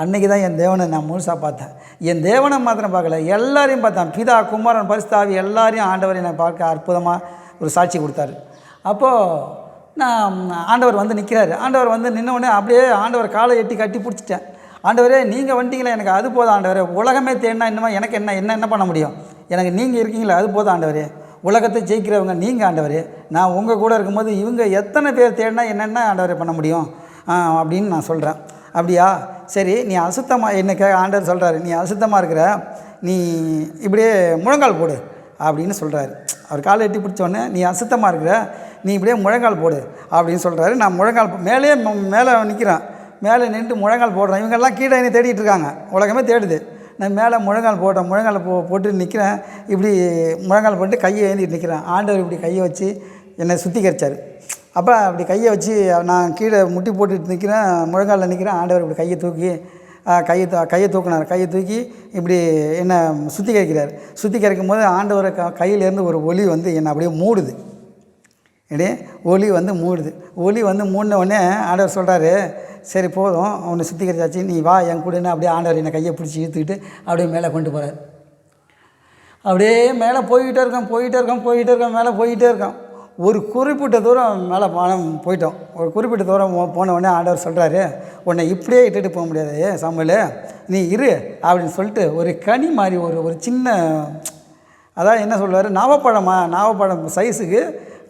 அன்றைக்கி தான் என் தேவனை நான் முழுசாக பார்த்தேன். என் தேவனை மாத்திரம் பார்க்கல, எல்லாரையும் பார்த்தேன். பிதா, குமாரன், பரிசுத்த ஆவி எல்லாரையும் ஆண்டவர் என்னை பார்க்க அற்புதமாக ஒரு சாட்சி கொடுத்தாரு. அப்போது நான் ஆண்டவர் வந்து நிற்கிறாரு. ஆண்டவர் வந்து நின்னவுடனே அப்படியே ஆண்டவர் காலை எட்டி கட்டி பிடிச்சிட்டேன். ஆண்டவரே நீங்கள் வந்துட்டீங்களே, எனக்கு அது போதும் ஆண்டவரே, உலகமே தேடினா இன்னும் எனக்கு என்ன பண்ண முடியும், எனக்கு நீங்கள் இருக்கீங்களே அது போதும் ஆண்டவரே, உலகத்தை ஜெயிக்கிறவங்க நீங்கள் ஆண்டவரே, நான் உங்கள் கூட இருக்கும்போது இவங்க எத்தனை பேர் தேடினா என்னென்ன ஆண்டவரே பண்ண முடியும் அப்படின்னு நான் சொல்கிறேன். அப்படியா, சரி நீ அசுத்தமாக என்னை ஆண்டவர் சொல்கிறாரு, நீ அசுத்தமாக இருக்கிற, நீ இப்படியே முழங்கால் போடு அப்படின்னு சொல்கிறாரு. அவர் காலை எட்டி பிடிச்சோடனே நீ அசுத்தமாக இருக்கிற, நீ இப்படியே முழங்கால் போடு அப்படின்னு சொல்கிறாரு. நான் முழங்கால் மேலே நிற்கிறேன். மேலே நின்று முழங்கால் போடுறேன். இவங்கெல்லாம் கீழே என்னை தேடிட்டு இருக்காங்க, உலகமே தேடுது. நான் மேலே முழங்கால் போட்டேன். முழங்கால் போட்டு நிற்கிறேன். இப்படி முழங்கால் போட்டு கையை ஏந்திட்டு நிற்கிறேன். ஆண்டவர் இப்படி கையை வச்சு என்னை சுத்திகரித்தார். அப்போ அப்படி கையை வச்சு நான் கீழே முட்டி போட்டுட்டு நிற்கிறேன், முழங்காலில் நிற்கிறேன். ஆண்டவர் இப்படி கையை தூக்கி கையை தூக்கினார். கையை தூக்கி இப்படி என்னை சுத்திகரிக்கிறார். சுத்திகரிக்கும் போது ஆண்டவர் கையிலேருந்து ஒரு ஒளி வந்து என்னை அப்படியே மூடுது. அப்படியே ஒளி வந்து மூடுது. ஒளி வந்து மூடின உடனே ஆண்டவர் சொல்கிறாரு, சரி போதும், அவனை சுத்திகரிச்சாச்சு, நீ வா என் கூடன்னு. அப்படியே ஆண்டவர் என்னை கையை பிடிச்சி இழுத்துக்கிட்டு அப்படியே மேலே கொண்டு போகிறார். அப்படியே மேலே போய்கிட்டே இருக்கோம், மேலே போய்கிட்டே இருக்கோம். ஒரு குறிப்பிட்ட தூரம் மேலே போயிட்டோம். ஒரு குறிப்பிட்ட தூரம் போன உடனே ஆண்டவர் சொல்கிறாரு, உன்னை இப்படியே இட்டுட்டு போக முடியாது சாமுவேல், நீ இரு அப்படின்னு சொல்லிட்டு ஒரு கனி மாதிரி ஒரு சின்ன, அதான் என்ன சொல்லுவார், நாவப்பழம் சைஸுக்கு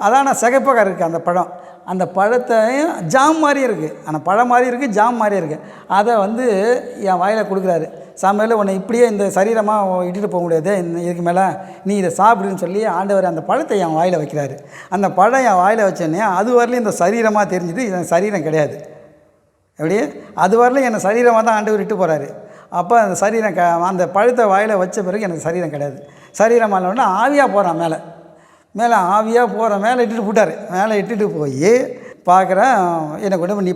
அதான் சிகப்பாக இருக்குது அந்த பழம். அந்த பழத்தையும் ஜாம் மாதிரி இருக்குது, ஆனால் பழம் மாதிரி இருக்குது, ஜாம் மாதிரி இருக்குது. அதை வந்து என் வாயில் கொடுக்குறாரு. சாமுவேல், உன்னை இப்படியே இந்த சரீரமாக இட்டுட்டு போக முடியாது, இதுக்கு மேலே நீ இதை சாப்பிடுன்னு சொல்லி ஆண்டவர் அந்த பழத்தை என் வாயில் வைக்கிறாரு. அந்த பழம் என் வாயில் வச்சோன்னே அது வரலையும் இந்த சரீரமாக தெரிஞ்சுது, இது சரீரம் கிடையாது. எப்படி அது வரலையும் என்னை சரீரமாக தான் ஆண்டவர் இட்டு போகிறாரு. அப்போ அந்த சரீரம் அந்த பழத்தை வாயில் வச்ச பிறகு எனக்கு சரீரம் கிடையாது. சரீரமாக இல்லைன்னா ஆவியாக போகிறான் மேலே ஆவியாக போகிற மேலே இட்டுட்டு போட்டார். மேலே இட்டுட்டு போய் பார்க்குறேன், என்னை கொண்டு போய்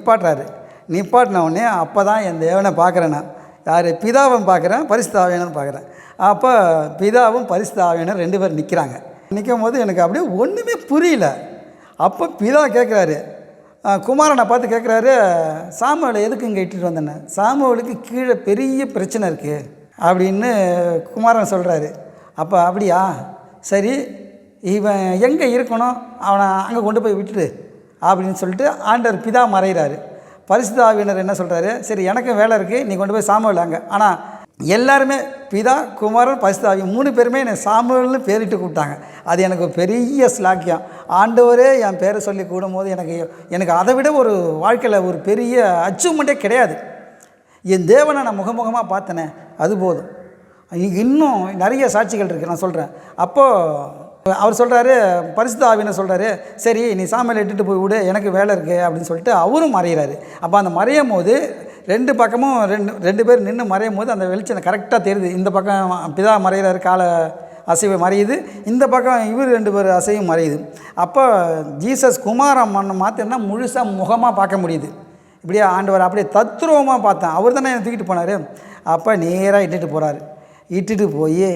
நிப்பாட்டின உடனே அப்போ தான் என் தேவனை பார்க்குறேன். நான் யார்? பிதாவை பார்க்குறேன், பரிசுத்த ஆவியானவரை பார்க்குறேன். அப்போ பிதாவும் பரிசுத்த ஆவியானவர் 2 பேர் நிற்கும் போது எனக்கு அப்படியே ஒன்றுமே புரியல. அப்போ பிதா கேட்குறாரு, குமாரனை பார்த்து கேட்குறாரு, சாமுவேலை எதுக்கு இங்கே இட்டுட்டு வந்தேன்னு. சாமுவேலுக்கு கீழே பெரிய பிரச்சனை இருக்குது அப்படின்னு குமாரன் சொல்கிறாரு. அப்போ அப்படியா, சரி இவன் எங்கே இருக்கணும், அவனை அங்கே கொண்டு போய் விட்டுடு அப்படின்னு சொல்லிட்டு ஆண்டவர் பிதா மறைகிறாரு. பரிசுத்த ஆவியானவர் என்ன சொல்கிறாரு, சரி எனக்கும் வேலை இருக்குது, நீ கொண்டு போய் சாமுவேல் அங்கே. ஆனால் எல்லாருமே பிதா, குமாரன், பரிசுத்த ஆவி 3 பேருமே என்னை சாமுவேல்னு பேரிட்டு கூப்பிட்டாங்க. அது எனக்கு பெரிய ஸ்லாக்கியம். ஆண்டவரே என் பேரை சொல்லி கூடும்போது எனக்கு அதை விட ஒரு வாழ்க்கையில் ஒரு பெரிய அச்சீவ்மெண்ட்டே கிடையாது. என் தேவனை நான் முகமுகமாக பார்த்தனே, அது போதும். இன்னும் நிறைய சாட்சிகள் இருக்குது, நான் சொல்கிறேன். அப்போது அவர் சொல்கிறாரு, பரிசுத்த ஆவியானவர் சொல்கிறாரு, சரி நீ சாமுவேலை இட்டுட்டு போய் விடு, எனக்கு வேலை இருக்குது அப்படின்னு சொல்லிட்டு அவரும் மறைகிறாரு. அப்போ அந்த மறையும் போது 2 பக்கமும் ரெண்டு பேர் நின்று மறையும் போது அந்த வெளிச்சம் கரெக்டாக தெரியுது. இந்த பக்கம் பிதா மறைகிறாரு, கால அசைவு மறையுது, இந்த பக்கம் இவர் 2 பேர் அசைவும் மறையுது. அப்போ ஜீசஸ் குமாரம் மாற்றினா முழுசாக முகமாக பார்க்க முடியுது. இப்படியே ஆண்டவர் அப்படியே தத்ரூபமாக பார்த்தேன். அவர் தானே என்னை தூக்கிட்டு போனார். அப்போ நேராக இட்டுட்டு போய்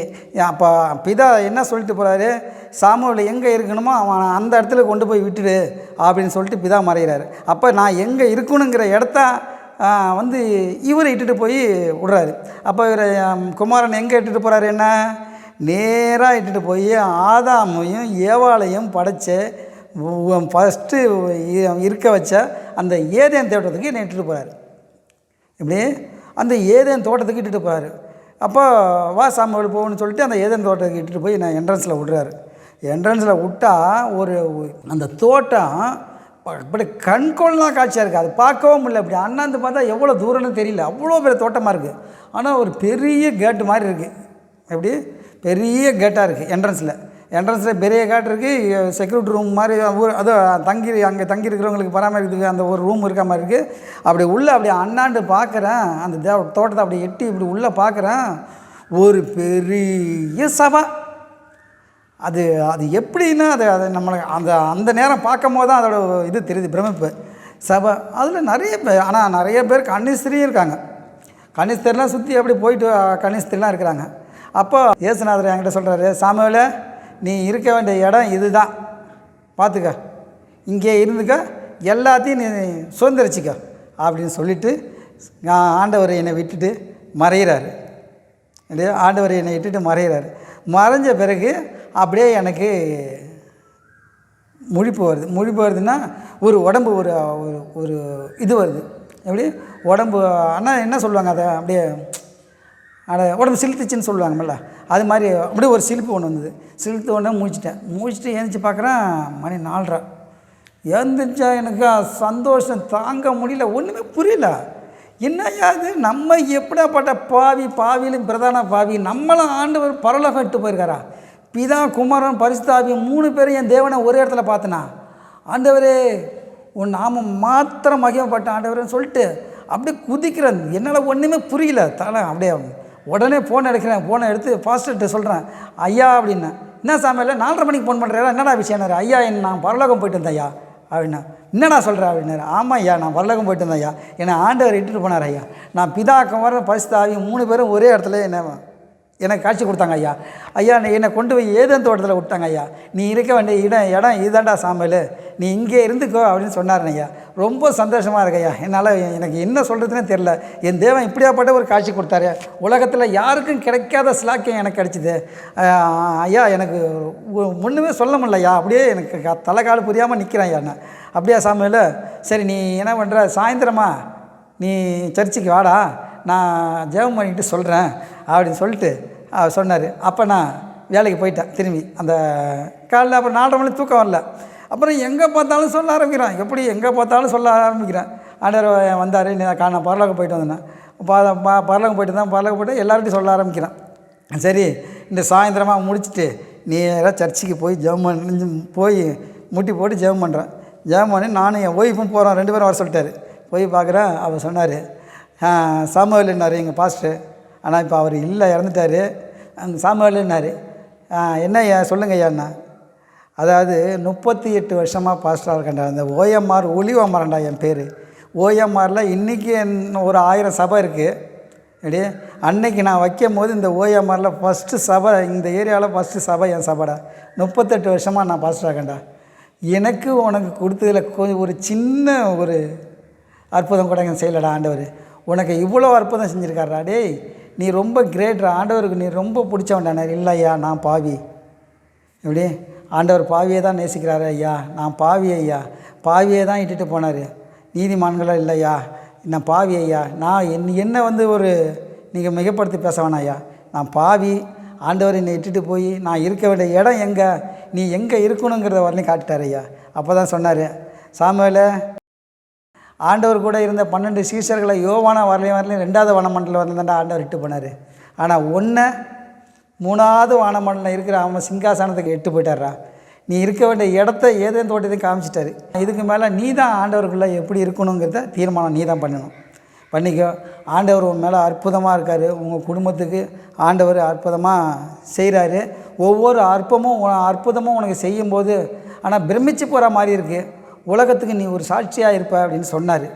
அப்போ பிதா என்ன சொல்லிட்டு போகிறாரு, சாமுவேல் எங்கே இருக்கணுமோ அவன் அந்த இடத்துல கொண்டு போய் விட்டுடு அப்படின்னு சொல்லிட்டு பிதா மறைகிறாரு. அப்போ நான் எங்கே இருக்கணுங்கிற இடத்த வந்து இவரை இட்டுட்டு போய் விடுறாரு. அப்போ இவர் குமாரன் எங்கே இட்டுட்டு போகிறாரு, என்ன நேராக இட்டுட்டு போய் ஆதாமையும் ஏவாளையும் படைச்ச ஃபஸ்ட்டு இருக்க வச்ச அந்த ஏதேன் தோட்டத்துக்கு என்னை இட்டுட்டு போகிறாரு. இப்படி அந்த ஏதேன் தோட்டத்துக்கு இட்டுட்டு போகிறாரு. அப்போ வா சாமுவேல் போகணும்னு சொல்லிட்டு அந்த ஏதேன் தோட்டத்துக்கு இட்டுட்டு போய் நான் என்ட்ரன்ஸில் விட்றாரு. என்ட்ரன்ஸில் விட்டால் அந்த தோட்டம் இப்படி கண்கொள்ளலாம் காட்சியாக இருக்குது. அது பார்க்கவும் முடியல. இப்படி அண்ணாந்து பார்த்தா எவ்வளோ தூரம்னு தெரியல, அவ்வளோ பெரிய தோட்டமாக இருக்குது. ஆனால் ஒரு பெரிய கேட்டு மாதிரி இருக்குது. எப்படி பெரிய கேட்டாக இருக்குது. என்ட்ரன்ஸில் பெரிய கேட் இருக்குது. செக்யூரிட்டி ரூம் மாதிரி அதோ அங்கே தங்கியிருக்கிறவங்களுக்கு பராமரிக்கிறதுக்கு அந்த ஒரு ரூம் இருக்க மாதிரி இருக்குது. அப்படி உள்ளே அப்படி அண்ணாண்டு பார்க்குறேன், அந்த தோட்டத்தை அப்படி எட்டி இப்படி உள்ளே பார்க்குறேன், ஒரு பெரிய சபை. அது எப்படின்னா அது நம்மளுக்கு அந்த நேரம் பார்க்கும் போது தான் அதோட இது தெரியுது, பிரமிப்பு. சபை அதில் நிறைய பேர், ஆனால் நிறைய பேர் கன்னிஸ்திரியும் இருக்காங்க. கன்னிஸ்திரிலாம் சுற்றி அப்படி போயிட்டு கன்னிஸ்திரிலாம் இருக்கிறாங்க. அப்போ இயேசுநாதர் என்கிட்ட சொல்கிறாரு, சாமுவேலே நீ இருக்க வேண்டிய இடம் இது தான், பார்த்துக்க, இங்கே இருந்துக்க, எல்லாத்தையும் நீ சுதந்திரிச்சிக்க அப்படின்னு சொல்லிவிட்டு ஆண்டவர் என்னை விட்டுட்டு மறைகிறாரு. இல்லையா, ஆண்டவர் என்னை விட்டுட்டு மறைகிறாரு. மறைஞ்ச பிறகு அப்படியே எனக்கு முழிப்பு வருதுன்னா ஒரு உடம்பு ஒரு இது வருது. எப்படி உடம்பு ஆனால் என்ன சொல்லுவாங்க, அதை அப்படியே உடம்பு சிலுத்துச்சின்னு சொல்லுவாங்கல்ல, அது மாதிரி அப்படியே ஒரு சிலிப்பு ஒன்று வந்தது. சிலுத்து உடனே முடிச்சுட்டு எழுந்திரிச்சு பார்க்குறேன், மணி 4:30. எழுந்திரிச்சா எனக்கு சந்தோஷம் தாங்க முடியல, ஒன்றுமே புரியல. என்னையா இது, நம்ம எப்படியாப்பட்ட பாவியிலும் பிரதான பாவி, நம்மளும் ஆண்டவர் பரலோகம் இட்டு போயிருக்காரா. பிதா, குமாரன், பரிசுத்த ஆவி 3 பேரும் என் தேவனை ஒரே இடத்துல பார்த்தனா. ஆண்டவரே உன் நாம மாத்திரம் மகிமைப்பட்ட ஆண்டவரேன்னு சொல்லிட்டு அப்படியே குதிக்கிறேன். என்னால் ஒன்றுமே புரியல. அப்படியே உடனே ஃபோன் எடுத்து ஃபாஸ்டர்கிட்ட சொல்கிறேன், ஐயா அப்படின்னா, என்ன சாமியில் 4:30 மணிக்கு ஃபோன் பண்ணுறாரு, என்னடா விஷயம்? ஐயா நான் பரலோகம் போயிட்டு வந்தேன் ஐயா அப்படின்னா. என்னடா சொல்கிற அப்படின்னாரு. ஆமாம் ஐயா, நான் பரலோகம் போயிட்டு இருந்தேன் ஐயா, என்னை ஆண்டவர் இட்டுட்டு போனார் ஐயா. நான் பிதா குமாரன் பரிசுத்த ஆவி 3 பேரும் ஒரே இடத்துல எனக்கு காட்சி கொடுத்தாங்க ஐயா. ஐயா என்னை கொண்டு போய் ஏதேன் தோட்டத்தில் விட்டாங்க ஐயா. நீ இருக்க வேண்டிய இடம் இதுதான்டா சாம்பல், நீ இங்கே இருந்துக்கோ அப்படின்னு சொன்னாருங்க ஐயா. ரொம்ப சந்தோஷமாக இருக்கு ஐயா. என்னால் எனக்கு என்ன சொல்கிறதுனே தெரில. என் தேவன் இப்படியாப்பட்ட ஒரு காட்சி கொடுத்தாரு. உலகத்தில் யாருக்கும் கிடைக்காத ஸ்லாக்கியம் எனக்கு கிடச்சிது ஐயா. எனக்கு ஒன்றுமே சொல்ல முடியலையா, அப்படியே எனக்கு தலைக்கால் புரியாமல் நிற்கிறேன் ஐயா. நான் அப்படியா சாமியில், சரி நீ என்ன பண்ணுற, சாயந்தரமா நீ சர்ச்சுக்கு வாடா, நான் ஜெபம் பண்ணிக்கிட்டு சொல்கிறேன் அப்படின்னு சொல்லிட்டு சொன்னார். அப்போ நான் வேலைக்கு போயிட்டேன் திரும்பி. அந்த காலையில் அப்புறம் 4:30 மணி தூக்கம் வரல. அப்புறம் எங்கே பார்த்தாலும் சொல்ல ஆரம்பிக்கிறேன். எப்படி எங்கே பார்த்தாலும் சொல்ல ஆரம்பிக்கிறேன். ஆண்டவர் வந்தார், நான் பரலோகம் போயிட்டு வந்தேன், பரலோகம் போயிட்டு தான், பரலோகம் போய்ட்டு எல்லார்ட்டையும் சொல்ல ஆரம்பிக்கிறேன். சரி இந்த சாயந்தரமாக முடிச்சுட்டு நீ ஏதாவது சர்ச்சுக்கு போய் ஜெபம் பண்ணி போய் முட்டி போட்டு ஜெபம் பண்ணுறேன். ஜெபம் பண்ணி நானும் என் ஒய்ஃபும் போகிறோம், 2 பேரும் வர சொல்லிட்டாரு. போய் பார்க்குறேன். அவர் சொன்னார், சாமுவேல்னார் எங்கள் பாஸ்டர், ஆனால் இப்போ அவர் இல்லை, இறந்துட்டார். அங்கே சாமுவேல்னார். என்ன ஐயா சொல்லுங்க ஐயாண்ணா. அதாவது 38 வருஷமாக பாஸ்டராக இருக்கேன்டா. அந்த ஓஎம்ஆர் ஒலிவமரண்டா என் பேர். ஓஎம்ஆரில் இன்றைக்கி ஒரு 1000 சபை இருக்குது. அப்படியே அன்னைக்கு நான் வைக்கும் போது இந்த ஓஎம்ஆரில் ஃபஸ்ட்டு சபை, இந்த ஏரியாவில் ஃபஸ்ட்டு சபை என் சபைடா. 38 வருஷமாக நான் பாஸ்டராக இருக்கேன்டா. எனக்கு உனக்கு கொடுத்ததில் கொஞ்சம் ஒரு சின்ன ஒரு அற்புதம் கூட எங்கள் செய்யலடா ஆண்டவர். உனக்கு இவ்வளோ அற்புதம் செஞ்சுருக்காரா. டேய் நீ ரொம்ப கிரேட்ரா, ஆண்டவருக்கு நீ ரொம்ப பிடிச்சவன்டானே. இல்லை ஐயா, நான் பாவி. எப்படி ஆண்டவர் பாவியை தான் நேசிக்கிறாரு ஐயா. நான் பாவி ஐயா, பாவியை தான் இட்டுட்டு போனார். நீதிமான்களோ இல்லையா, நான் பாவி ஐயா. நான் என்ன ஒரு நீங்கள் மிகப்படுத்தி பேச வேணாம் ஐயா, நான் பாவி. ஆண்டவர் என்னை இட்டுட்டு போய் நான் இருக்க வேண்டிய இடம் எங்கே, நீ எங்கே இருக்கணுங்கிறத வரலையும் காட்டிட்டார் ஐயா. அப்போ தான் சொன்னார், சாமுவேல் ஆண்டவர் கூட இருந்த 12 சீஷர்களை யோவானா வரலையும் 2வது வானமண்டலம் வரலதாண்டா ஆண்டவர் இட்டு போனார். ஆனால் 3வது வானமண்டலம் இருக்கிற அவன் சிங்காசனத்துக்கு எட்டு போயிட்டாரா. நீ இருக்க வேண்டிய இடத்த ஏதேன் தோட்டத்தையும் காமிச்சிட்டாரு. இதுக்கு மேலே நீ தான் ஆண்டவருக்குள்ளே எப்படி இருக்கணுங்கிறத தீர்மானம் நீ தான் பண்ணணும். பண்ணிக்கோ. ஆண்டவர் உன் மேலே அற்புதமாக இருக்கார். உங்கள் குடும்பத்துக்கு ஆண்டவர் அற்புதமாக செய்கிறாரு. ஒவ்வொரு அற்புதமும் உனக்கு செய்யும்போது ஆனால் பிரமிச்சு போகிற மாதிரி இருக்குது. உலகத்துக்கு நீ ஒரு சாட்சியாக இருப்ப அப்படின்னு சொன்னார்.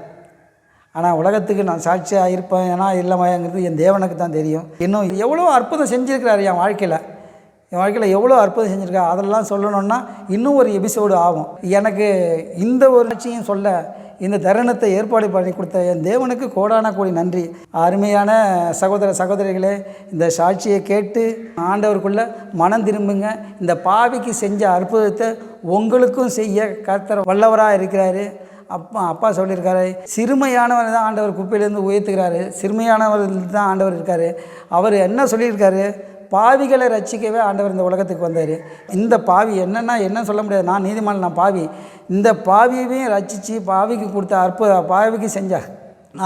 ஆனால் உலகத்துக்கு நான் சாட்சியாக இருப்பேன் ஏன்னா இல்லைமாங்கிறது என் தேவனுக்கு தான் தெரியும். இன்னும் எவ்வளோ அற்புதம் செஞ்சுருக்கிறாரு என் வாழ்க்கையில் எவ்வளோ அற்புதம் செஞ்சுருக்கா. அதெல்லாம் சொல்லணுன்னா இன்னும் ஒரு எபிசோடு ஆகும். எனக்கு இந்த ஒரு சாட்சியும் சொல்ல இந்த தருணத்தை ஏற்பாடு பண்ணி கொடுத்த என் தேவனுக்கு கோடான கோடி நன்றி. அருமையான சகோதரிகளே, இந்த சாட்சியை கேட்டு ஆண்டவருக்குள்ளே மனம் திரும்புங்க. இந்த பாவிக்கு செஞ்ச அற்புதத்தை உங்களுக்கும் செய்ய கர்த்தர் வல்லவராக இருக்கிறாரு. அப்பா சொல்லியிருக்காரு, சிறுமையானவர் தான் ஆண்டவர் குப்பையிலேருந்து உயர்த்துக்கிறாரு. சிறுமையானவர் தான் ஆண்டவர் இருக்கார். அவர் என்ன சொல்லியிருக்காரு, பாவிகளை ரட்சிக்கவே ஆண்டவர் இந்த உலகத்துக்கு வந்தார். இந்த பாவி என்ன சொல்ல முடியாது, நான் நீதிமான், நான் பாவி. இந்த பாவியையும் ரட்சித்து பாவிக்கு கொடுத்த பாவிக்கு செஞ்ச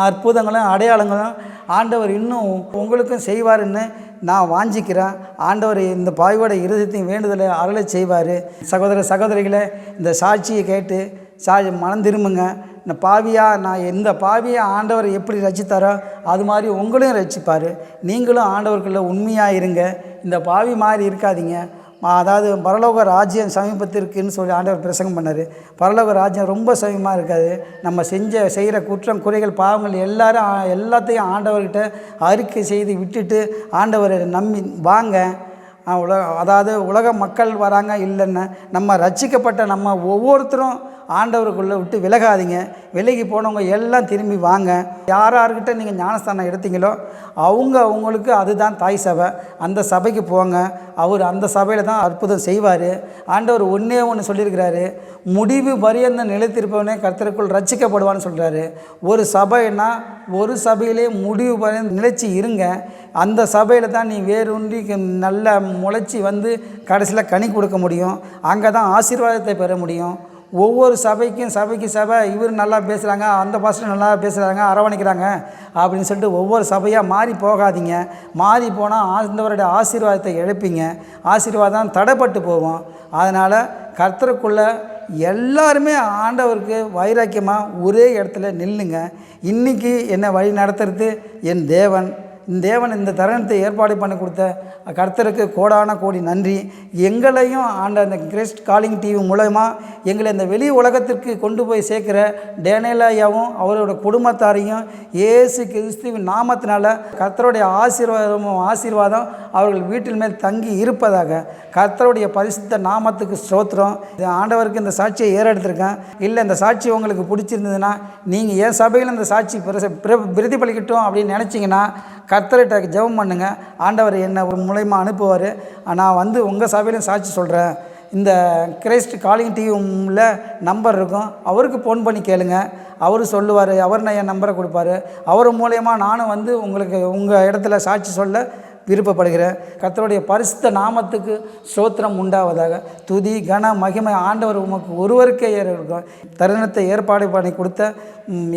அற்புதங்களும் அடையாளங்களும் ஆண்டவர் இன்னும் உங்களுக்கும் செய்வாருன்னு நான் வாஞ்சிக்கிறேன். ஆண்டவர் இந்த பாவியோட இருதயத்தையும் வேண்டுதலை அருளை செய்வார். சகோதரிகளே, இந்த சாட்சியை கேட்டு மனம் திரும்புங்க. இந்த பாவியை ஆண்டவர் எப்படி ரட்சித்தாரோ அது மாதிரி உங்களையும் ரட்சிப்பார். நீங்களும் ஆண்டவருக்குள்ள உண்மையாக இருங்க. இந்த பாவி மாதிரி இருக்காதீங்க. அதாவது பரலோக ராஜ்யம் சமீபத்திற்குன்னு சொல்லி ஆண்டவர் பிரசங்கம் பண்ணார். பரலோக ராஜ்யம் ரொம்ப சமீபமாக இருக்காது. நம்ம செய்கிற குற்றம் குறைகள் பாவங்கள் எல்லாத்தையும் ஆண்டவர்கிட்ட அறிக்கை செய்து விட்டுட்டு ஆண்டவரை நம்பி வாங்க. அதாவது உலக மக்கள் வராங்க இல்லைன்னு நம்ம ரட்சிக்கப்பட்ட நம்ம ஒவ்வொருத்தரும் ஆண்டவருக்குள்ளே விட்டு விலகாதீங்க. விலகி போனவங்க எல்லாம் திரும்பி வாங்க. யார்கிட்ட நீங்கள் ஞானஸ்தானம் எடுத்தீங்களோ அவங்களுக்கு அதுதான் தாய் சபை. அந்த சபைக்கு போங்க. அவர் அந்த சபையில் தான் அற்புதம் செய்வார். ஆண்டவர் ஒன்று சொல்லியிருக்கிறாரு, முடிவு பரியந்த நிலைத்திருப்பவனே கர்த்தருக்குள் ரட்சிக்கப்படுவான்னு சொல்கிறாரு. ஒரு சபைன்னா ஒரு சபையிலே முடிவு பரியந்த நிலைச்சி இருங்க. அந்த சபையில் தான் நீ வேரூன்றி நல்லா முளைச்சி வந்து கடைசியில் கனி கொடுக்க முடியும். அங்கே தான் ஆசீர்வாதத்தை பெற முடியும். ஒவ்வொரு சபைக்கு சபை இவர் நல்லா பேசுகிறாங்க, அந்த பாஸ்டர் நல்லா பேசுகிறாங்க, அரவணைக்கிறாங்க அப்படின்னு சொல்லிட்டு ஒவ்வொரு சபையாக மாறி போகாதீங்க. மாறி போனால் ஆண்டவருடைய ஆசீர்வாதத்தை இழப்பீங்க. ஆசீர்வாதம் தடைப்பட்டு போவோம். அதனால் கர்த்தருக்குள்ளே எல்லாருமே ஆண்டவருக்கு வைராக்கியமாக ஒரே இடத்துல நில்லுங்க. இன்றைக்கி என்னை வழி நடத்துறது என் தேவன். தேவன் இந்த தருணத்தை ஏற்பாடு பண்ணி கொடுத்த கர்த்தருக்கு கோடான கோடி நன்றி. எங்களையும் அந்த கிறிஸ்ட் காலிங் டிவி மூலமா எங்களை இந்த வெளி உலகத்திற்கு கொண்டு போய் சேர்க்குற டேனியல் ஐயாவும் அவரோட குடும்பத்தாரையும் இயேசு கிறிஸ்துவின் நாமத்தினால கர்த்தருடைய ஆசீர்வாதம் அவர்கள் வீட்டில் மேல் தங்கி இருப்பதாக. கர்த்தருடைய பரிசுத்த நாமத்துக்கு ஸ்தோத்திரம். ஆண்டவருக்கு இந்த சாட்சியை ஏறெடுத்திருக்கேன். இல்லை இந்த சாட்சி உங்களுக்கு பிடிச்சிருந்ததுன்னா நீங்கள் என் சபையில் இந்த சாட்சி பிரதிபலிக்கட்டும் அப்படின்னு நினச்சிங்கன்னா கர்த்தர்கிட்ட ஜெபம் பண்ணுங்கள். ஆண்டவர் என்னை ஒரு மூலயமா அனுப்புவார். நான் உங்கள் சபையிலும் சாட்சி சொல்கிறேன். இந்த கிரைஸ்ட் காலிங் டிவியில் நம்பர் இருக்கும், அவருக்கு ஃபோன் பண்ணி கேளுங்க. அவர் சொல்லுவார். அவர் என் நம்பரை கொடுப்பாரு. அவர் மூலயமா நானும் உங்களுக்கு உங்கள் இடத்துல சாட்சி சொல்ல விருப்பப்படுகிறேன். கர்த்தருடைய பரிசுத்த நாமத்துக்கு ஸ்தோத்திரம் உண்டாவதாக. துதி கன மகிமை ஆண்டவர் உமக்கு ஒருவருக்கே இருக்கும். தருணத்தை ஏற்பாடு பண்ணி கொடுத்த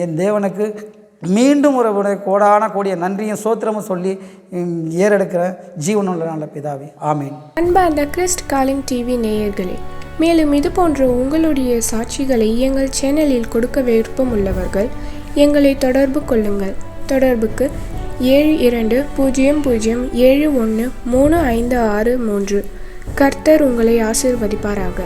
என் தேவனுக்கு மீண்டும் ஒரு கோடான கூடிய நன்றியும் ஸ்தோத்திரமும் சொல்லி ஏறெடுக்கிற ஜீவனுள்ள நல்ல பிதாவே, ஆமீன். அன்பார்ந்த கிறிஸ்ட் காலிங் டிவி நேயர்களே, மேலும் இது போன்ற உங்களுடைய சாட்சிகளை எங்கள் சேனலில் கொடுக்க விருப்பம் உள்ளவர்கள் எங்களை தொடர்பு கொள்ளுங்கள். தொடர்புக்கு 7200713563. கர்த்தர் உங்களை ஆசீர்வதிப்பாராக.